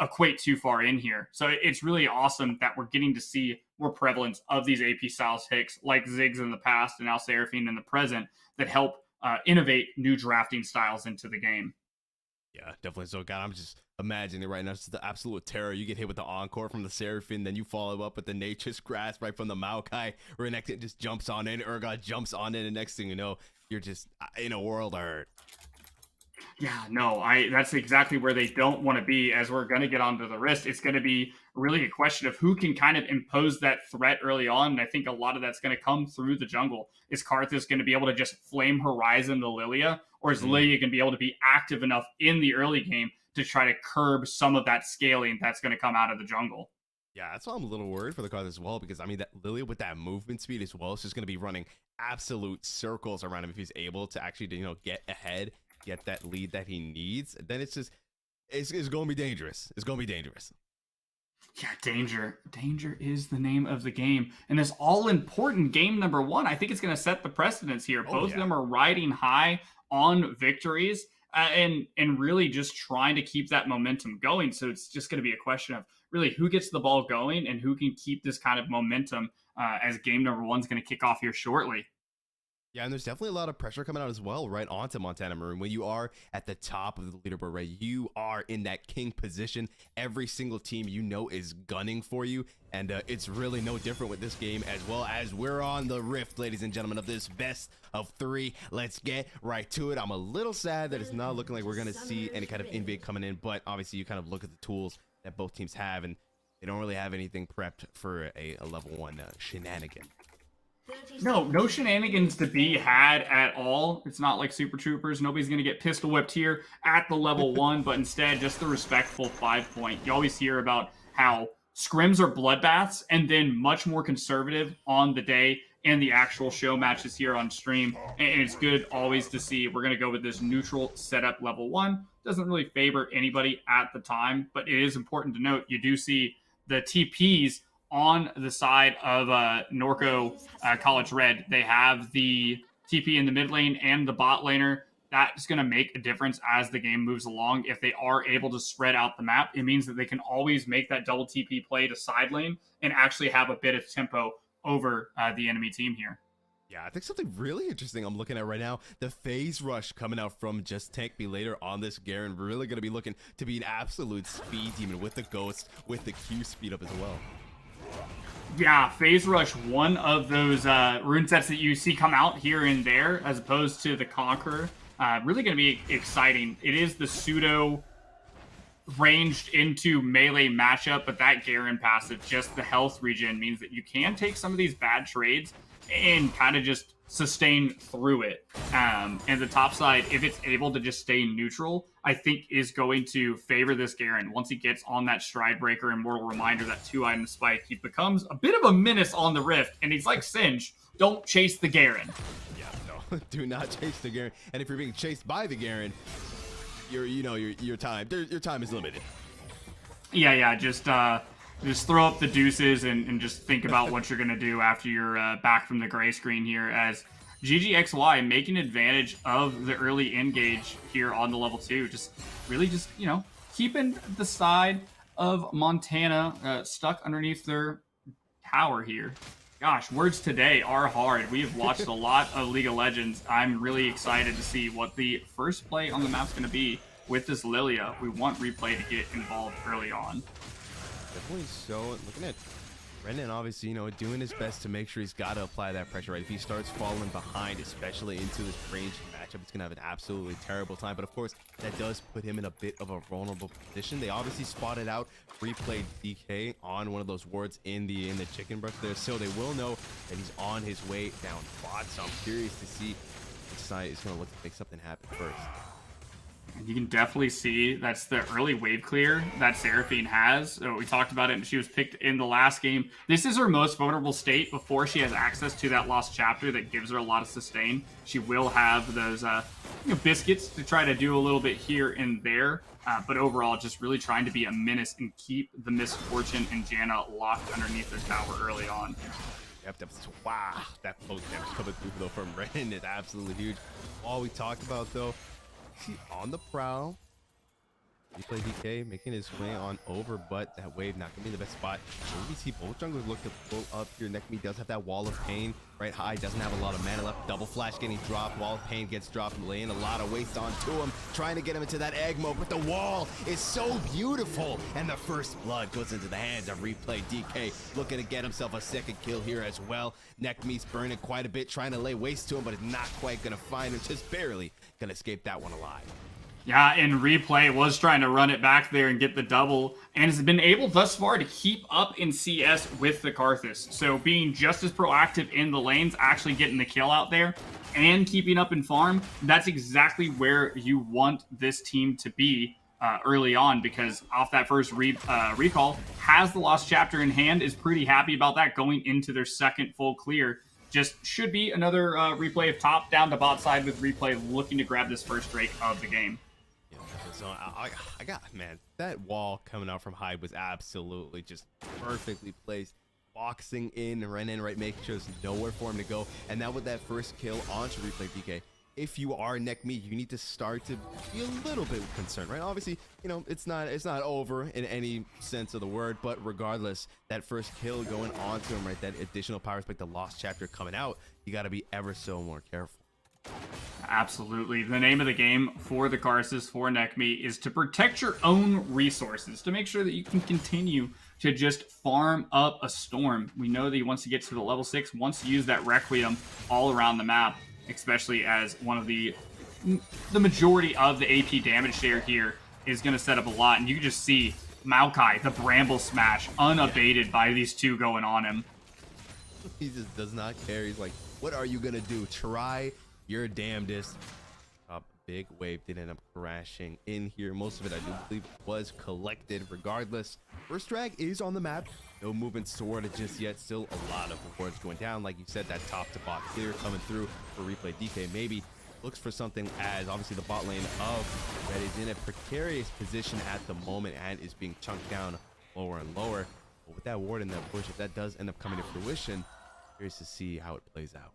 [SPEAKER 1] equate too far in here. So it's really awesome that we're getting to see more prevalence of these AP style picks like Ziggs in the past and now Seraphine in the present, that help innovate new drafting styles into the game.
[SPEAKER 4] Yeah, definitely. So, God, I'm just imagining it right now. It's the absolute terror. You get hit with the Encore from the Seraphine, then you follow up with the Nature's Grasp right from the Maokai. Renekton just jumps on in, Urgot jumps on in, and next thing you know, you're just in a world of hurt.
[SPEAKER 1] Yeah, no, that's exactly where they don't want to be. As we're going to get onto the wrist, it's going to be really a question of who can kind of impose that threat early on. And I think a lot of that's going to come through the jungle. Is Karthus going to be able to just flame Horizon the Lilia, or is Lilia going to be able to be active enough in the early game to try to curb some of that scaling that's going to come out of the jungle?
[SPEAKER 4] Yeah, that's why I'm a little worried for the Karthus as well, because I mean that Lilia with that movement speed as well is just going to be running absolute circles around him if he's able to actually, get ahead, get that lead that he needs. Then it's going to be dangerous. It's going to be dangerous.
[SPEAKER 1] Yeah, danger is the name of the game, and this all important game number one, I think it's going to set the precedence here. Both of them are riding high on victories, and really just trying to keep that momentum going. So it's just going to be a question of really who gets the ball going and who can keep this kind of momentum as game number one's going to kick off here shortly.
[SPEAKER 4] Yeah, and there's definitely a lot of pressure coming out as well, right, onto Montana Maroon. When you are at the top of the leaderboard, right, you are in that king position. Every single team is gunning for you, and it's really no different with this game, as well as we're on the rift, ladies and gentlemen, of this best of three. Let's get right to it. I'm a little sad that it's not looking like we're going to see any kind of invade coming in, but obviously you kind of look at the tools that both teams have, and they don't really have anything prepped for a level 1 shenanigan.
[SPEAKER 1] No shenanigans to be had at all. It's not like Super Troopers. Nobody's going to get pistol whipped here at the level 1, but instead just the respectful 5-point. You always hear about how scrims are bloodbaths and then much more conservative on the day and the actual show matches here on stream. And it's good always to see we're going to go with this neutral setup level 1. Doesn't really favor anybody at the time, but it is important to note you do see the TPs on the side of Norco College Red. They have the TP in the mid lane and the bot laner. That is going to make a difference as the game moves along. If they are able to spread out the map, it means that they can always make that double TP play to side lane and actually have a bit of tempo over the enemy team here.
[SPEAKER 4] Yeah, I think something really interesting I'm looking at right now, the phase rush coming out from Just Tank Me later on this Garen, really going to be looking to be an absolute speed demon with the Ghost, with the Q speed up as well.
[SPEAKER 1] Yeah, Phase Rush, one of those rune sets that you see come out here and there, as opposed to the Conqueror. Really going to be exciting. It is the pseudo ranged into melee matchup, but that Garen passive, just the health regen, means that you can take some of these bad trades and kind of just sustain through it. And the top side, if it's able to just stay neutral, I think is going to favor this Garen. Once he gets on that Stride Breaker and Mortal Reminder, that 2-item spike, he becomes a bit of a menace on the Rift, and he's like Singe, don't chase the Garen.
[SPEAKER 4] Yeah, no, do not chase the Garen. And if you're being chased by the Garen, your time is limited.
[SPEAKER 1] Yeah, just throw up the deuces and just think about what you're going to do after you're back from the gray screen here, as GGXY making advantage of the early engage here on the level 2. Just keeping the side of Montana stuck underneath their tower here. Gosh, words today are hard. We have watched a lot of League of Legends. I'm really excited to see what the first play on the map's going to be with this Lilia. We want Replay to get involved early on.
[SPEAKER 4] Definitely so. Looking at Brendan, obviously, doing his best to make sure he's got to apply that pressure, right? If he starts falling behind, especially into this ranged matchup, he's going to have an absolutely terrible time. But of course, that does put him in a bit of a vulnerable position. They obviously spotted out Replay DK on one of those wards in the chicken brush there, so they will know that he's on his way down bot. So I'm curious to see which side is going to look to make something happen first.
[SPEAKER 1] You can definitely see that's the early wave clear that Seraphine has. So we talked about it, and she was picked in the last game. This is her most vulnerable state before she has access to that lost chapter that gives her a lot of sustain. She will have those biscuits to try to do a little bit here and there. But overall, just really trying to be a menace and keep the Misfortune and Janna locked underneath the tower early on.
[SPEAKER 4] Yep, wow, that post damage coming through though from Ren is absolutely huge. All we talked about though, on the prowl, Replay DK making his way on over, but that wave not gonna be the best spot. We see both junglers look to pull up here. NECC does have that Wall of Pain right high, doesn't have a lot of mana left. Double flash getting dropped, Wall of Pain gets dropped, laying a lot of waste onto him, trying to get him into that egg mode, but the wall is so beautiful, and the first blood goes into the hands of Replay DK, looking to get himself a second kill here as well. NECC's burning quite a bit, trying to lay waste to him, but is not quite gonna find him, just barely gonna escape that one alive.
[SPEAKER 1] Yeah, and Replay was trying to run it back there and get the double, and has been able thus far to keep up in CS with the Karthus. So being just as proactive in the lanes, actually getting the kill out there, and keeping up in farm, that's exactly where you want this team to be early on, because off that first recall, has the lost chapter in hand, is pretty happy about that going into their second full clear. Just should be another replay of top down to bot side with Replay looking to grab this first Drake of the game.
[SPEAKER 4] So I got, man, that wall coming out from high was absolutely just perfectly placed, boxing in Renan, right, making sure there's nowhere for him to go. And now with that first kill onto Replay DK, if you are NECC, you need to start to be a little bit concerned, right? Obviously, it's not over in any sense of the word, but regardless, that first kill going onto him, right, that additional power spike, the lost chapter coming out, you got to be ever so more careful.
[SPEAKER 1] Absolutely. The name of the game for the Karthus, for NECC, is to protect your own resources, to make sure that you can continue to just farm up a storm. We know that he wants to get to the level 6, wants to use that Requiem all around the map, especially as one of the majority of the AP damage share here is going to set up a lot. And you can just see Maokai, the Bramble Smash, unabated by these two going on him.
[SPEAKER 4] He just does not care. He's like, what are you gonna do? Try your damnedest. Big wave did end up crashing in here. Most of it, I do believe, was collected. Regardless, first drag is on the map. No movements toward it just yet. Still a lot of rewards going down. Like you said, that top to bot clear coming through for Replay DK. Maybe looks for something, as obviously the bot lane of Red is in a precarious position at the moment and is being chunked down lower and lower. But with that ward in that bush, if that does end up coming to fruition, curious to see how it plays out.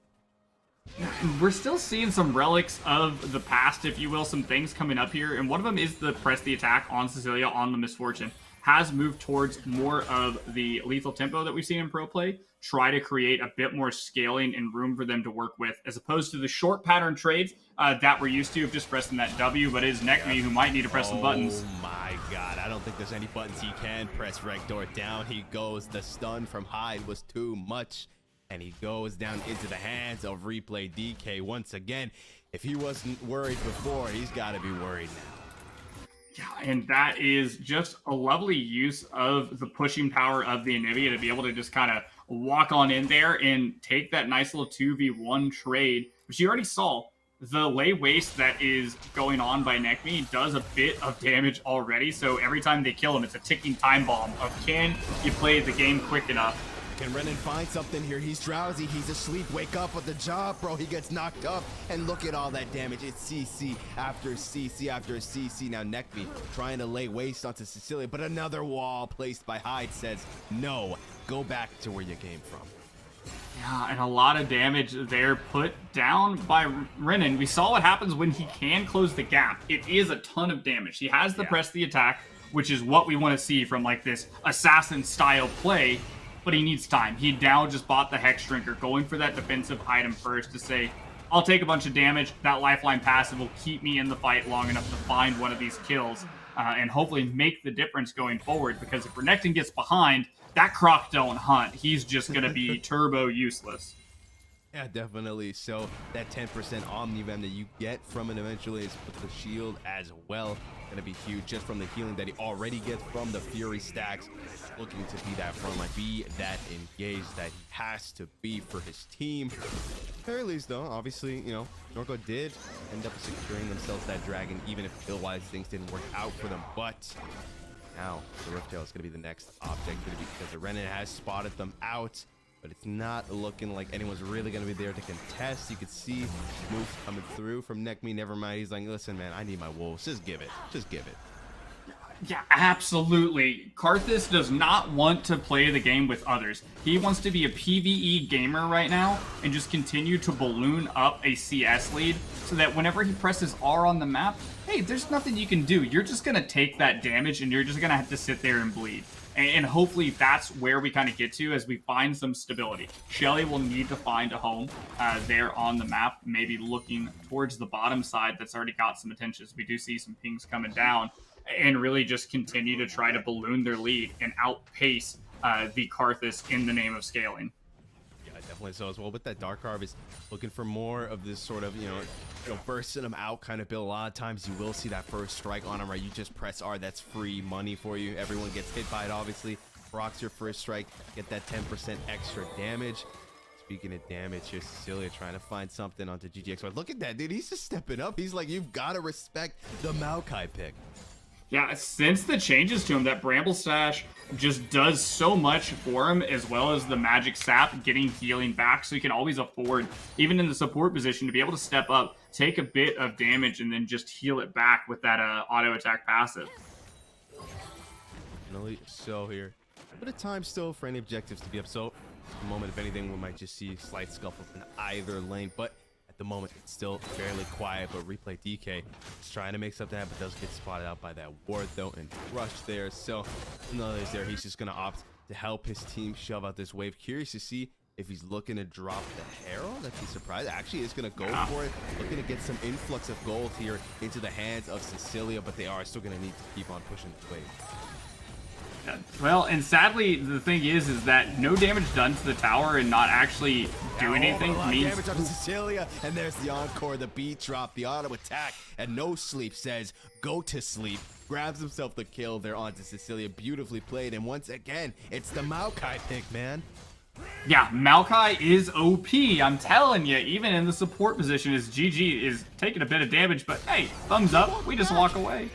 [SPEAKER 1] We're still seeing some relics of the past, if you will, some things coming up here, and one of them is the press the attack on Cecilia on the Misfortune. Has moved towards more of the lethal tempo that we've seen in pro play, try to create a bit more scaling and room for them to work with, as opposed to the short pattern trades that we're used to of just pressing that W, but it is NECC who might need to press some buttons.
[SPEAKER 4] Oh my god, I don't think there's any buttons he can press. Rekdor down he goes. The stun from Hyde was too much. And he goes down into the hands of Replay DK once again. If he wasn't worried before, he's got to be worried now.
[SPEAKER 1] Yeah, and that is just a lovely use of the pushing power of the Anivia to be able to just kind of walk on in there and take that nice little 2v1 trade, which you already saw. The lay waste that is going on by NECC does a bit of damage already, so every time they kill him, it's a ticking time bomb of can you play the game quick enough.
[SPEAKER 4] Can Renan find something here? He's drowsy. He's asleep. Wake up with the job, bro. He gets knocked up. And look at all that damage. It's CC after CC after CC. Now NECC trying to lay waste onto Cecilia, but another wall placed by Hyde says, no, go back to where you came from.
[SPEAKER 1] Yeah, and a lot of damage there put down by Renan. We saw what happens when he can close the gap. It is a ton of damage. He has the press the attack, which is what we want to see from like this assassin style play. But he needs time. He now just bought the Hex Drinker, going for that defensive item first to say, I'll take a bunch of damage. That lifeline passive will keep me in the fight long enough to find one of these kills and hopefully make the difference going forward. Because if Renekton gets behind, that Croc don't hunt. He's just going to be turbo useless.
[SPEAKER 4] Yeah, definitely. So that 10% Omni-Vem that you get from it eventually is with the shield as well. Going to be huge just from the healing that he already gets from the Fury stacks. Looking to be that front line, be that engaged that he has to be for his team. At the very least, though, obviously, you know, Norco did end up securing themselves that dragon, even if kill-wise things didn't work out for them. But now the Riftail is going to be the next object, because the Renan has spotted them out. But it's not looking like anyone's really going to be there to contest. You could see moves coming through from NECC. Never mind. He's like, listen, man, I need my wolves. Just give it. Just give it.
[SPEAKER 1] Yeah, absolutely. Karthus does not want to play the game with others. He wants to be a PvE gamer right now and just continue to balloon up a CS lead so that whenever he presses R on the map, hey, there's nothing you can do. You're just going to take that damage and you're just going to have to sit there and bleed. And hopefully that's where we kind of get to as we find some stability. Shelly will need to find a home there on the map, maybe looking towards the bottom side that's already got some attention. We do see some pings coming down and really just continue to try to balloon their lead and outpace the Karthus in the name of scaling.
[SPEAKER 4] Yeah, definitely so as well. But that Dark Harvest looking for more of this sort of, you know, bursting them out kind of build. A lot of times you will see that first strike on him, right? You just press R, that's free money for you. Everyone gets hit by it, obviously. Procs your first strike, get that 10% extra damage. Speaking of damage, here's Cecilia trying to find something onto GGX. But look at that, dude. He's just stepping up. He's like, you've got to respect the Maokai pick.
[SPEAKER 1] Yeah, since the changes to him, that Bramble Stash just does so much for him, as well as the Magic Sap getting healing back, so he can always afford, even in the support position, to be able to step up, take a bit of damage, and then just heal it back with that auto attack passive.
[SPEAKER 4] So here, a bit of time still for any objectives to be up. So at the moment, if anything, we might just see a slight scuffle in either lane, but at the moment, it's still fairly quiet. But Replay DK is trying to make something happen, but does get spotted out by that ward though, and rush there. So nothing's there. He's just gonna opt to help his team shove out this wave. Curious to see if he's looking to drop the Herald. That's a surprise. Actually, is gonna go for it. Looking to get some influx of gold here into the hands of Cecilia, but they are still gonna need to keep on pushing this wave.
[SPEAKER 1] Well, and sadly, the thing is that no damage done to the tower and not actually doing anything means
[SPEAKER 4] damage on Cecilia, and there's the encore, the beat drop, the auto attack, and No Sleep says, go to sleep. Grabs himself the kill there onto Cecilia. Beautifully played, and once again, it's the Maokai pick, man.
[SPEAKER 1] Yeah, Maokai is OP. I'm telling you, even in the support position, his GG is taking a bit of damage, but hey, thumbs up. We just walk away.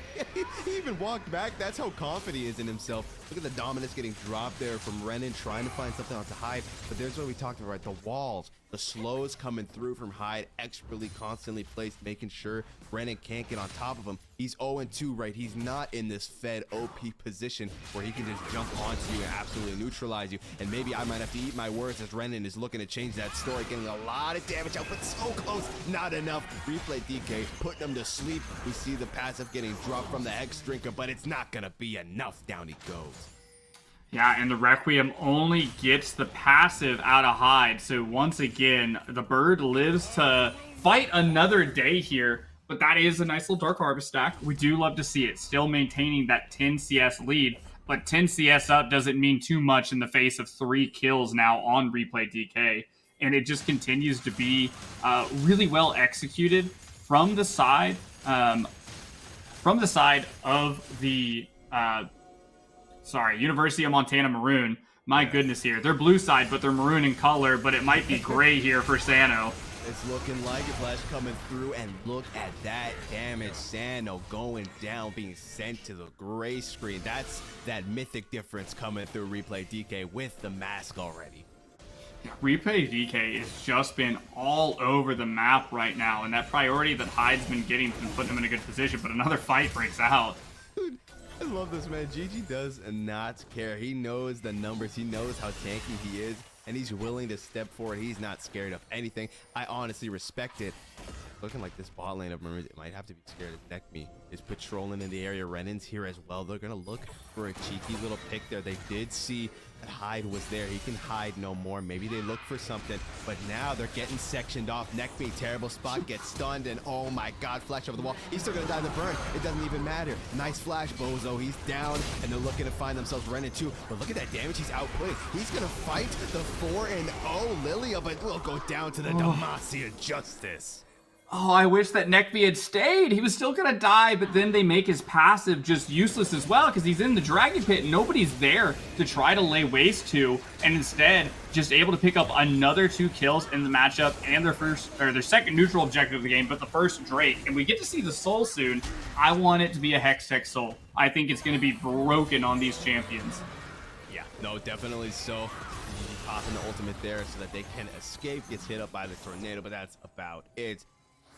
[SPEAKER 4] He even walked back. That's how confident he is in himself. Look at the dominance getting dropped there from Renan, trying to find something out to hide. But there's what we talked about, right? The walls, the slows coming through from Hyde, expertly, constantly placed, making sure Renan can't get on top of him. He's 0-2, right? He's not in this fed OP position where he can just jump onto you and absolutely neutralize you. And maybe I might have to eat my words as Renan is looking to change that story, getting a lot of damage out, but so close, not enough. Replay DK, putting him to sleep. We see the passive getting dropped from the Hex Drinker, but it's not gonna be enough. Down he goes.
[SPEAKER 1] Yeah, and the Requiem only gets the passive out of Hyde. So once again, the bird lives to fight another day here. But that is a nice little Dark Harvest stack. We do love to see it. Still maintaining that 10 CS lead. But 10 CS up doesn't mean too much in the face of 3 kills now on Replay DK. And it just continues to be really well executed from the side. From the side of the... University of Montana Maroon. My goodness here. They're blue side, but they're maroon in color, but it might be gray here for Sano.
[SPEAKER 4] It's looking like a flash coming through, and look at that damage. Sano going down, being sent to the gray screen. That's that mythic difference coming through Replay DK with the mask already.
[SPEAKER 1] Replay DK has just been all over the map right now, and that priority that Hyde's been getting has been putting him in a good position, but another fight breaks out.
[SPEAKER 4] I love this, man. GG does not care. He knows the numbers. He knows how tanky he is, and he's willing to step forward. He's not scared of anything. I honestly respect it. Looking like this bot lane of Maroons, it might have to be scared of NECC is patrolling in the area. Renan's here as well. They're going to look for a cheeky little pick there. They did see that Hyde was there. He can hide no more. Maybe they look for something, but now they're getting sectioned off. NECC, terrible spot, gets stunned, and oh my god, flash over the wall. He's still going to die in the burn. It doesn't even matter. Nice flash, Bozo. He's down, and they're looking to find themselves Renan too. But look at that damage he's outputting. He's going to fight the 4-0 Lilia, but will go down to the Demacia Justice.
[SPEAKER 1] Oh, I wish that NECC had stayed. He was still going to die, but then they make his passive just useless as well because he's in the Dragon Pit and nobody's there to try to lay waste to, and instead just able to pick up another 2 kills in the matchup and their second neutral objective of the game, but the first Drake. And we get to see the Soul soon. I want it to be a Hextech Soul. I think it's going to be broken on these champions.
[SPEAKER 4] Yeah, no, definitely so. Popping the ultimate there so that they can escape, gets hit up by the tornado, but that's about it.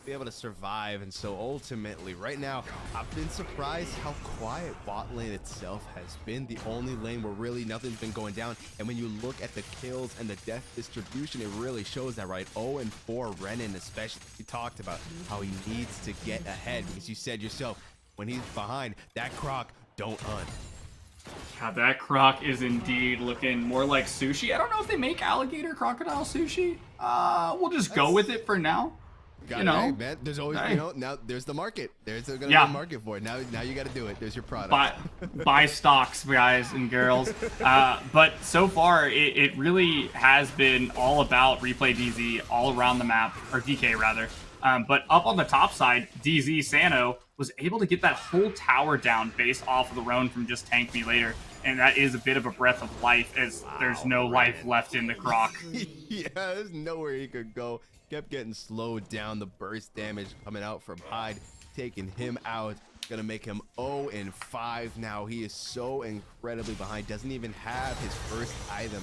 [SPEAKER 4] Be able to survive, and so ultimately right now I've been surprised how quiet bot lane itself has been. The only lane where really nothing's been going down, and when you look at the kills and the death distribution, it really shows that, right? 0-4 Renan especially. He talked about how he needs to get ahead because you said yourself, when he's behind, that croc don't hunt.
[SPEAKER 1] Yeah, that croc is indeed looking more like sushi. I don't know if they make alligator crocodile sushi. We'll just go with it for now.
[SPEAKER 4] You know, hey, man, there's always, you know, now there's the market. There's going to be a market for it. Now you got to do it. There's your product.
[SPEAKER 1] Buy stocks, guys and girls. But so far, it really has been all about Replay DZ all around the map, or DK rather. But up on the top side, DZ Sano was able to get that whole tower down based off of the Roan from just Tank Me Later. And that is a bit of a breath of life as there's no life left in the croc.
[SPEAKER 4] Yeah, there's nowhere he could go. Kept getting slowed down. The burst damage coming out from Hyde, taking him out. Gonna make him 0-5 now. He is so incredibly behind. Doesn't even have his first item.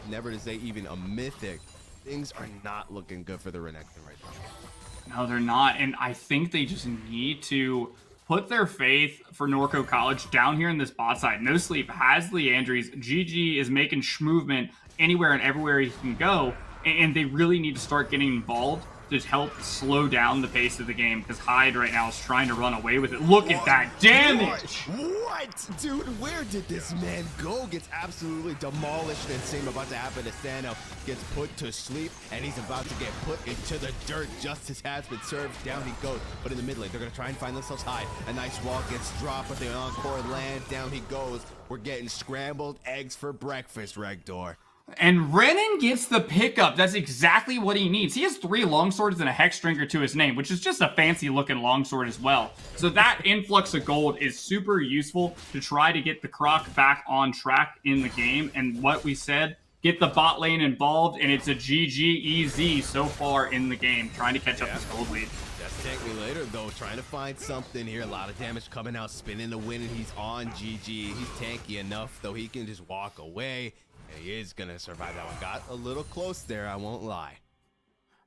[SPEAKER 4] Never to say even a mythic. Things are not looking good for the Renekton right now.
[SPEAKER 1] No, they're not. And I think they just need to put their faith for Norco College down here in this bot side. No Sleep has Leandries. GG is making movement anywhere and everywhere he can go. And they really need to start getting involved to help slow down the pace of the game because Hyde right now is trying to run away with it. Look at that damage!
[SPEAKER 4] What? Dude, where did this man go? Gets absolutely demolished, and same about to happen to Sano. Gets put to sleep, and he's about to get put into the dirt. Justice has been served. Down he goes. But in the mid lane, they're going to try and find themselves Hyde. A nice wall gets dropped, but the encore land. Down he goes. We're getting scrambled eggs for breakfast, Regdor.
[SPEAKER 1] And Renan gets the pickup. That's exactly what he needs. He has 3 longswords and a hex drinker to his name, which is just a fancy looking longsword as well. So that influx of gold is super useful to try to get the croc back on track in the game. And what we said get the bot lane involved, and it's a GG easy so far in the game, trying to catch up this gold lead.
[SPEAKER 4] Just take me later, though, trying to find something here. A lot of damage coming out, spinning the win, and he's on GG. He's tanky enough, though he can just walk away, and he is going to survive that one. Got a little close there, I won't lie.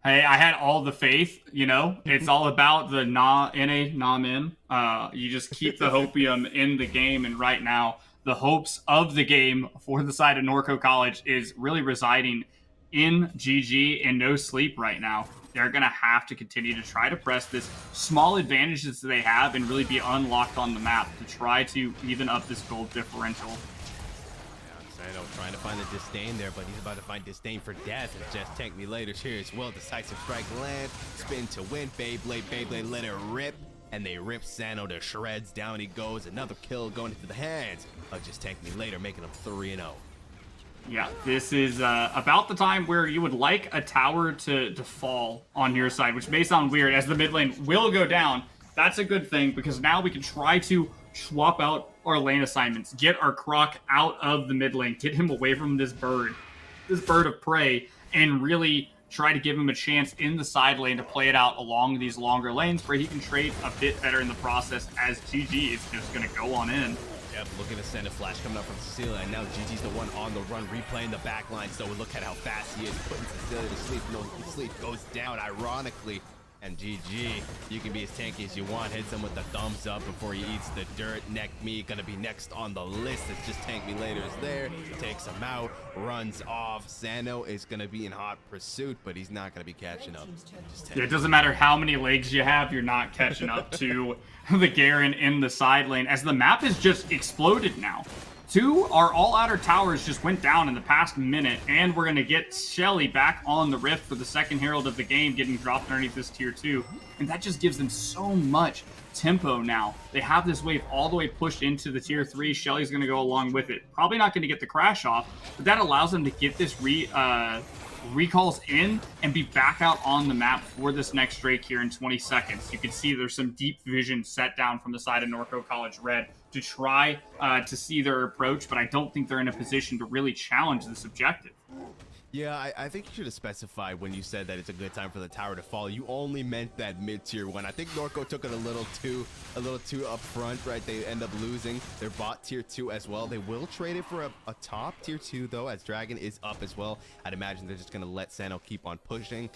[SPEAKER 1] Hey, I had all the faith, you know. It's all about the min. You just keep the hopium in the game, and right now, the hopes of the game for the side of Norco College is really residing in GG and no sleep right now. They're going to have to continue to try to press this small advantages that they have and really be unlocked on the map to try to even up this gold differential.
[SPEAKER 4] I know, trying to find the disdain there, but he's about to find disdain for death. And just tank me later. Here as well. Decisive strike land. Spin to win. Beyblade, let it rip. And they rip Sano to shreds. Down he goes. Another kill going into the hands of just tank me later, making him 3-0.
[SPEAKER 1] Yeah, this is about the time where you would like a tower to fall on your side, which may sound weird as the mid lane will go down. That's a good thing because now we can try to swap out our lane assignments, get our Croc out of the mid lane, get him away from this bird of prey, and really try to give him a chance in the side lane to play it out along these longer lanes where he can trade a bit better in the process as GG is just going to go on in.
[SPEAKER 4] Yep, looking to send a flash coming up from Cecilia, and now GG's the one on the run, replaying the backline. So look at how fast he is, putting Cecilia to sleep. No sleep goes down, ironically. And GG, you can be as tanky as you want. Hits him with the thumbs up before he eats the dirt. NECC gonna be next on the list. It's just tank me later is there. Takes him out, runs off. Sano is gonna be in hot pursuit, but he's not gonna be catching up.
[SPEAKER 1] It doesn't matter how many legs you have, you're not catching up to the Garen in the side lane as the map has just exploded now. Our all-outer towers just went down in the past minute, and we're going to get Shelly back on the Rift for the second Herald of the game getting dropped underneath this tier 2, and that just gives them so much tempo now. They have this wave all the way pushed into the tier 3. Shelly's going to go along with it. Probably not going to get the crash off, but that allows them to get this recalls in and be back out on the map for this next Drake here in 20 seconds. You can see there's some deep vision set down from the side of Norco College Red to try to see their approach, but I don't think they're in a position to really challenge this objective.
[SPEAKER 4] Yeah, I think you should have specified when you said that it's a good time for the tower to fall. You only meant that mid-tier one. I think Norco took it a little too up front, right? They end up losing their bot tier 2 as well. They will trade it for a top tier 2 though, as Dragon is up as well. I'd imagine they're just gonna let Sano keep on pushing.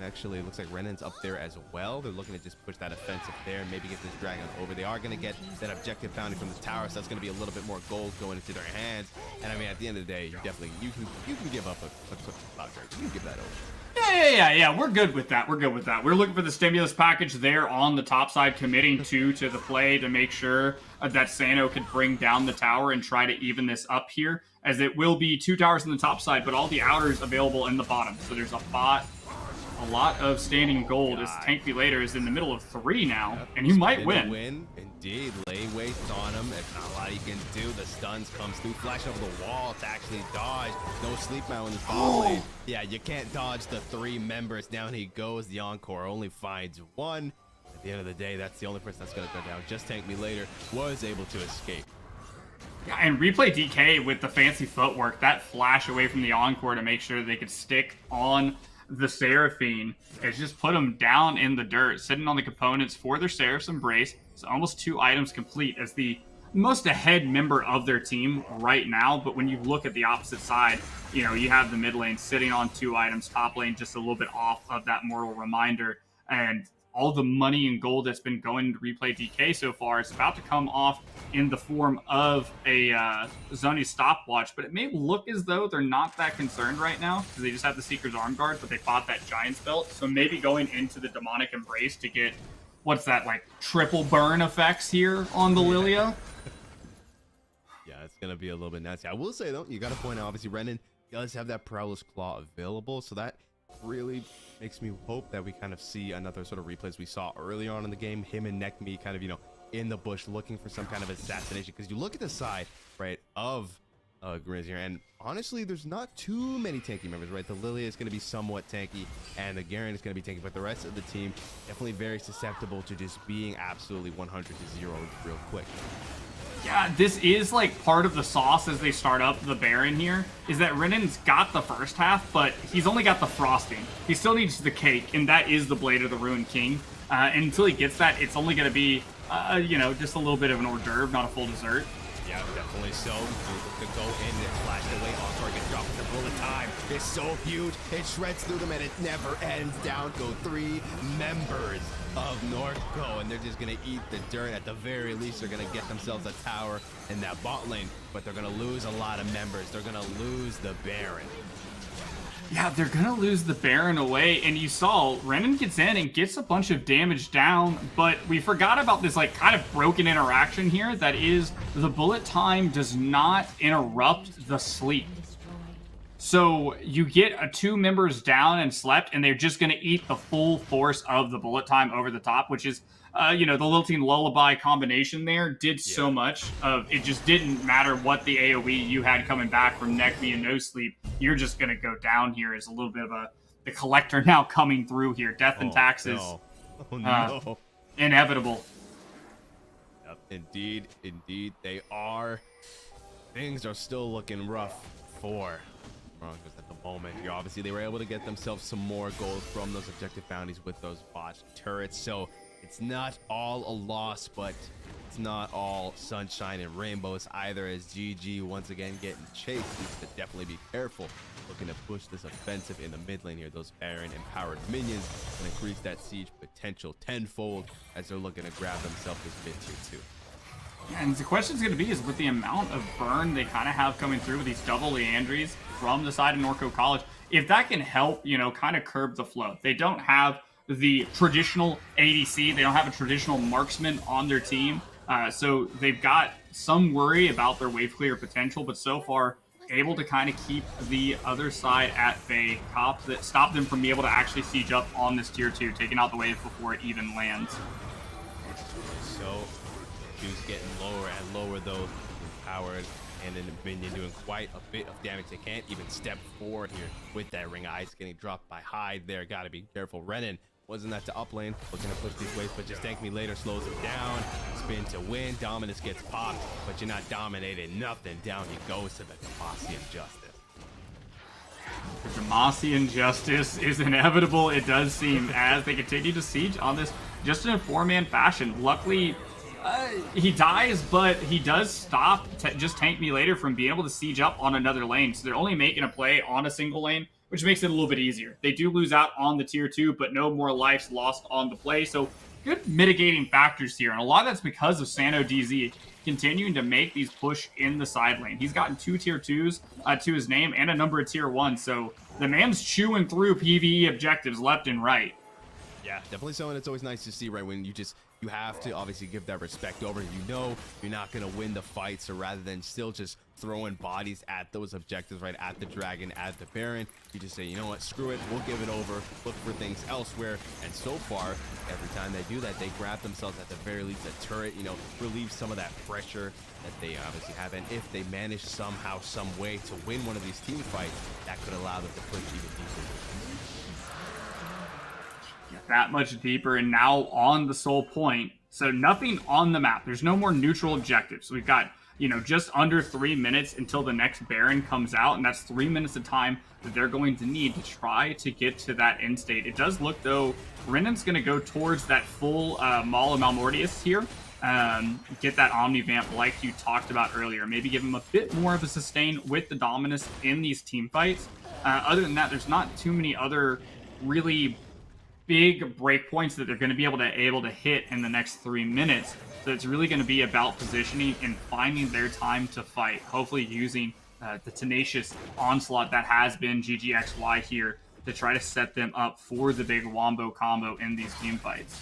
[SPEAKER 4] Actually, it looks like Renan's up there as well. They're looking to just push that offensive there and maybe get this Dragon over. They are going to get that objective bounty from the tower, so that's going to be a little bit more gold going into their hands. And I mean, at the end of the day, you can give up a quick cloud Drake. You can give that over.
[SPEAKER 1] Yeah. We're good with that. We're looking for the stimulus package there on the top side, committing to the play to make sure that Sano could bring down the tower and try to even this up here, as it will be 2 towers on the top side, but all the outers available in the bottom. So there's a lot of standing gold as Tank Me Later is in the middle of 3 now, and you might win.
[SPEAKER 4] Indeed, lay waste on him. It's not a lot you can do. The stuns comes through, flash over the wall to actually dodge. No sleep now in the bottom lane. Yeah, you can't dodge the 3 members. Down he goes. The Encore only finds 1. At the end of the day, that's the only person that's going to go down. Just Tank Me Later was able to escape.
[SPEAKER 1] Yeah, and Replay DK with the fancy footwork, that flash away from the Encore to make sure they could stick on the Seraphine. It's just put them down in the dirt, sitting on the components for their Seraph's Embrace. It's almost 2 items complete as the most ahead member of their team right now. But when you look at the opposite side, you know, you have the mid lane sitting on 2 items, top lane just a little bit off of that Mortal Reminder, and all the money and gold that's been going to Replay DK so far is about to come off in the form of a Zony stopwatch, but it may look as though they're not that concerned right now because they just have the Seeker's Arm Guard, but they bought that Giant's Belt, so maybe going into the Demonic Embrace to get, what's that, like triple burn effects here on the Lilia?
[SPEAKER 4] Yeah, it's going to be a little bit nasty. I will say, though, you got to point out, obviously, Renan does have that Prowler's Claw available, so that really makes me hope that we kind of see another sort of replays we saw early on in the game. Him and NECC kind of, you know, in the bush looking for some kind of assassination, because you look at the side, right, of Grizz here, and honestly, there's not too many tanky members, right? The Lilia is going to be somewhat tanky, and the Garen is going to be tanky, but the rest of the team definitely very susceptible to just being absolutely 100-0 real quick.
[SPEAKER 1] Yeah, this is like part of the sauce as they start up the Baron here, is that Renan's got the first half, but he's only got the frosting. He still needs the cake, and that is the Blade of the Ruined King. And until he gets that, it's only going to be, just a little bit of an hors d'oeuvre, not a full dessert.
[SPEAKER 4] Yeah, definitely so. To go in and flash away on target, dropping the bullet time. It's so huge. It shreds through them and it never ends. Down go 3 members of Norco, and they're just gonna eat the dirt. At the very least, they're gonna get themselves a tower in that bot lane, but they're gonna lose a lot of members. They're gonna lose the Baron.
[SPEAKER 1] Yeah, they're going to lose the Baron away, and you saw Renan gets in and gets a bunch of damage down, but we forgot about this like kind of broken interaction here. That is, the bullet time does not interrupt the sleep. So you get 2 members down and slept, and they're just going to eat the full force of the bullet time over the top, which is, the Lilting Lullaby combination there did so much of it. Just didn't matter what the AoE you had coming back from NECC and no sleep. You're just going to go down here as a little bit of the collector now coming through here. Death and taxes.
[SPEAKER 4] No. Oh, no.
[SPEAKER 1] Inevitable.
[SPEAKER 4] Yep, indeed, they are. Things are still looking rough for Broncos at the moment. Here, obviously, they were able to get themselves some more gold from those objective bounties with those bot turrets. So it's not all a loss, but it's not all sunshine and rainbows either, as GG once again getting chased. Needs to definitely be careful, looking to push this offensive in the mid lane here. Those Baron empowered minions can increase that siege potential tenfold as they're looking to grab themselves this mid tier 2.
[SPEAKER 1] And the question is going to be, is with the amount of burn they kind of have coming through with these double Leandries from the side of Norco College, if that can help, kind of curb the flow. They don't have the traditional ADC. They don't have a traditional marksman on their team. So they've got some worry about their wave clear potential, but so far able to kind of keep the other side at bay, cops that stop them from being able to actually siege up on this tier 2, taking out the wave before it even lands.
[SPEAKER 4] So Q's getting lower and lower though, empowered, and then the minion doing quite a bit of damage. They can't even step forward here with that ring of ice getting dropped by Hyde there. Gotta be careful. Renan wasn't that to up lane, looking to push these waves, but just tank me later slows him down. Spin to win. Dominus gets popped, but you're not dominated. Nothing. Down he goes to the Demacian Justice.
[SPEAKER 1] The Demacian Justice is inevitable, it does seem, as they continue to siege on this just in a 4-man fashion. Luckily, he dies, but he does stop just tank me later from being able to siege up on another lane. So they're only making a play on a single lane, which makes it a little bit easier. They do lose out on the tier 2, but no more lives lost on the play. So good mitigating factors here. And a lot of that's because of Sano DZ continuing to make these push in the side lane. He's gotten 2 tier 2s to his name and a number of tier 1s. So the man's chewing through PvE objectives left and right.
[SPEAKER 4] Yeah, definitely something that's always nice to see, right? When you have to obviously give that respect over. You're not going to win the fight, so rather than still just throwing bodies at those objectives, right, at the dragon, at the Baron, you just say, you know what, screw it, we'll give it over, look for things elsewhere. And so far, every time they do that, they grab themselves at the very least a turret, relieve some of that pressure that they obviously have. And if they manage somehow, some way to win one of these team fights, that could allow them to push even deeper.
[SPEAKER 1] That much deeper, and now on the Soul Point. So nothing on the map. There's no more neutral objectives. So we've got, just under 3 minutes until the next Baron comes out, and that's 3 minutes of time that they're going to need to try to get to that end state. It does look, though, Renan's going to go towards that full Maul of Malmortius here. Get that Omnivamp like you talked about earlier. Maybe give him a bit more of a sustain with the Dominus in these team fights. Other than that, there's not too many other really big breakpoints that they're going to be able to hit in the next 3 minutes. So it's really going to be about positioning and finding their time to fight. Hopefully using the tenacious onslaught that has been GGXY here to try to set them up for the big wombo combo in these team fights.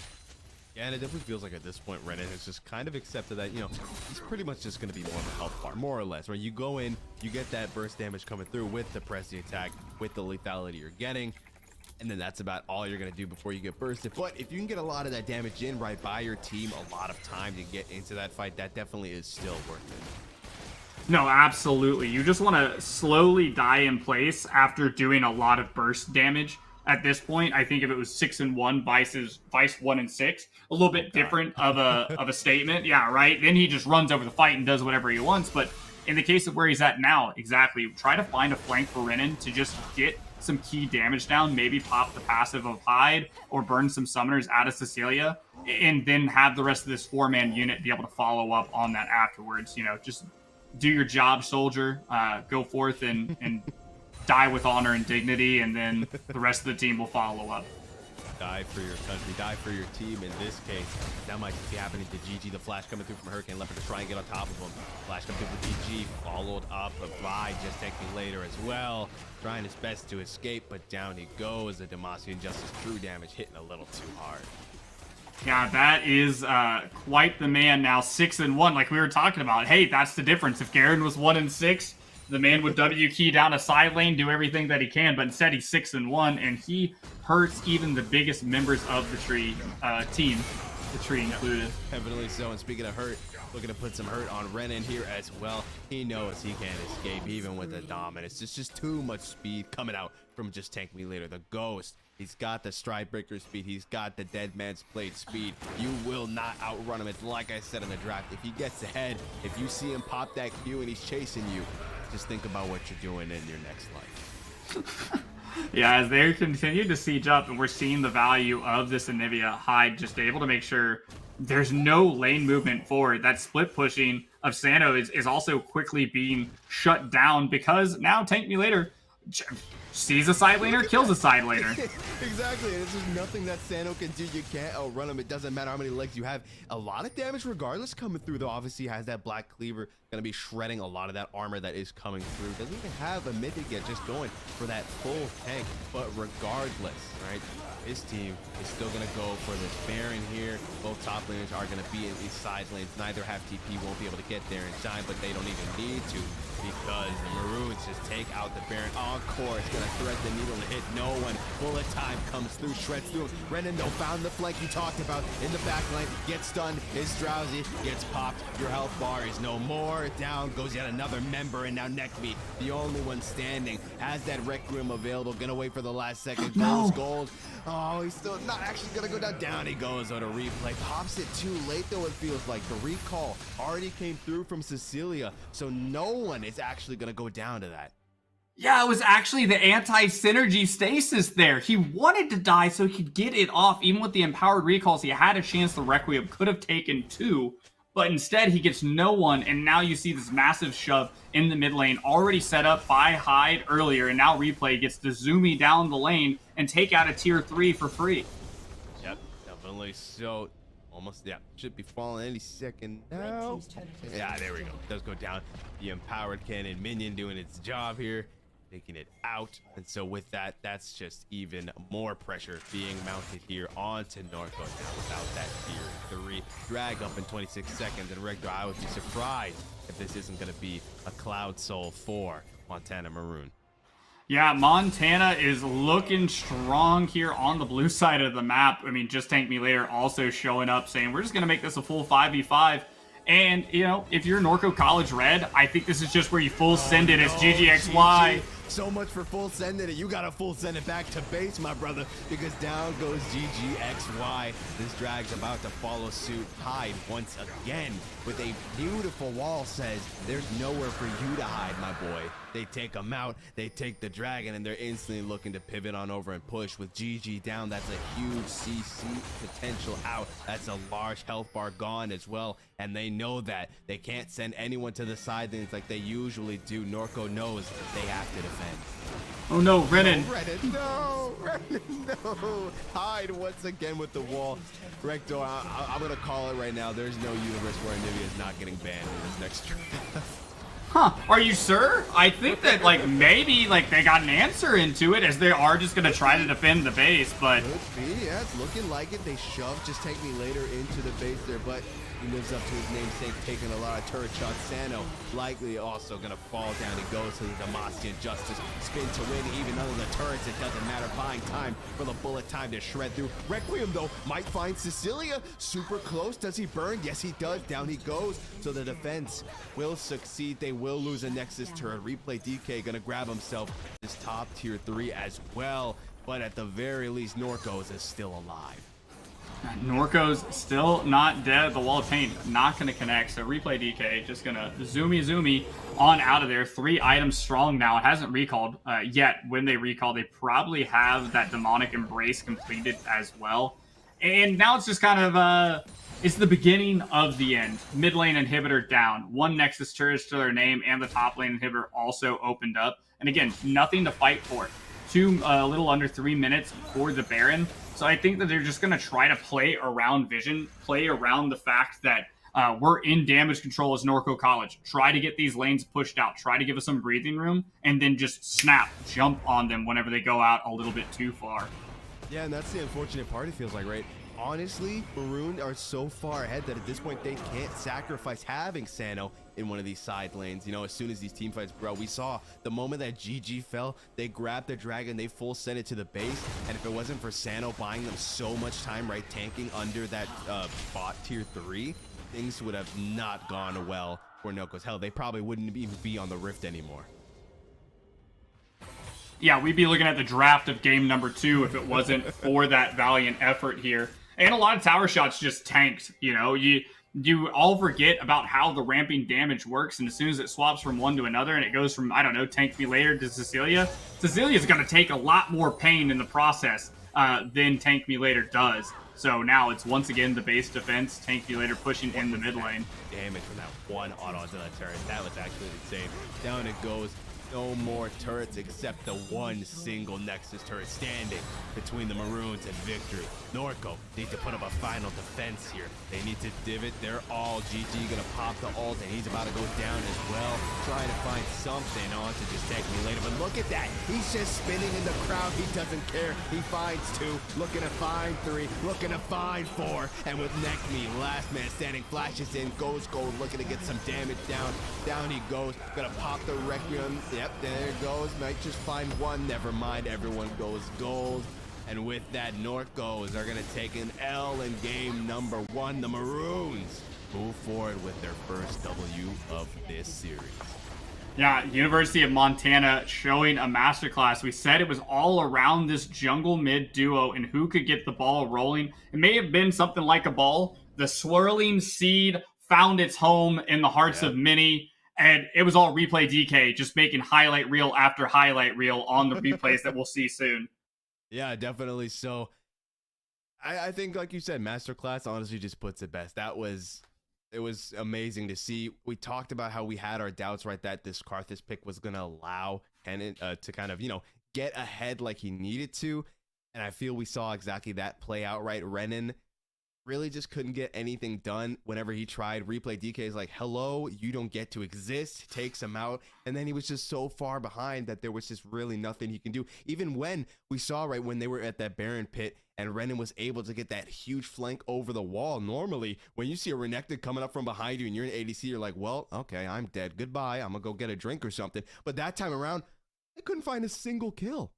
[SPEAKER 4] Yeah, and it definitely feels like at this point, Renan has just kind of accepted that, he's pretty much just going to be more of a health bar, more or less, right? You go in, you get that burst damage coming through with the pressing attack, with the lethality you're getting, and then that's about all you're going to do before you get bursted. But if you can get a lot of that damage in, right, by your team, a lot of time to get into that fight, that definitely is still worth it.
[SPEAKER 1] No, absolutely. You just want to slowly die in place after doing a lot of burst damage at this point. I think if it was 6-1, Vice 1-6, a little bit different of a statement. Yeah, right. Then he just runs over the fight and does whatever he wants. But in the case of where he's at now, exactly, try to find a flank for Renan to just get some key damage down, maybe pop the passive of Hyde or burn some summoners out of Cecilia, and then have the rest of this 4-man unit be able to follow up on that afterwards. You know, just do your job, soldier. Go forth and die with honor and dignity, and then the rest of the team will follow up.
[SPEAKER 4] Die for your country, die for your team. In this case, that might be happening to GG. The flash coming through from Hurricane Leopard to try and get on top of him. Flash coming through from GG, followed up by just taking later as well. Trying his best to escape, but down he goes. The Demacian Justice true damage hitting a little too hard.
[SPEAKER 1] Yeah, that is quite the man now. 6-1, like we were talking about. Hey, that's the difference. If Garen was 1-6, the man would W key down a side lane, do everything that he can, but instead he's 6-1, and he hurts even the biggest members of the tree team, the tree included.
[SPEAKER 4] Evidently so. And speaking of hurt, looking to put some hurt on Renan here as well. He knows he can't escape even with the dominance. It's just too much speed coming out from just Tank Me Later. The Ghost, he's got the Stride Breaker speed. He's got the Dead Man's Blade speed. You will not outrun him. It's like I said in the draft. If he gets ahead, if you see him pop that Q and he's chasing you, just think about what you're doing in your next life.
[SPEAKER 1] Yeah, as they continue to siege up, and we're seeing the value of this Anivia Hyde just able to make sure there's no lane movement forward. That split pushing of Sano is also quickly being shut down because now Tank Me Later sees a side laner, kills a side laner.
[SPEAKER 4] Exactly. There's just nothing that Sano can do. You can't outrun him. It doesn't matter how many legs you have. A lot of damage regardless coming through, though. Obviously has that Black Cleaver. Going to be shredding a lot of that armor that is coming through. Doesn't even have a mythic yet, just going for that full tank. But regardless, right, his team is still going to go for this Baron here. Both top laners are going to be in these side lanes. Neither have TP, won't be able to get there in time, but they don't even need to because the Maroons just take out the Baron. Encore is going to thread the needle to hit no one. Bullet time comes through, shreds through. Renan, though, found the flank he talked about in the back line. Gets stunned, is drowsy, gets popped. Your health bar is no more. Down goes yet another member, and now Nekmi, the only one standing, has that Requiem available. Gonna wait for the last second. Gold. Oh, he's still not actually gonna go down. Down he goes on a replay. Pops it too late, though, it feels like. The recall already came through from Cecilia, so no one is actually gonna go down to that.
[SPEAKER 1] Yeah, it was actually the anti-synergy stasis there. He wanted to die so he could get it off. Even with the empowered recalls, he had a chance. The Requiem could have taken 2. But instead, he gets no one, and now you see this massive shove in the mid lane, already set up by Hyde earlier, and now Replay gets to zoomy down the lane and take out a tier 3 for free.
[SPEAKER 4] Yep, definitely so. Almost, yeah, should be falling any second now. Yeah, there we go. Does go down. The empowered cannon minion doing its job here, taking it out. And so with that, that's just even more pressure being mounted here onto Norco now without that tier 3 drag up in 26 seconds. And Rector, I would be surprised if this isn't going to be a Cloud Soul for Montana Maroon.
[SPEAKER 1] Yeah, Montana is looking strong here on the blue side of the map. I mean, just Tank Me Later also showing up saying, we're just going to make this a full 5v5. And, you know, if you're Norco College Red, I think this is just where you full send it as GGXY.
[SPEAKER 4] So much for full sending it. You got to full send it back to base, my brother, because down goes GGXY. This drag's about to follow suit. Hyde once again with a beautiful wall says, there's nowhere for you to hide, my boy. They take him out, they take the dragon, and they're instantly looking to pivot on over and push. With GG down, that's a huge CC potential out. That's a large health bar gone as well, and they know that. They can't send anyone to the sidelines like they usually do. Norco knows they have to defend.
[SPEAKER 1] Oh no, Renan.
[SPEAKER 4] No, Renan, no, Renan, no. Hyde once again with the wall. Rector, I'm going to call it right now. There's no universe where Anivia is not getting banned in this next draft.
[SPEAKER 1] Huh, are you sure? I think that, like, maybe, like, they got an answer into it as they are just going to try to defend the base, but...
[SPEAKER 4] Could be, yeah, it's looking like it. They shoved Just Take Me Later into the base there, but he lives up to his namesake, taking a lot of turret shots. Sano likely also going to fall down. He goes to the Demacian Justice. Spin to win, even under the turrets, it doesn't matter. Buying time for the bullet time to shred through. Requiem, though, might find Cecilia. Super close. Does he burn? Yes, he does. Down he goes. So the defense will succeed. They will lose a Nexus turret. Replay DK going to grab himself this top tier 3 as well. but at the very least, Norcos is still alive.
[SPEAKER 1] Norco's still not dead. The wall of pain not going to connect. So replay DK just going to zoomy on out of there. 3 items strong now. It hasn't recalled yet. When they recall, they probably have that demonic embrace completed as well. And now it's just kind of it's the beginning of the end. Mid lane inhibitor down. 1 Nexus turret to their name, and the top lane inhibitor also opened up. And again, nothing to fight for. A little under 3 minutes for the Baron. So I think that they're just going to try to play around vision, play around the fact that we're in damage control as Norco College. Try to get these lanes pushed out. Try to give us some breathing room, and then just jump on them whenever they go out a little bit too far.
[SPEAKER 4] Yeah, and that's the unfortunate part, it feels like, right? Honestly, Maroon are so far ahead that at this point they can't sacrifice having Sano in one of these side lanes. You know, as soon as these team fights grow, we saw the moment that GG fell, they grabbed the dragon, they full sent it to the base, and if it wasn't for Sano buying them so much time, right, tanking under that bot tier 3, things would have not gone well for Nokos. Hell, they probably wouldn't even be on the Rift anymore.
[SPEAKER 1] Yeah, we'd be looking at the draft of game number 2 if it wasn't for that valiant effort here. And a lot of tower shots just tanked. You know, you all forget about how the ramping damage works, and as soon as it swaps from one to another and it goes from, I don't know, tank me later to Cecilia's going to take a lot more pain in the process than tank me later does. So now it's once again the base defense, tank me later pushing in the mid lane.
[SPEAKER 4] Damage from that one auto onto that turret. That was actually insane. Down it goes. No more turrets except the one single Nexus turret standing between the Maroons and victory. Norco need to put up a final defense here. They need to divot. They're all GG gonna pop the ult, and he's about to go down as well. Trying to find something on to just take me later. But look at that. He's just spinning in the crowd. He doesn't care. He finds 2, looking to find 3, looking to find 4. And with Nekme, last man standing, flashes in, goes gold, looking to get some damage down. Down he goes. Gonna pop the Requiem. Yep, there it goes. Might just find 1. Never mind. Everyone goes gold. And with that, Norcos are going to take an L in game number 1. The Maroons move forward with their first W of this series.
[SPEAKER 1] Yeah, University of Montana showing a masterclass. We said it was all around this jungle mid duo and who could get the ball rolling. It may have been something like a ball. The swirling seed found its home in the hearts of many. And it was all replay DK, just making highlight reel after highlight reel on the replays that we'll see soon.
[SPEAKER 4] Yeah, definitely. So I think, like you said, masterclass honestly just puts it best. It was amazing to see. We talked about how we had our doubts, right, that this Karthus pick was going to allow Tennant to kind of, get ahead like he needed to. And I feel we saw exactly that play out, right? Renan really just couldn't get anything done whenever he tried. Replay DK is like, hello, you don't get to exist, takes him out. And then he was just so far behind that there was just really nothing he can do. Even when we saw, right, when they were at that Baron pit and Renan was able to get that huge flank over the wall. Normally, when you see a Renekton coming up from behind you and you're in ADC, you're like, well, okay, I'm dead. Goodbye. I'm going to go get a drink or something. But that time around, they couldn't find a single kill.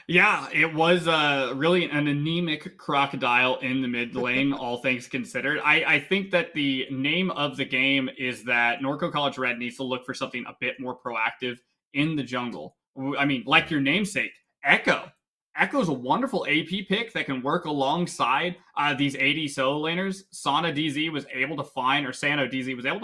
[SPEAKER 1] Yeah, it was really an anemic crocodile in the mid lane, all things considered. I think that the name of the game is that Norco College Red needs to look for something a bit more proactive in the jungle. I mean, like your namesake, Echo. Echo's a wonderful AP pick that can work alongside these AD solo laners. Sano DZ was able to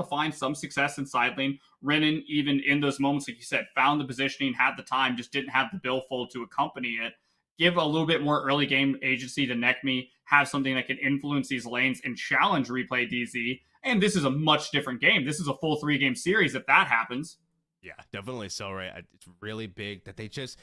[SPEAKER 1] find some success in side lane. Renan, even in those moments, like you said, found the positioning, had the time, just didn't have the billfold to accompany it. Give a little bit more early game agency to Nekme, have something that can influence these lanes and challenge replay DZ. And this is a much different game. This is a full 3-game series if that happens.
[SPEAKER 4] Yeah, definitely so, right? It's really big that they just,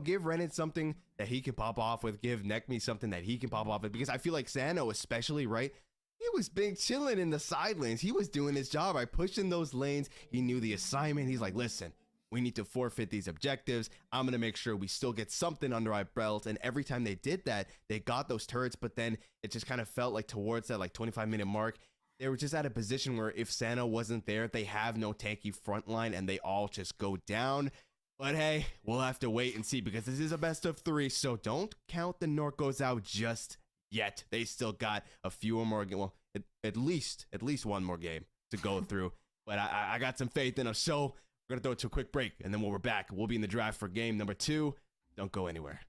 [SPEAKER 4] give Renan something that he can pop off with, give Nekme something that he can pop off with, because I feel like Sano especially, right? He was big chilling in the side lanes. He was doing his job, right? Pushing those lanes. He knew the assignment. He's like, listen, we need to forfeit these objectives. I'm going to make sure we still get something under our belt. And every time they did that, they got those turrets, but then it just kind of felt like towards that 25-minute mark, they were just at a position where if Sano wasn't there, they have no tanky front line and they all just go down. But hey, we'll have to wait and see because this is a best of 3. So don't count the Norcos out just yet. They still got a few more, well, at least one more game to go through. But I got some faith in us. So we're going to throw it to a quick break. And then when we're back, we'll be in the draft for game number 2. Don't go anywhere.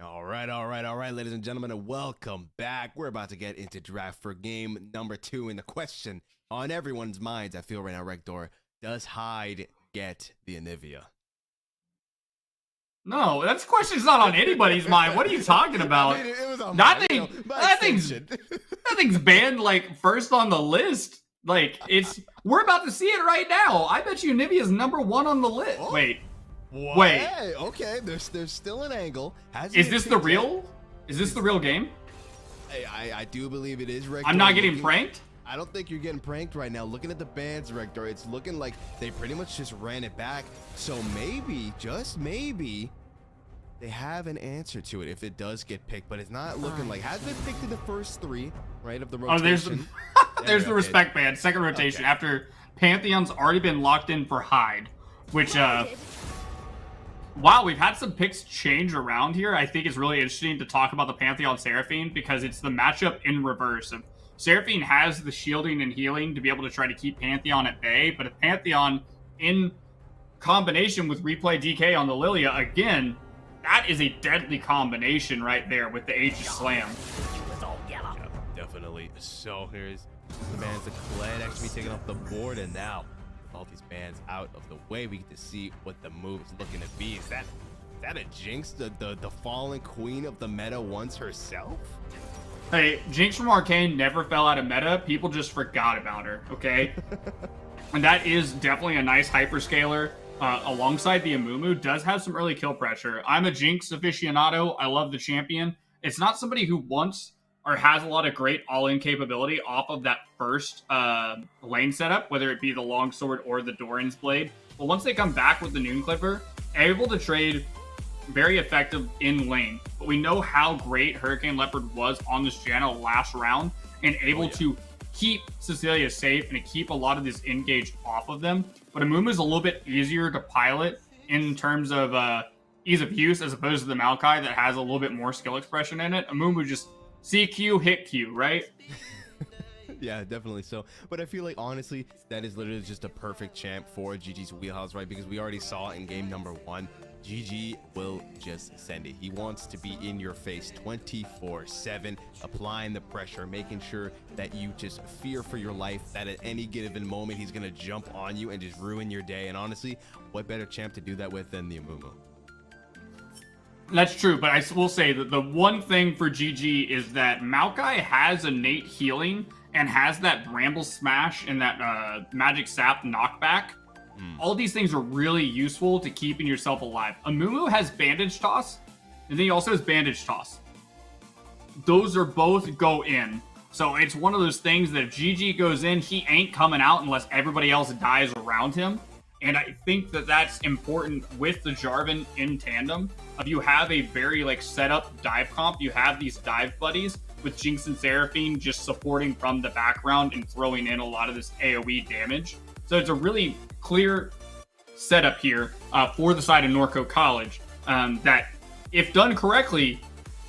[SPEAKER 4] All right, ladies and gentlemen, and welcome back. We're about to get into draft for game number 2, and the question on everyone's minds, I feel right now, Rector, does Hyde get the Anivia?
[SPEAKER 1] No, that question's not on anybody's mind. What are you talking about?
[SPEAKER 4] I mean, it was on
[SPEAKER 1] that
[SPEAKER 4] mine,
[SPEAKER 1] thing,
[SPEAKER 4] by
[SPEAKER 1] that thing's
[SPEAKER 4] extension.
[SPEAKER 1] that thing's banned like first on the list. Like we're about to see it right now. I bet you Nivea's number 1 on the list.
[SPEAKER 4] Oh.
[SPEAKER 1] Wait,
[SPEAKER 4] What?
[SPEAKER 1] Wait.
[SPEAKER 4] Hey, okay, there's still an angle.
[SPEAKER 1] is this the real? Is this the real game?
[SPEAKER 4] I do believe it is, Rector.
[SPEAKER 1] I'm not getting pranked.
[SPEAKER 4] I don't think you're getting pranked right now. Looking at the bans, Rector, it's looking like they pretty much just ran it back. So maybe, just maybe, they have an answer to it if it does get picked. But it's not looking like has been picked in the first 3, right, of the rotation.
[SPEAKER 1] There's the respect ban, second rotation after Pantheon's already been locked in for Hyde, which wow, we've had some picks change around here. I think it's really interesting to talk about the Pantheon Seraphine because it's the matchup in reverse. Seraphine has the shielding and healing to be able to try to keep Pantheon at bay, but if Pantheon in combination with replay DK on the Lilia, again, that is a deadly combination right there with the Aegis Slam.
[SPEAKER 4] Yeah, definitely. So here's the bans. The Kled actually taking off the board, and now with all these bans out of the way, we get to see what the move is looking to be. Is that a Jinx, the fallen queen of the meta once herself?
[SPEAKER 1] Hey, Jinx from Arcane never fell out of meta. People just forgot about her, okay? And that is definitely a nice hyperscaler. Alongside the Amumu, does have some early kill pressure. I'm a Jinx aficionado. I love the champion. It's not somebody who wants or has a lot of great all-in capability off of that first lane setup, whether it be the longsword or the Doran's Blade. But once they come back with the Noon Clipper, able to trade very effective in lane. But we know how great Hurricane Leopard was on this channel last round and able to keep Cecilia safe and to keep a lot of this engage off of them. But Amumu is a little bit easier to pilot in terms of ease of use as opposed to the Maokai that has a little bit more skill expression in it. Amumu just CQ, hit Q, right?
[SPEAKER 4] Yeah, definitely so. But I feel like, honestly, that is literally just a perfect champ for GG's wheelhouse, right? Because we already saw in game number 1, GG will just send it. He wants to be in your face 24/7, applying the pressure, making sure that you just fear for your life, that at any given moment he's going to jump on you and just ruin your day. And honestly, what better champ to do that with than the Amumu?
[SPEAKER 1] That's true, but I will say that the one thing for GG is that Maokai has innate healing and has that Bramble Smash and that Magic Sap knockback. All these things are really useful to keeping yourself alive. Amumu has Bandage Toss, and then he also has Bandage Toss. Those are both go in. So it's one of those things that if GG goes in, he ain't coming out unless everybody else dies around him. And I think that that's important with the Jarvan in tandem. If you have a very set up dive comp, you have these dive buddies with Jinx and Seraphine just supporting from the background and throwing in a lot of this AoE damage. So it's a really clear setup here for the side of Norco College that if done correctly,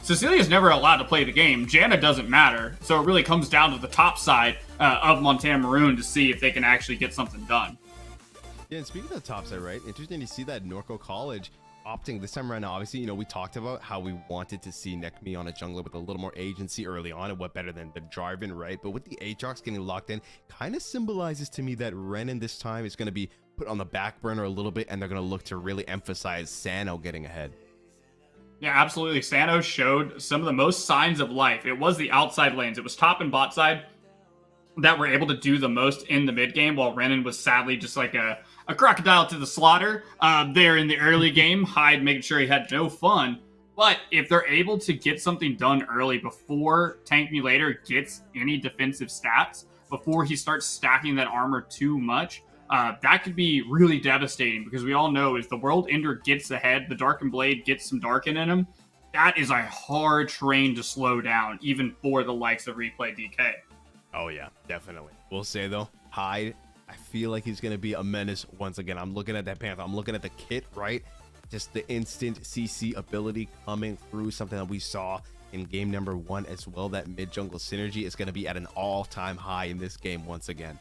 [SPEAKER 1] Cecilia's never allowed to play the game. Janna doesn't matter. So it really comes down to the top side of Montana Maroon to see if they can actually get something done.
[SPEAKER 4] Yeah, and speaking of the top side, right? Interesting to see that Norco College opting this time around. Now, obviously, we talked about how we wanted to see Nekmi on a jungler with a little more agency early on, and what better than the Jarvan, right? But with the Aatrox getting locked in, kind of symbolizes to me that Renan this time is going to be put on the back burner a little bit, and they're going to look to really emphasize Sano getting ahead.
[SPEAKER 1] Yeah, absolutely. Sano showed some of the most signs of life. It was the outside lanes. It was top and bot side that were able to do the most in the mid game, while Renan was sadly just like a crocodile to the slaughter there in the early game. Hyde making sure he had no fun. But if they're able to get something done early before Tank Me Later gets any defensive stats, before he starts stacking that armor too much, that could be really devastating, because we all know if the World Ender gets ahead, the Darkened Blade gets some Darken in him, that is a hard train to slow down, even for the likes of Replay DK.
[SPEAKER 4] Oh, yeah, definitely. We'll say, though, Hyde, I feel like he's going to be a menace once again. I'm looking at that Panther. I'm looking at the kit, right? Just the instant CC ability coming through, something that we saw in game number 1 as well. That mid-jungle synergy is going to be at an all-time high in this game once again.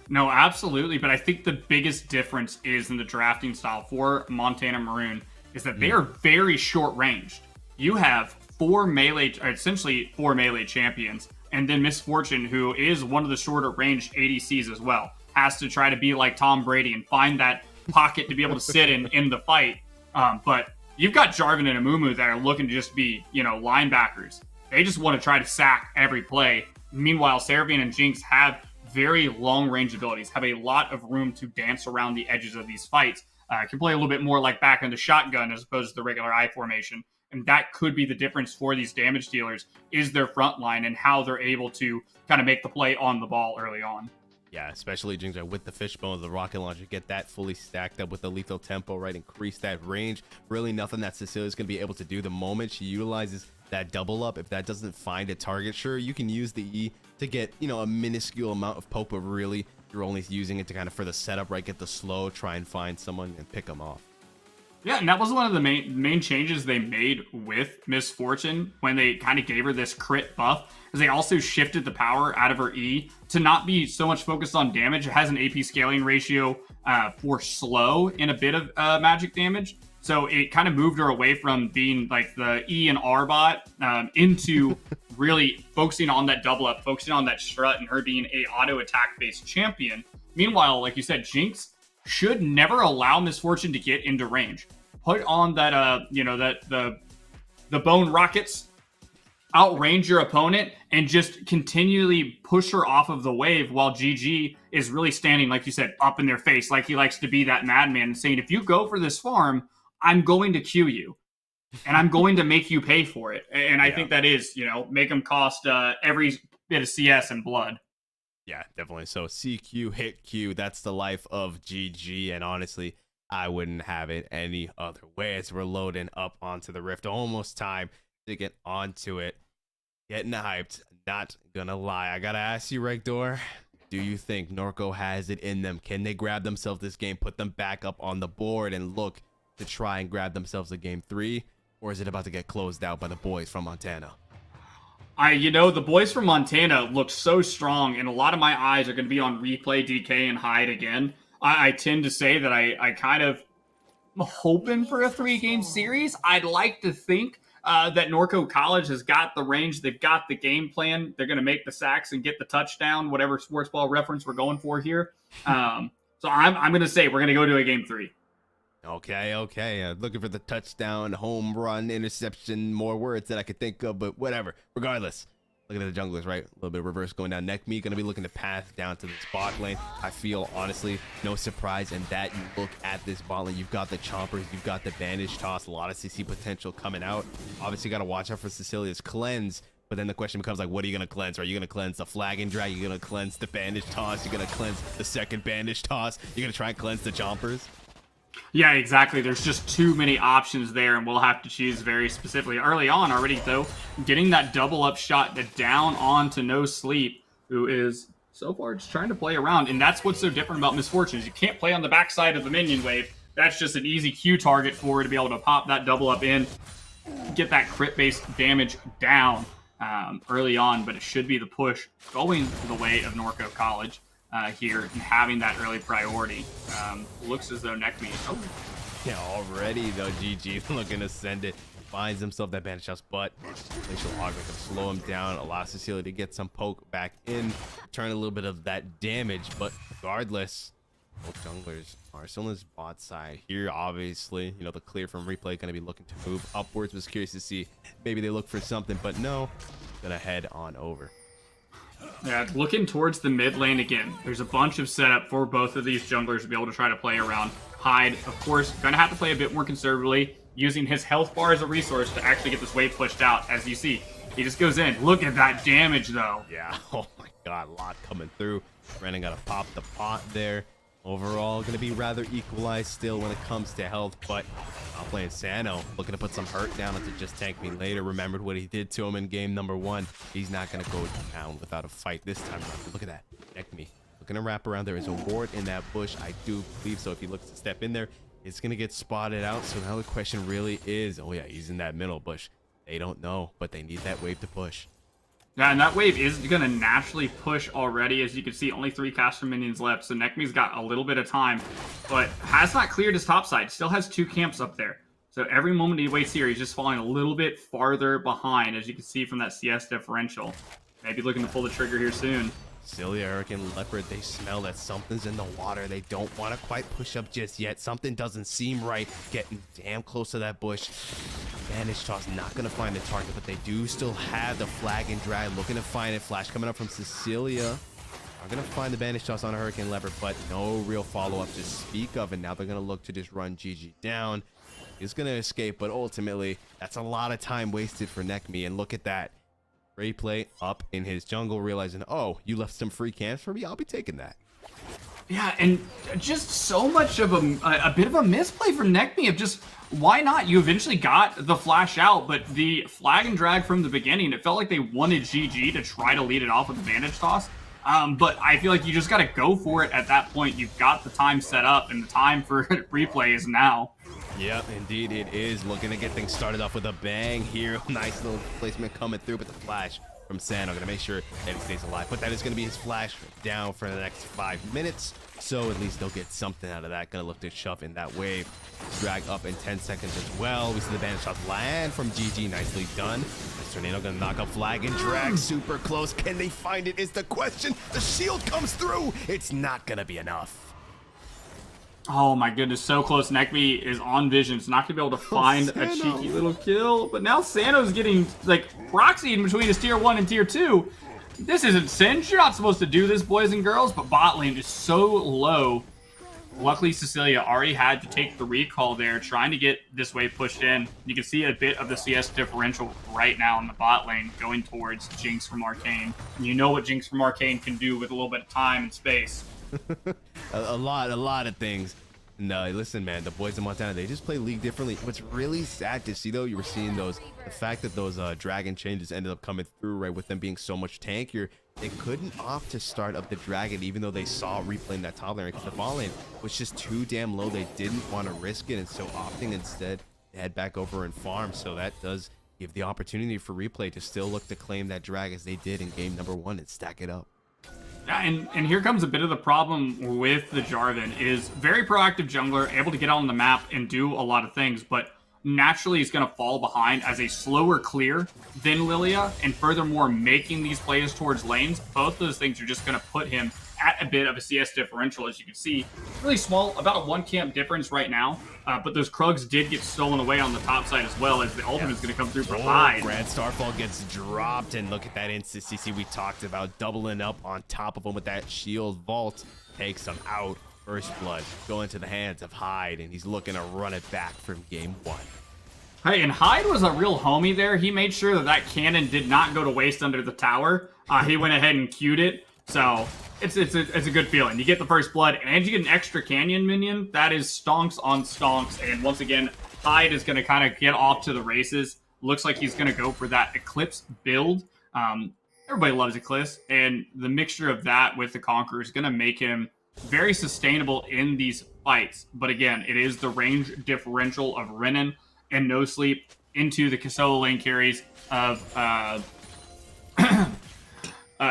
[SPEAKER 1] No, absolutely. But I think the biggest difference is in the drafting style for Montana Maroon is that they are very short-ranged. you have essentially four melee champions, and then Misfortune, who is one of the shorter range ADCs as well, has to try to be like Tom Brady and find that pocket to be able to sit in the fight. But you've got Jarvan and Amumu that are looking to just be, linebackers. They just want to try to sack every play. Meanwhile, Seraphine and Jinx have very long range abilities, have a lot of room to dance around the edges of these fights. Can play a little bit more like back in the shotgun as opposed to the regular I formation. And that could be the difference for these damage dealers, is their front line and how they're able to kind of make the play on the ball early on.
[SPEAKER 4] Yeah, especially Jinx with the fishbone, the rocket launcher, get that fully stacked up with the lethal tempo, right? Increase that range. Really nothing that Cecilia's going to be able to do the moment she utilizes that double up. If that doesn't find a target, sure, you can use the E to get, a minuscule amount of poke, but really you're only using it to kind of for the setup, right? Get the slow, try and find someone and pick them off.
[SPEAKER 1] Yeah, and that was one of the main changes they made with Misfortune when they kind of gave her this crit buff, because they also shifted the power out of her E to not be so much focused on damage. It has an AP scaling ratio for slow and a bit of magic damage. So it kind of moved her away from being like the E and R bot into really focusing on that double up, focusing on that strut, and her being a auto attack based champion. Meanwhile, like you said, Jinx should never allow Misfortune to get into range. Put on that, the bone rockets, outrange your opponent, and just continually push her off of the wave while GG is really standing, like you said, up in their face, like he likes to be that madman and saying, if you go for this farm, I'm going to queue you, and I'm going to make you pay for it. And I think that is, make them cost every bit of CS and blood.
[SPEAKER 4] Yeah, definitely. So CQ, hit Q, that's the life of GG. And honestly, I wouldn't have it any other way as we're loading up onto the Rift. Almost time to get onto it. Getting hyped. Not gonna lie. I gotta ask you, Regdor, do you think Norco has it in them? Can they grab themselves this game, put them back up on the board, and look to try and grab themselves a game 3? Or is it about to get closed out by the boys from Montana?
[SPEAKER 1] The boys from Montana look so strong, and a lot of my eyes are going to be on Replay, DK, and Hyde again. I tend to say that I kind of am hoping for a 3-game series. I'd like to think that Norco College has got the range. They've got the game plan. They're going to make the sacks and get the touchdown, whatever sports ball reference we're going for here. So I'm going to say we're going to go to a game 3.
[SPEAKER 4] Okay. Looking for the touchdown, home run, interception, more words that I could think of, but whatever. Regardless, looking at the junglers, right? A little bit of reverse going down. NECC going to be looking to pass down to the bot lane. I feel, honestly, no surprise in that. You look at this bot lane, you've got the chompers, you've got the bandage toss, a lot of CC potential coming out. Obviously, got to watch out for Cecilia's cleanse. But then the question becomes, like, what are you going to cleanse? Are you going to cleanse the flag and drag? You're going to cleanse the bandage toss? You're going to cleanse the second bandage toss? You're going to try and cleanse the chompers?
[SPEAKER 1] Yeah, exactly. There's just too many options there, and we'll have to choose very specifically. Early on already, though, getting that double up shot down on to No Sleep, who is so far just trying to play around. And that's what's so different about Misfortunes. You can't play on the backside of the minion wave. That's just an easy Q target for her to be able to pop that double up in, get that crit-based damage down early on. But it should be the push going the way of Norco College. Here and having that early priority. Looks as though NECC. Oh.
[SPEAKER 4] Yeah, already though, GG looking to send it. Finds himself that bandage house, but Glacial Auger can slow him down, allow Cecilia to get some poke back in, turn a little bit of that damage, but regardless, both junglers are still on his bot side. Here, obviously, the clear from Replay going to be looking to move upwards. Was curious to see maybe they look for something, but no, gonna head on over.
[SPEAKER 1] Yeah, looking towards the mid lane again. There's a bunch of setup for both of these junglers to be able to try to play around. Hyde, of course, going to have to play a bit more conservatively, using his health bar as a resource to actually get this wave pushed out. As you see, he just goes in. Look at that damage, though.
[SPEAKER 4] Yeah, oh my god, a lot coming through. Brandon got to pop the pot there. Overall, going to be rather equalized still when it comes to health, but I'm playing Sano, looking to put some hurt down to just tank me later. Remembered what he did to him in game number 1. He's not going to go down without a fight this time around. Look at that. Neck me. Looking to wrap around. There is a ward in that bush. I do believe so. If he looks to step in there, it's going to get spotted out. So now the question really is, oh yeah, he's in that middle bush. They don't know, but they need that wave to push.
[SPEAKER 1] Yeah, and that wave is going to naturally push already. As you can see, only 3 caster minions left. So NECC's got a little bit of time, but has not cleared his top side. Still has 2 camps up there. So every moment he waits here, he's just falling a little bit farther behind, as you can see from that CS differential. Maybe looking to pull the trigger here soon.
[SPEAKER 4] Cilia, Hurricane Leopard, they smell that something's in the water. They don't want to quite push up just yet. Something doesn't seem right. Getting damn close to that bush. Vanish Toss not going to find the target, but they do still have the flag and drag. Looking to find it. Flash coming up from Cecilia. Are going to find the Vanish Toss on a Hurricane Leopard, but no real follow-up to speak of. And now they're going to look to just run GG down. He's going to escape, but ultimately, that's a lot of time wasted for NECC. And look at that. Replay up in his jungle, realizing, oh, you left some free camps for me? I'll be taking that.
[SPEAKER 1] Yeah, and just so much of a bit of a misplay from NECC of just, why not? You eventually got the flash out, but the flag and drag from the beginning, it felt like they wanted GG to try to lead it off with the Vantage Toss. But I feel like you just got to go for it at that point. You've got the time set up, and the time for replay is now.
[SPEAKER 4] Yep, indeed it is. Looking to get things started off with a bang here. Nice little placement coming through, but the flash from Sano going to make sure that he stays alive. But that is going to be his flash down for the next 5 minutes. So at least they'll get something out of that. Going to look to shove in that wave. Drag up in 10 seconds as well. We see the Vanish Shot land from GG. Nicely done. This Tornado going to knock up flag and drag. Super close. Can they find it is the question. The shield comes through. It's not going to be enough.
[SPEAKER 1] Oh my goodness, so close. NECC is on vision. It's not going to be able to find a cheeky little kill. But now Sano's getting, like, proxied in between his tier 1 and tier 2. This isn't Singe. You're not supposed to do this, boys and girls. But bot lane is so low. Luckily, Cecilia already had to take the recall there, trying to get this wave pushed in. You can see a bit of the CS differential right now in the bot lane going towards Jinx from Arcane. And you know what Jinx from Arcane can do with a little bit of time and space.
[SPEAKER 4] a lot of things. No, listen, man, the boys in Montana, they just play League differently. What's really sad to see, though, you were seeing the fact that those dragon changes ended up coming through, right, with them being so much tankier. They couldn't opt to start up the dragon, even though they saw replaying that top lane, because the ball lane was just too damn low. They didn't want to risk it, and so opting instead to head back over and farm. So that does give the opportunity for replay to still look to claim that drag as they did in game number 1 and stack it up.
[SPEAKER 1] Yeah, and here comes a bit of the problem with the Jarvan. Is very proactive jungler, able to get on the map and do a lot of things, but naturally he's going to fall behind as a slower clear than Lilia, and furthermore making these plays towards lanes. Both those things are just going to put him at a bit of a CS differential, as you can see. Really small, about a 1 camp difference right now, but those Krugs did get stolen away on the top side as well, as the ultimate is going to come through for Hyde.
[SPEAKER 4] Grand Starfall gets dropped, and look at that instant CC we talked about, doubling up on top of him with that shield vault. Takes him out. First blood going to the hands of Hyde, and he's looking to run it back from game 1.
[SPEAKER 1] Hey, and Hyde was a real homie there. He made sure that that cannon did not go to waste under the tower. He went ahead and queued it, so it's a good feeling. You get the first blood, and you get an extra canyon minion. That is stonks on stonks, and once again, Hyde is going to kind of get off to the races. Looks like he's going to go for that Eclipse build. Everybody loves Eclipse, and the mixture of that with the Conqueror is going to make him very sustainable in these fights. But again, it is the range differential of Renan and No Sleep into the solo lane carries of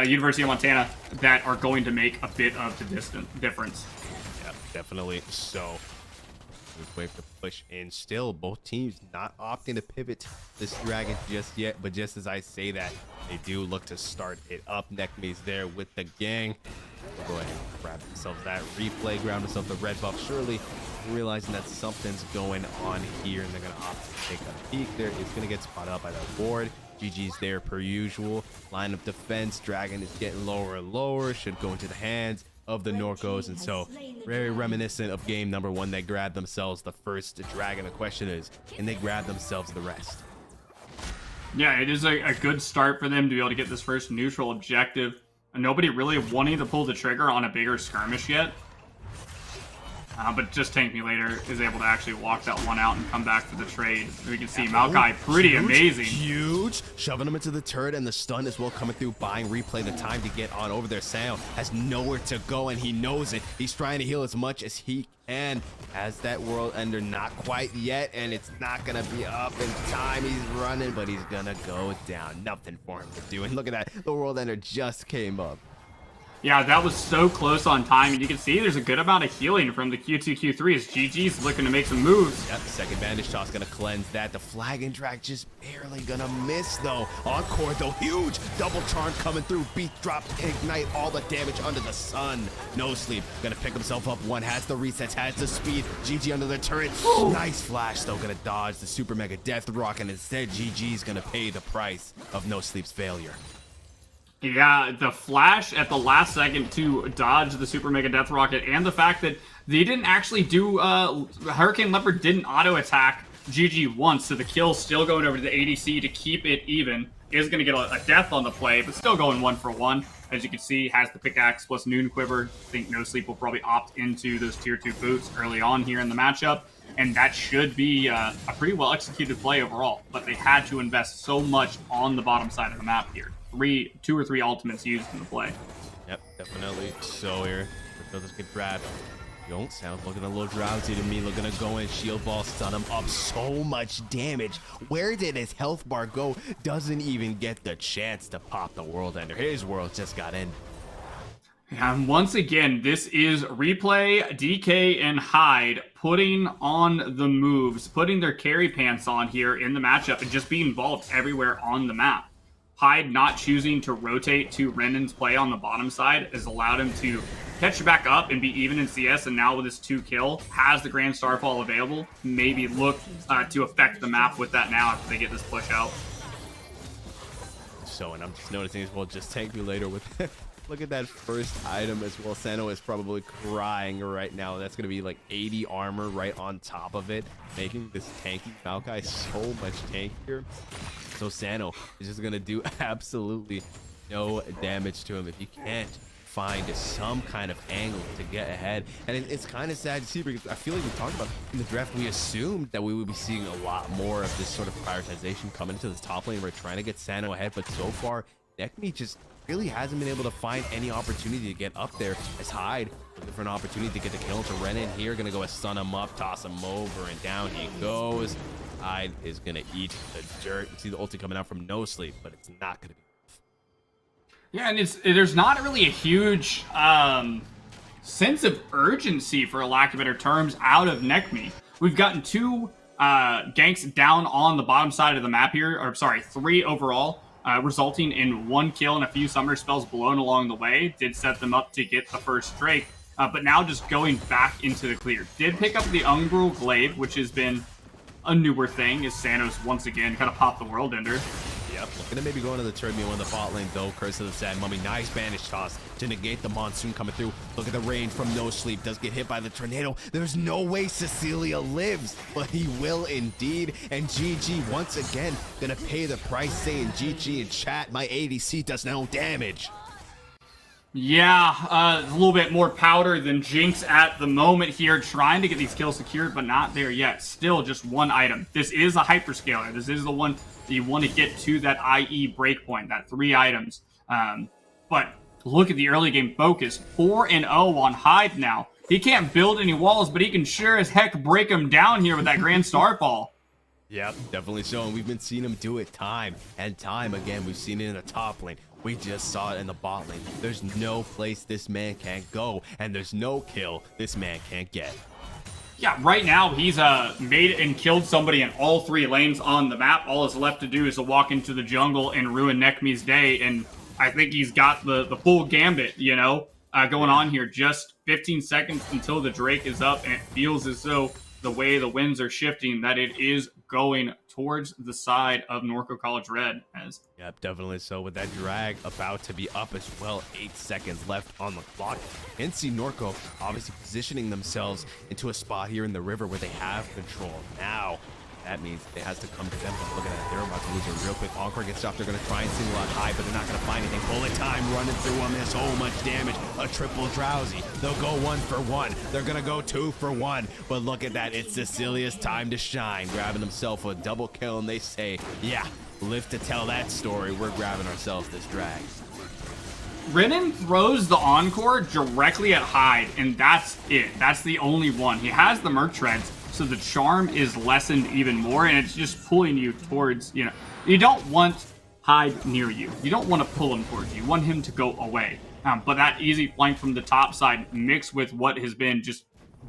[SPEAKER 1] University of Montana that are going to make a bit of the difference.
[SPEAKER 4] Yeah, definitely. So, wave to push in. Still, both teams not opting to pivot this dragon just yet. But just as I say that, they do look to start it up. NECC's there with the gang. We'll go ahead and grab themselves that replay, grab themselves the red buff. Surely realizing that something's going on here, and they're going to opt to take a peek. There is going to get spotted up by the board. GG's there per usual. Line of defense. Dragon is getting lower and lower. Should go into the hands of the Norcos, and so very reminiscent of game number 1. They grabbed themselves the first dragon. The question is, can they grab themselves the rest?
[SPEAKER 1] Yeah, it is a good start for them to be able to get this first neutral objective. Nobody really wanting to pull the trigger on a bigger skirmish yet. But just Tank Me Later is able to actually walk that one out and come back for the trade. We can see Maokai pretty amazing.
[SPEAKER 4] Huge. Shoving him into the turret, and the stun as well coming through, buying replay the time to get on over there. Sam has nowhere to go, and he knows it. He's trying to heal as much as he can. Has that World Ender, not quite yet, and it's not going to be up in time. He's running, but he's going to go down. Nothing for him to do. And look at that. The World Ender just came up.
[SPEAKER 1] Yeah, that was so close on time, and you can see there's a good amount of healing from the Q2, Q3 as GG's looking to make some moves.
[SPEAKER 4] Yep, second bandage toss gonna cleanse that. The flag and drag just barely gonna miss though. Encore though, huge double charm coming through. Beat drop, ignite, all the damage under the sun. No sleep, gonna pick himself up. One has the resets, has the speed. GG under the turret. Ooh. Nice flash though, gonna dodge the super mega death rock, and instead GG's gonna pay the price of No Sleep's failure.
[SPEAKER 1] Yeah, the flash at the last second to dodge the Super Mega Death Rocket, and the fact that they didn't actually do, Hurricane Leopard didn't auto-attack GG once, so the kill still going over to the ADC to keep it even, is going to get a death on the play, but still going 1-for-1. As you can see, has the pickaxe plus Noon Quiver. I think No Sleep will probably opt into those tier 2 boots early on here in the matchup, and that should be a pretty well-executed play overall, but they had to invest so much on the bottom side of the map here. 2 or 3 ultimates used in the play.
[SPEAKER 4] Yep, definitely. So here, this good grab. Don't sound looking a little drowsy to me. Looking to go in, shield ball, stun him up. So much damage. Where did his health bar go? Doesn't even get the chance to pop the world ender. His world just got in.
[SPEAKER 1] And once again, this is Replay, DK, and Hyde putting on the moves, putting their carry pants on here in the matchup, and just being involved everywhere on the map. Hyde not choosing to rotate to Renan's play on the bottom side has allowed him to catch back up and be even in CS, and now with his 2 kill, has the Grand Starfall available. Maybe look to affect the map with that now after they get this push out.
[SPEAKER 4] So, and I'm just noticing as well, just tank me later with look at that first item as well. Sano is probably crying right now. That's going to be like 80 armor right on top of it, making this tanky Maokai so much tankier. So Sano is just going to do absolutely no damage to him if you can't find some kind of angle to get ahead. And it's kind of sad to see, because I feel like we talked about in the draft, we assumed that we would be seeing a lot more of this sort of prioritization coming into this top lane. We're trying to get Sano ahead, but so far, NECC just really hasn't been able to find any opportunity to get up there. As Hyde looking for an opportunity to get the kill to Renan here, gonna go stun him up, toss him over, and down he goes. Hyde is gonna eat the dirt. You see the ulti coming out from No Sleep, but it's not gonna be enough.
[SPEAKER 1] Yeah, and there's not really a huge sense of urgency, for a lack of better terms, out of NECC. We've gotten 2 ganks down on the bottom side of the map here, or sorry, 3 overall. Resulting in 1 kill and a few summer spells blown along the way. Did set them up to get the first Drake, but now just going back into the clear. Did pick up the Umbral Glaive, which has been a newer thing, as Sanos once again kind of popped the world ender.
[SPEAKER 4] Yep, looking to maybe go into the turn on the bot lane though. Curse of the Sad Mummy, nice bandage toss to negate the monsoon coming through. Look at the range from No Sleep, does get hit by the tornado. There's no way Cecilia lives, but he will indeed. And GG once again gonna pay the price, saying GG in chat, my ADC does no damage.
[SPEAKER 1] Yeah, a little bit more powder than Jinx at the moment here, trying to get these kills secured, but not there yet. Still just 1 item. This is a hyperscaler. This is the one that you want to get to that IE breakpoint, that 3 items. But look at the early game focus. 4-0 on Hyde now. He can't build any walls, but he can sure as heck break them down here with that Grand Starfall.
[SPEAKER 4] Yep, definitely so. And we've been seeing him do it time and time again. We've seen it in the top lane. We just saw it in the bot lane. There's no place this man can't go, and there's no kill this man can't get.
[SPEAKER 1] Yeah, right now he's made and killed somebody in all 3 lanes on the map. All that's left to do is to walk into the jungle and ruin NECC's day, and I think he's got the full gambit, you know, going on here. Just 15 seconds until the Drake is up, and it feels as though the way the winds are shifting, that it is going towards the side of Norco College Red.
[SPEAKER 4] Yep, definitely so. With that drag about to be up as well, 8 seconds left on the clock. And see Norco obviously positioning themselves into a spot here in the river where they have control. Now, that means it has to come to them. But look at that, they're about to lose it real quick. Encore gets stopped. They're going to try and single out High, but they're not going to find anything. Bullet time running through them. There's so much damage. A triple drowsy. They'll go 1 for 1. They're going to go 2 for 1. But look at that. It's Cecilia's time to shine. Grabbing himself a double kill, and they say, yeah, live to tell that story. We're grabbing ourselves this drag.
[SPEAKER 1] Renan throws the Encore directly at Hyde, and that's it. That's the only one. He has the Merc Treads, so the charm is lessened even more, and it's just pulling you towards, you don't want Hyde near you. You don't want to pull him towards you. You want him to go away. But that easy flank from the top side mixed with what has been just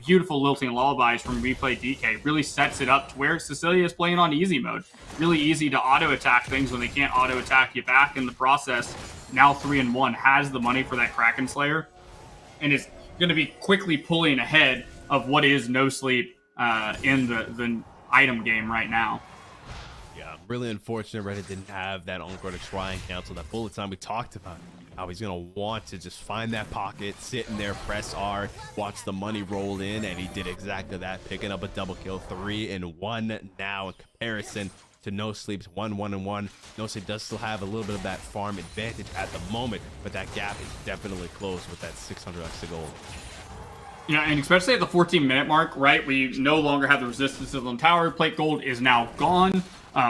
[SPEAKER 1] beautiful lilting lullabies from Replay DK really sets it up to where Cecilia is playing on easy mode. Really easy to auto-attack things when they can't auto-attack you back in the process. Now 3-1 has the money for that Kraken Slayer and is going to be quickly pulling ahead of what is No Sleep in the item game right now.
[SPEAKER 4] Yeah, really unfortunate Reddit didn't have that Encore to try and cancel that bullet time we talked about. How he's going to want to just find that pocket, sit in there, press R, watch the money roll in, and he did exactly that, picking up a double kill. 3-1 now in comparison to No Sleep's 1-1-1. No Sleep does still have a little bit of that farm advantage at the moment, but that gap is definitely closed with that 600 extra gold.
[SPEAKER 1] Yeah, and especially at the 14-minute mark, right? We no longer have the resistances on the tower. Plate gold is now gone.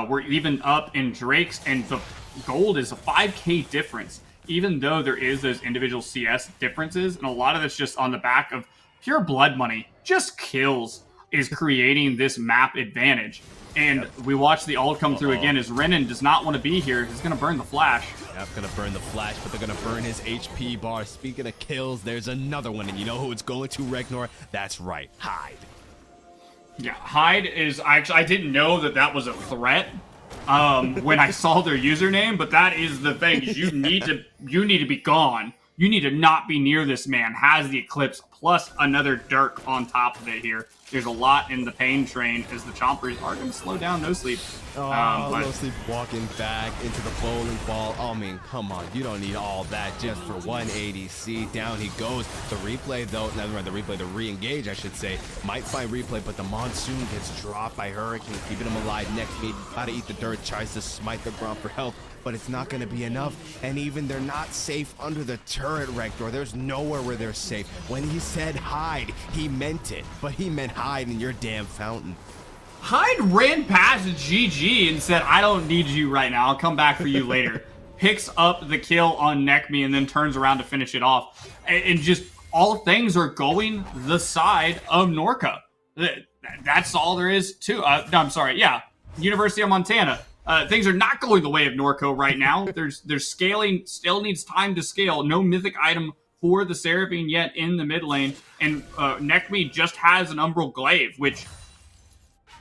[SPEAKER 1] We're even up in Drake's, and the gold is a 5k difference, even though there is those individual CS differences, and a lot of it's just on the back of pure blood money. Just kills is creating this map advantage. And we watch the ult come through again as Renan does not want to be here. He's going to burn the flash.
[SPEAKER 4] Yep, going to burn the flash, but they're going to burn his HP bar. Speaking of kills, there's another one, and you know who it's going to, Regnor? That's right, Hyde.
[SPEAKER 1] Yeah, Hyde is actually, I didn't know that was a threat when I saw their username, but that is the thing. You need to be gone. You need to not be near this man. Has the Eclipse plus another Dirk on top of it here. There's a lot in the pain train as the Chompers are going to slow down No Sleep.
[SPEAKER 4] No Sleep walking back into the bowling ball. I mean, come on. You don't need all that just for one ADC. Down he goes. The replay, though, never mind, the re-engage, I should say, might find replay, but the Monsoon gets dropped by Hurricane, keeping him alive. Next meet, gotta eat the dirt, tries to smite the ground for health, but it's not going to be enough. And even they're not safe under the turret, Rector. There's nowhere where they're safe. When he said hide, he meant it, but he meant hide in your damn fountain.
[SPEAKER 1] Hyde ran past GG and said, I don't need you right now. I'll come back for you later. Picks up the kill on NECC and then turns around to finish it off. And just all things are going the side of Norco. That's all there is to no, I'm sorry. Yeah, University of Montana. Things are not going the way of Norco right now. There's scaling, still needs time to scale. No mythic item for the Seraphine yet in the mid lane. And NECC just has an Umbral Glaive, which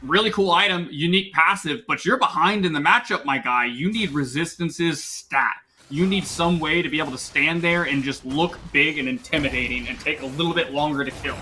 [SPEAKER 1] really cool item, unique passive, but you're behind in the matchup, my guy. You need resistances stat. You need some way to be able to stand there and just look big and intimidating and take a little bit longer to kill.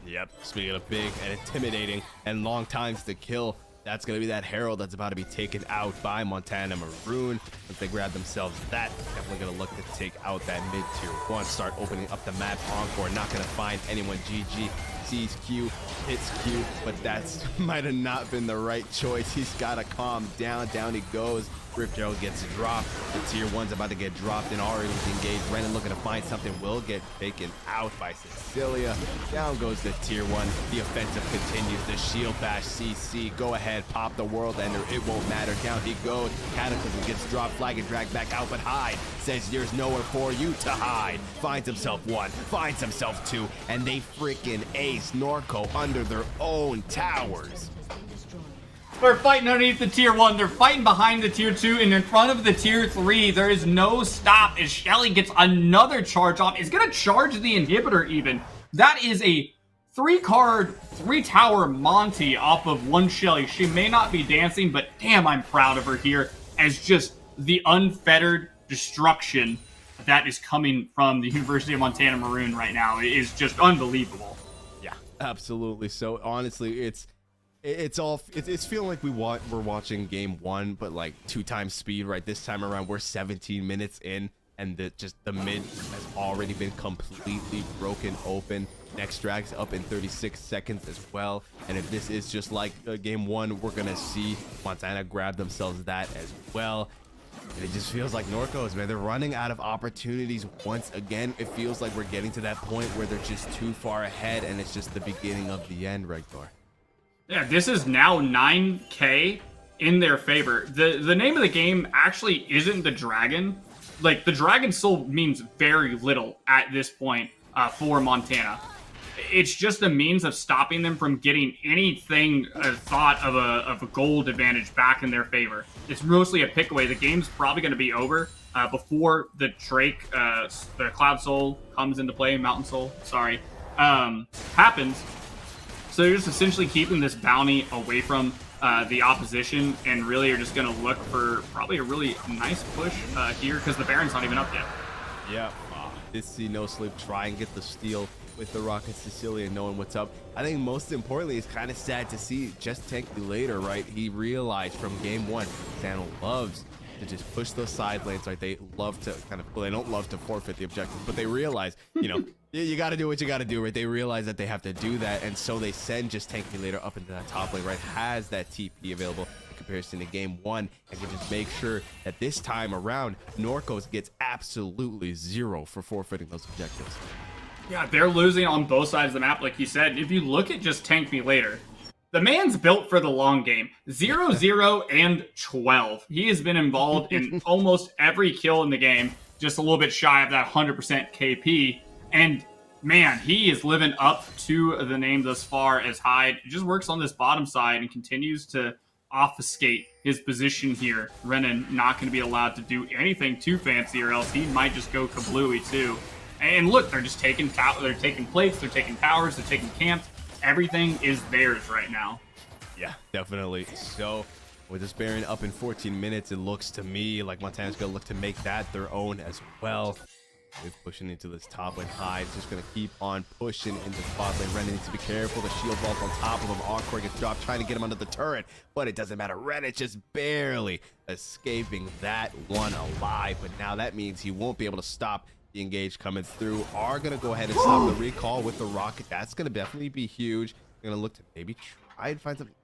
[SPEAKER 4] Yep, speaking of big and intimidating and long times to kill, that's going to be that Herald that's about to be taken out by Montana Maroon. If they grab themselves that, definitely going to look to take out that mid-tier 1. Start opening up the map. Encore not going to find anyone. GG sees Q, hits Q, but that's might have not been the right choice. He's got to calm down. Down he goes. Rip Gerald gets dropped. The tier 1's about to get dropped and already engaged. Renan looking to find something, will get taken out by Cecilia. Down goes the tier 1. The offensive continues. The shield bash CC. Go ahead, pop the world ender. It won't matter. Down he goes. Cataclysm gets dropped. Flag and dragged back out, but Hyde says there's nowhere for you to hide. Finds himself 1, finds himself 2, and they freaking ace Norco under their own towers.
[SPEAKER 1] They're fighting underneath the tier 1. They're fighting behind the tier 2. And in front of the tier 3, there is no stop as Shelly gets another charge off. Is going to charge the inhibitor even. That is a 3-card, 3-tower Monty off of one Shelly. She may not be dancing, but damn, I'm proud of her here as just the unfettered destruction that is coming from the University of Montana Maroon right now. It is just unbelievable.
[SPEAKER 4] Yeah, absolutely. So honestly, it's feeling like we're watching game 1, but like 2 times speed. Right, this time around we're 17 minutes in, and the mid has already been completely broken open. Next drag's up in 36 seconds as well, and if this is just like game 1, we're gonna see Montana grab themselves that as well. And it just feels like Norco's, man, they're running out of opportunities once again. It feels like we're getting to that point where they're just too far ahead, and it's just the beginning of the end, Regdor.
[SPEAKER 1] Yeah, this is now 9k in their favor. The name of the game actually isn't the dragon. Like, the dragon soul means very little at this point for Montana. it's just a means of stopping them from getting anything thought of a gold advantage back in their favor. It's mostly a pick away. The game's probably going to be over before the Drake, the Cloud Soul comes into play, Mountain Soul, sorry, happens. So you're just essentially keeping this bounty away from the opposition, and really are just going to look for probably a really nice push here because the Baron's not even up yet.
[SPEAKER 4] Yeah, did see No Sleep try and get the steal with the Rocket Cecilia knowing what's up. I think most importantly, it's kind of sad to see just Tank Me Later, right? He realized from game one, Sano loves to just push those side lanes, right? They love to kind of, well, they don't love to forfeit the objectives, but they realize, you know, you got to do what you got to do, right? They realize that they have to do that, and so they send just Tank Me Later up into that top lane, right? Has that TP available in comparison to game one, and can just make sure that this time around, Norcos gets absolutely zero for forfeiting those objectives.
[SPEAKER 1] Yeah, they're losing on both sides of the map, like you said. If you look at just Tank Me Later, the man's built for the long game. 0, 0, and 12. He has been involved in almost every kill in the game, just a little bit shy of that 100% KP. And man, he is living up to the name thus far as Hyde. He just works on this bottom side and continues to obfuscate his position here. Renan not going to be allowed to do anything too fancy, or else he might just go kablooey too. And look, they're just taking they're taking plates, they're taking towers, they're taking camps. Everything is theirs right now.
[SPEAKER 4] Yeah, definitely. So with this Baron up in 14 minutes, it looks to me like Montana's going to look to make that their own as well. They're pushing into this top lane. Hyde's just going to keep on pushing into spot lane. Renan needs to be careful. The shield vault on top of him. Encore gets dropped, trying to get him under the turret, but it doesn't matter. Renan just barely escaping that one alive, but now that means he won't be able to stop the engage coming through. Are going to go ahead and stop the recall with the rocket. That's going to definitely be huge. They're going to look to maybe try and find something.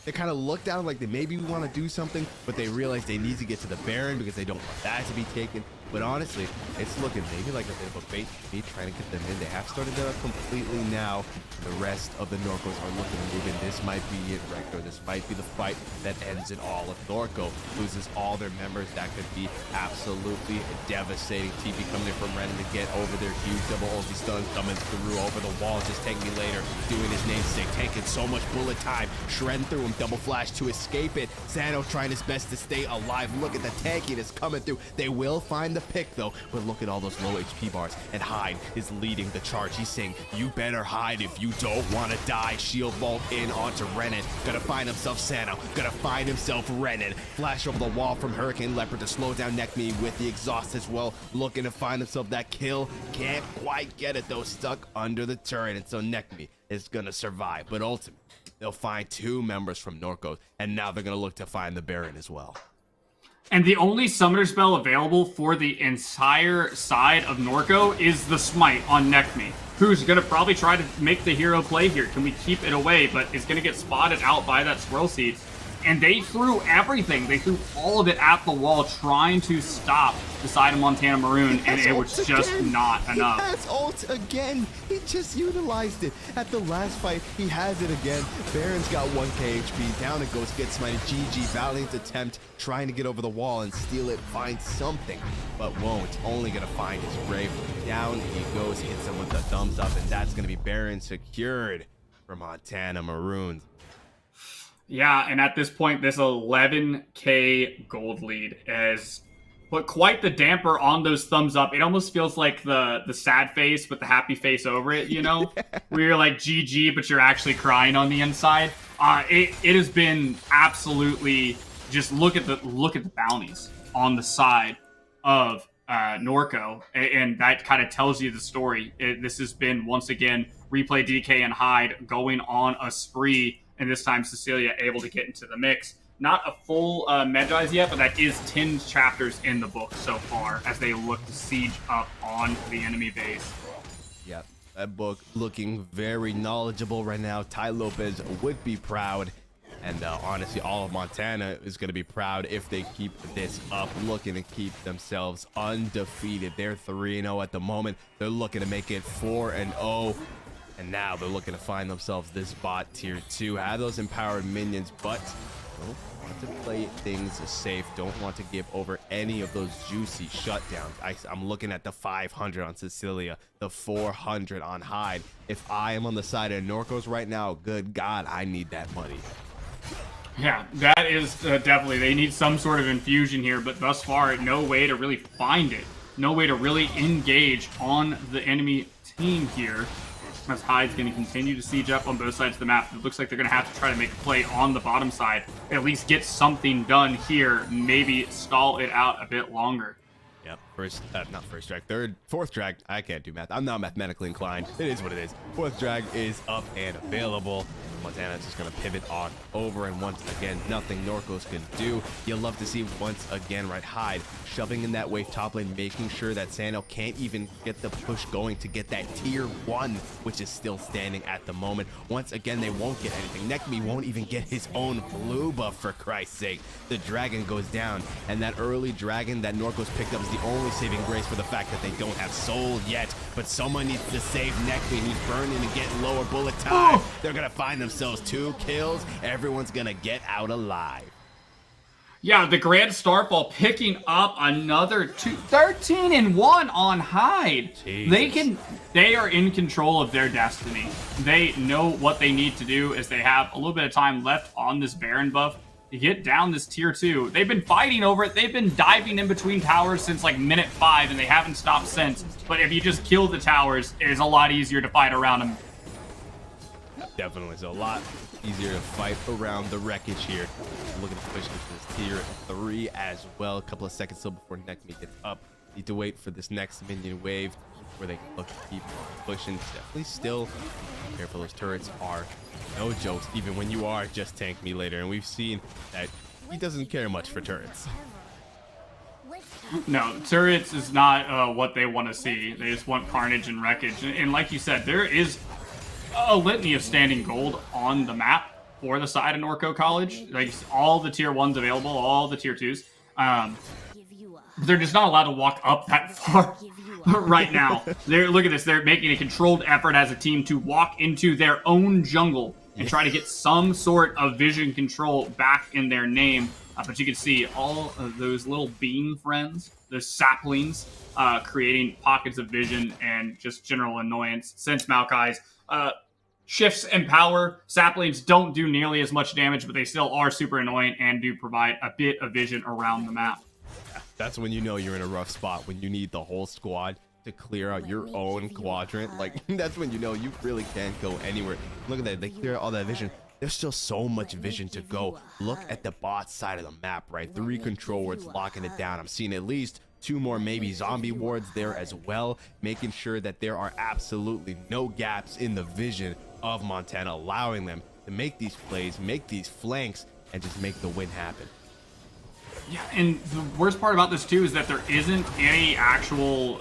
[SPEAKER 4] They kind of look down like they maybe want to do something, but they realize they need to get to the Baron because they don't want that to be taken. But honestly, it's looking maybe like a bit of a bait to be trying to get them in. They have started to completely now. The rest of the Norcos are looking to move in. This might be it, Rector. This might be the fight that ends it all. If Norco loses all their members, that could be absolutely devastating. TP coming in from Renan to get over their huge double ulti stun coming through over the wall. Just Tank Me Later doing his namesake, taking so much bullet time, shredding through him, double flash to escape it. Sano trying his best to stay alive. Look at the tankiness coming through. They will find the pick though, but look at all those low HP bars, and Hyde is leading the charge. He's saying, you better hide if you don't want to die. Shield vault in onto Renan. Gonna find himself Sano, gonna find himself Renan. Flash over the wall from Hurricane Leopard to slow down NECC with the exhaust as well, looking to find himself that kill. Can't quite get it though, stuck under the turret, and so NECC is gonna survive, but ultimately they'll find two members from Norcos, and now they're gonna look to find the Baron as well.
[SPEAKER 1] And the only summoner spell available for the entire side of Norco is the Smite on NECC, who's going to probably try to make the hero play here. Can we keep it away? But it's going to get spotted out by that Squirrel Seed. And they threw everything. They threw all of it at the wall, trying to stop the side of Montana Maroon, and it was just not enough.
[SPEAKER 4] He has ult again. He just utilized it. At the last fight, he has it again. Baron's got 1k HP. Down it goes, gets smited. GG, valiant attempt, trying to get over the wall and steal it, find something, but won't. Only gonna find his grave. Down he goes, hits him with the thumbs up, and that's gonna be Baron secured for Montana Maroons.
[SPEAKER 1] Yeah, and at this point, this 11k gold lead has put quite the damper on those thumbs up. It almost feels like the sad face with the happy face over it, you know? Where you're like GG, but you're actually crying on the inside. It has been absolutely just look at the bounties on the side of Norco, and that kind of tells you the story. This has been, once again, Replay, DK, and Hyde going on a spree. And this time, Cecilia able to get into the mix. Not a full Medjai's yet, but that is 10 chapters in the book so far as they look to siege up on the enemy base.
[SPEAKER 4] Yeah, that book looking very knowledgeable right now. Ty Lopez would be proud. And honestly, all of Montana is going to be proud if they keep this up, looking to keep themselves undefeated. They're 3-0 at the moment. They're looking to make it 4-0. And now they're looking to find themselves this bot tier 2, have those empowered minions, but Don't want to play things safe. Don't want to give over any of those juicy shutdowns. I'm looking at the 500 on Cecilia, the 400 on Hyde. If I am on the side of Norcos right now, good God, I need that money.
[SPEAKER 1] Yeah, that is definitely, they need some sort of infusion here, but thus far, no way to really find it. No way to really engage on the enemy team here. As Hyde's going to continue to siege up on both sides of the map. It looks like they're going to have to try to make a play on the bottom side. At least get something done here. Maybe stall it out a bit longer.
[SPEAKER 4] Yep, fourth drag. I can't do math. I'm not mathematically inclined. It is what it is. Fourth drag is up and available. Montana's just going to pivot on over, and once again, nothing Norcos can do. You'll love to see once again, right, Hyde shoving in that wave top lane, making sure that Sano can't even get the push going to get that tier 1, which is still standing at the moment. Once again, they won't get anything. NECC won't even get his own blue buff, for Christ's sake. The dragon goes down, and that early dragon that Norcos picked up is the only saving grace for the fact that they don't have soul yet. But someone needs to save NECC, who's burning and getting lower bullet time. They're going to find themselves 2 kills. Everyone's going to get out alive.
[SPEAKER 1] Yeah, the Grand Starfall picking up another 13-1 on Hyde.
[SPEAKER 4] Jesus.
[SPEAKER 1] They are in control of their destiny. They know what they need to do as they have a little bit of time left on this Baron buff to get down this tier 2. They've been fighting over it. They've been diving in between towers since like minute 5, and they haven't stopped since. But if you just kill the towers, it is a lot easier to fight around them.
[SPEAKER 4] Definitely. So a lot easier to fight around the wreckage here. Looking to push into this tier 3 as well. A couple of seconds still before NECC gets up. Need to wait for this next minion wave where they can look to keep pushing. Definitely still be careful. Those turrets are no jokes, even when you are just tank me later. And we've seen that he doesn't care much for turrets.
[SPEAKER 1] No, turrets is not what they want to see. They just want carnage and wreckage. And like you said, there is a litany of standing gold on the map for the side of Norco College. Like all the tier 1s available, all the tier 2s. They're just not allowed to walk up that far right now. Look at this. They're making a controlled effort as a team to walk into their own jungle and try to get some sort of vision control back in their name. But you can see all of those little bean friends, those saplings, creating pockets of vision and just general annoyance. Since Maokai's shifts in power, saplings don't do nearly as much damage, but they still are super annoying and do provide a bit of vision around the map.
[SPEAKER 4] That's when you know you're in a rough spot, when you need the whole squad to clear out your own quadrant. Like, that's when you know you really can't go anywhere. Look at that. They clear out all that vision. There's still so much vision to go. Look at the bot side of the map, right? 3 control wards locking it down. I'm seeing at least 2 more maybe zombie wards there as well, making sure that there are absolutely no gaps in the vision of Montana, allowing them to make these plays, make these flanks, and just make the win happen.
[SPEAKER 1] Yeah, and the worst part about this too is that there isn't any actual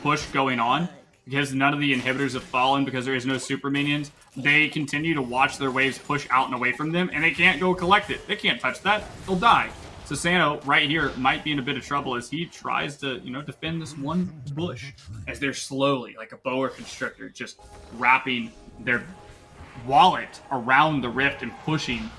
[SPEAKER 1] push going on because none of the inhibitors have fallen because there is no super minions. They continue to watch their waves push out and away from them, and they can't go collect it. They can't touch that. They'll die. So Sano right here might be in a bit of trouble as he tries to, defend this one bush as they're slowly, like a boa constrictor, just wrapping their wallet around the rift and pushing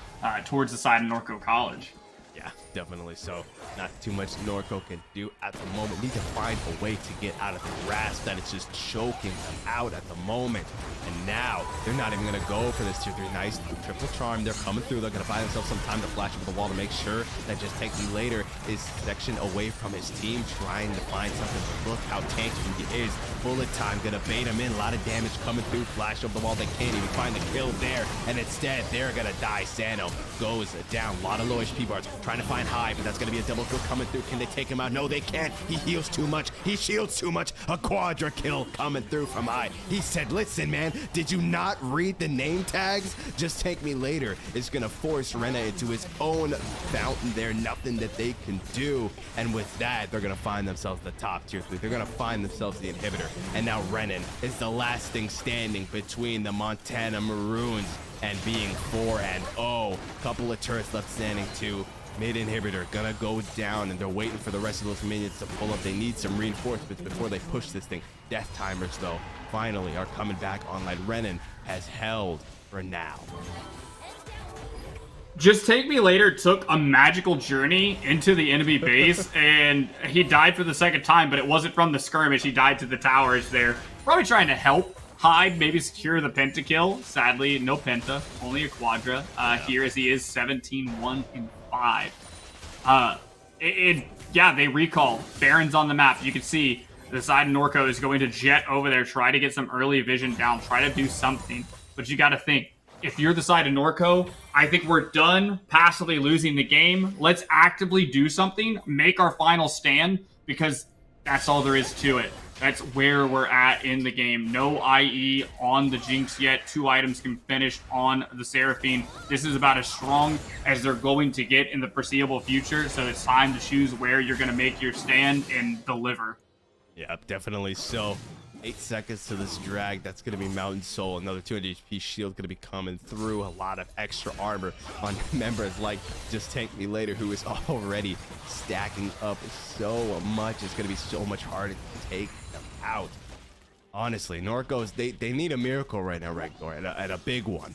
[SPEAKER 1] towards the side of Norco College.
[SPEAKER 4] Yeah, definitely so. Not too much Norco can do at the moment. Need to find a way to get out of the grasp that it's just choking them out at the moment. And now they're not even going to go for this tier 3. Nice triple charm. They're coming through. They're going to buy themselves some time to flash over the wall to make sure that just Tank Me Later is section away from his team, trying to find something. But look how tanky he is. Bullet time going to bait him in. A lot of damage coming through. Flash over the wall. They can't even find the kill there. And instead, they're going to die. Sano goes down. A lot of low HP bars. Trying to find High, but that's going to be a double kill coming through. Can they take him out? No, they can't. He heals too much. He shields too much. A quadra kill coming through from High. He said, listen, man, did you not read the name tags? Just Tank Me Later is going to force Rena into his own fountain there. Nothing that they can do. And with that, they're going to find themselves the top tier 3. They're going to find themselves the inhibitor. And now Renan is the last thing standing between the Montana Maroons and being 4-0. Couple of turrets left standing too. Mid inhibitor gonna go down, and they're waiting for the rest of those minions to pull up. They need some reinforcements before they push this thing. Death timers, though, finally are coming back online. Renan has held for now.
[SPEAKER 1] Just Take Me Later took a magical journey into the enemy base, and he died for the second time, but it wasn't from the skirmish. He died to the towers there. Probably trying to help Hyde maybe secure the pentakill. Sadly, no penta, only a quadra here, as he is 17-1-5. Yeah, they recall. Baron's on the map. You can see the side of Norco is going to jet over there, try to get some early vision down, try to do something. But you got to think, if you're the side of Norco, I think we're done passively losing the game. Let's actively do something, make our final stand, because that's all there is to it. That's where we're at in the game. No IE on the Jinx yet. 2 items can finish on the Seraphine. This is about as strong as they're going to get in the foreseeable future, so it's time to choose where you're going to make your stand and deliver.
[SPEAKER 4] Yeah, definitely so. 8 seconds to this drag. That's going to be Mountain Soul. Another 200 HP shield going to be coming through. A lot of extra armor on members like Just Tank Me Later, who is already stacking up so much. It's going to be so much harder to take them out. Honestly, Norcos, they need a miracle right now, Rektor, and a big one.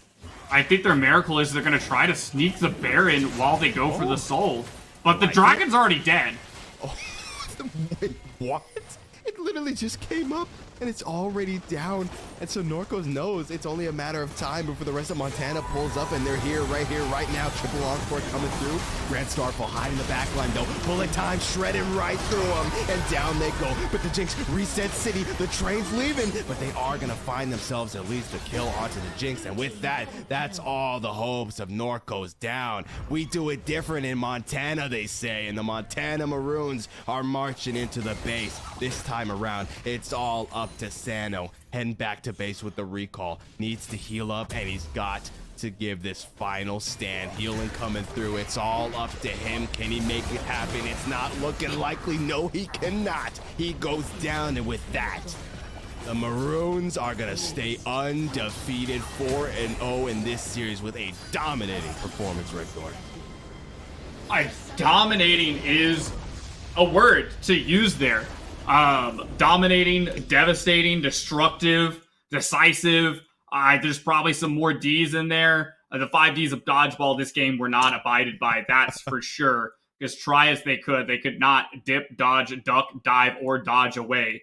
[SPEAKER 1] I think their miracle is they're going to try to sneak the Baron while they go for the soul. But the dragon's already dead.
[SPEAKER 4] Oh, wait, what? It literally just came up and it's already down. And so Norcos knows it's only a matter of time before the rest of Montana pulls up, and they're here, right now. Triple Encore coming through. Grand Starfall high in the back line though. Bullet time shredded right through them, and down they go. But the Jinx reset city. The train's leaving, but they are gonna find themselves at least a kill onto the Jinx. And with that, that's all the hopes of Norcos down. We do it different in Montana, they say, and the Montana Maroons are marching into the base. This time around, it's all up to Sano, heading back to base with the recall. Needs to heal up, and he's got to give this final stand. Healing coming through. It's all up to him. Can he make it happen? It's not looking likely. No, he cannot. He goes down, and with that, the Maroons are going to stay undefeated 4-0 in this series with a dominating performance, Rektor.
[SPEAKER 1] Dominating is a word to use there. Dominating, devastating, destructive, decisive. There's probably some more D's in there. The 5 D's of dodgeball this game were not abided by, that's for sure. Because try as they could not dip, dodge, duck, dive, or dodge away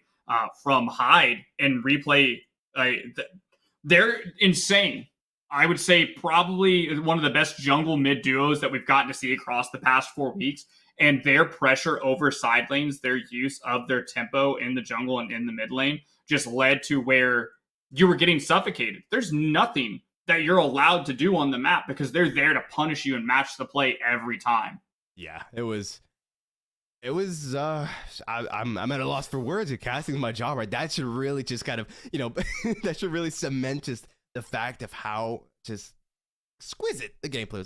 [SPEAKER 1] from Hyde and replay. They're insane. I would say probably one of the best jungle mid duos that we've gotten to see across the past 4 weeks. And their pressure over side lanes, their use of their tempo in the jungle and in the mid lane just led to where you were getting suffocated. There's nothing that you're allowed to do on the map because they're there to punish you and match the play every time.
[SPEAKER 4] Yeah, it was I'm at a loss for words. You're casting my jaw, right? That should really just kind of, that should really cement just the fact of how just exquisite the gameplay was.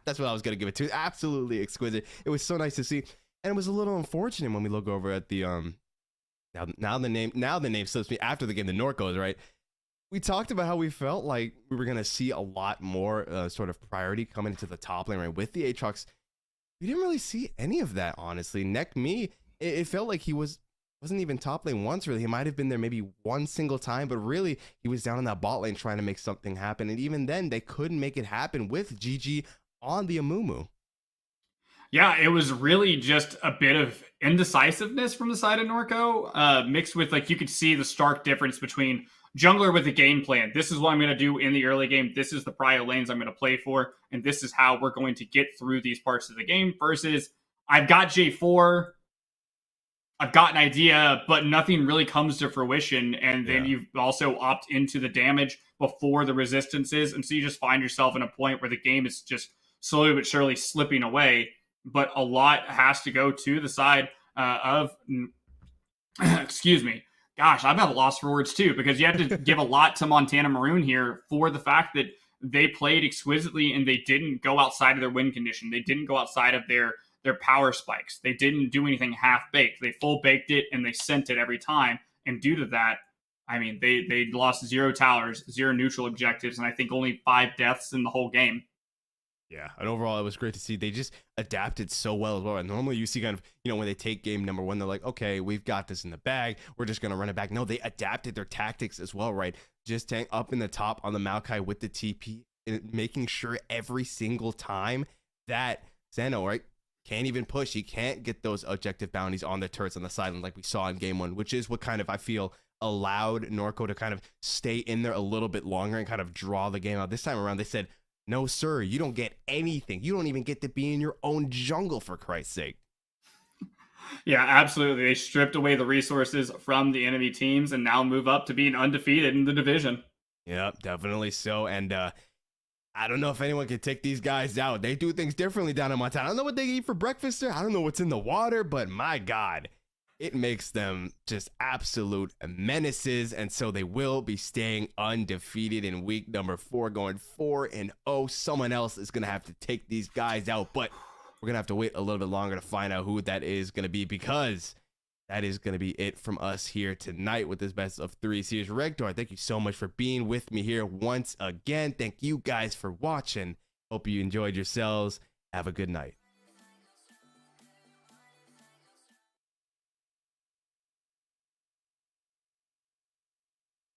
[SPEAKER 4] That's what I was gonna give it to. Absolutely exquisite. It was so nice to see, and it was a little unfortunate when we look over at the now the name slips me after the game, the Norcos, right? We talked about how we felt like we were gonna see a lot more sort of priority coming into the top lane, right? With the Aatrox, we didn't really see any of that, honestly. NECC, it felt like he wasn't even top lane once, really. He might have been there maybe one single time, but really he was down in that bot lane trying to make something happen. And even then, they couldn't make it happen with GG on the Amumu.
[SPEAKER 1] Yeah, it was really just a bit of indecisiveness from the side of Norco, mixed with, you could see the stark difference between jungler with a game plan. This is what I'm going to do in the early game. This is the prio lanes I'm going to play for, and this is how we're going to get through these parts of the game, versus I've got J4, I've got an idea, but nothing really comes to fruition. And then you also opt into the damage before the resistances. And so you just find yourself in a point where the game is just slowly but surely slipping away. But a lot has to go to the side of, excuse me. Gosh, I'm at a loss for words too, because you have to give a lot to Montana Maroon here for the fact that they played exquisitely and they didn't go outside of their win condition. They didn't go outside of their power spikes. They didn't do anything half-baked. They full-baked it, and they sent it every time. And due to that, I mean, they lost 0 towers, 0 neutral objectives, and I think only 5 deaths in the whole game.
[SPEAKER 4] Yeah, and overall, it was great to see. They just adapted so well as well. And normally you see kind of, when they take game number 1, they're like, okay, we've got this in the bag. We're just going to run it back. No, they adapted their tactics as well, right? Just tank up in the top on the Maokai with the TP making sure every single time that Zeno, right, can't even push. He can't get those objective bounties on the turrets on the sideline like we saw in game one, which is what kind of, I feel, allowed Norco to kind of stay in there a little bit longer and kind of draw the game out. This time around, they said, no, sir, you don't get anything. You don't even get to be in your own jungle, for Christ's sake.
[SPEAKER 1] Yeah, absolutely. They stripped away the resources from the enemy teams and now move up to being undefeated in the division.
[SPEAKER 4] Yep, definitely so. And I don't know if anyone can take these guys out. They do things differently down in Montana. I don't know what they eat for breakfast there. I don't know what's in the water, but my God, it makes them just absolute menaces. And so they will be staying undefeated in week number 4, going 4-0. Someone else is going to have to take these guys out, but we're going to have to wait a little bit longer to find out who that is going to be, because that is going to be it from us here tonight with this best of 3 series. Regdor, thank you so much for being with me here once again. Thank you guys for watching. Hope you enjoyed yourselves. Have a good night.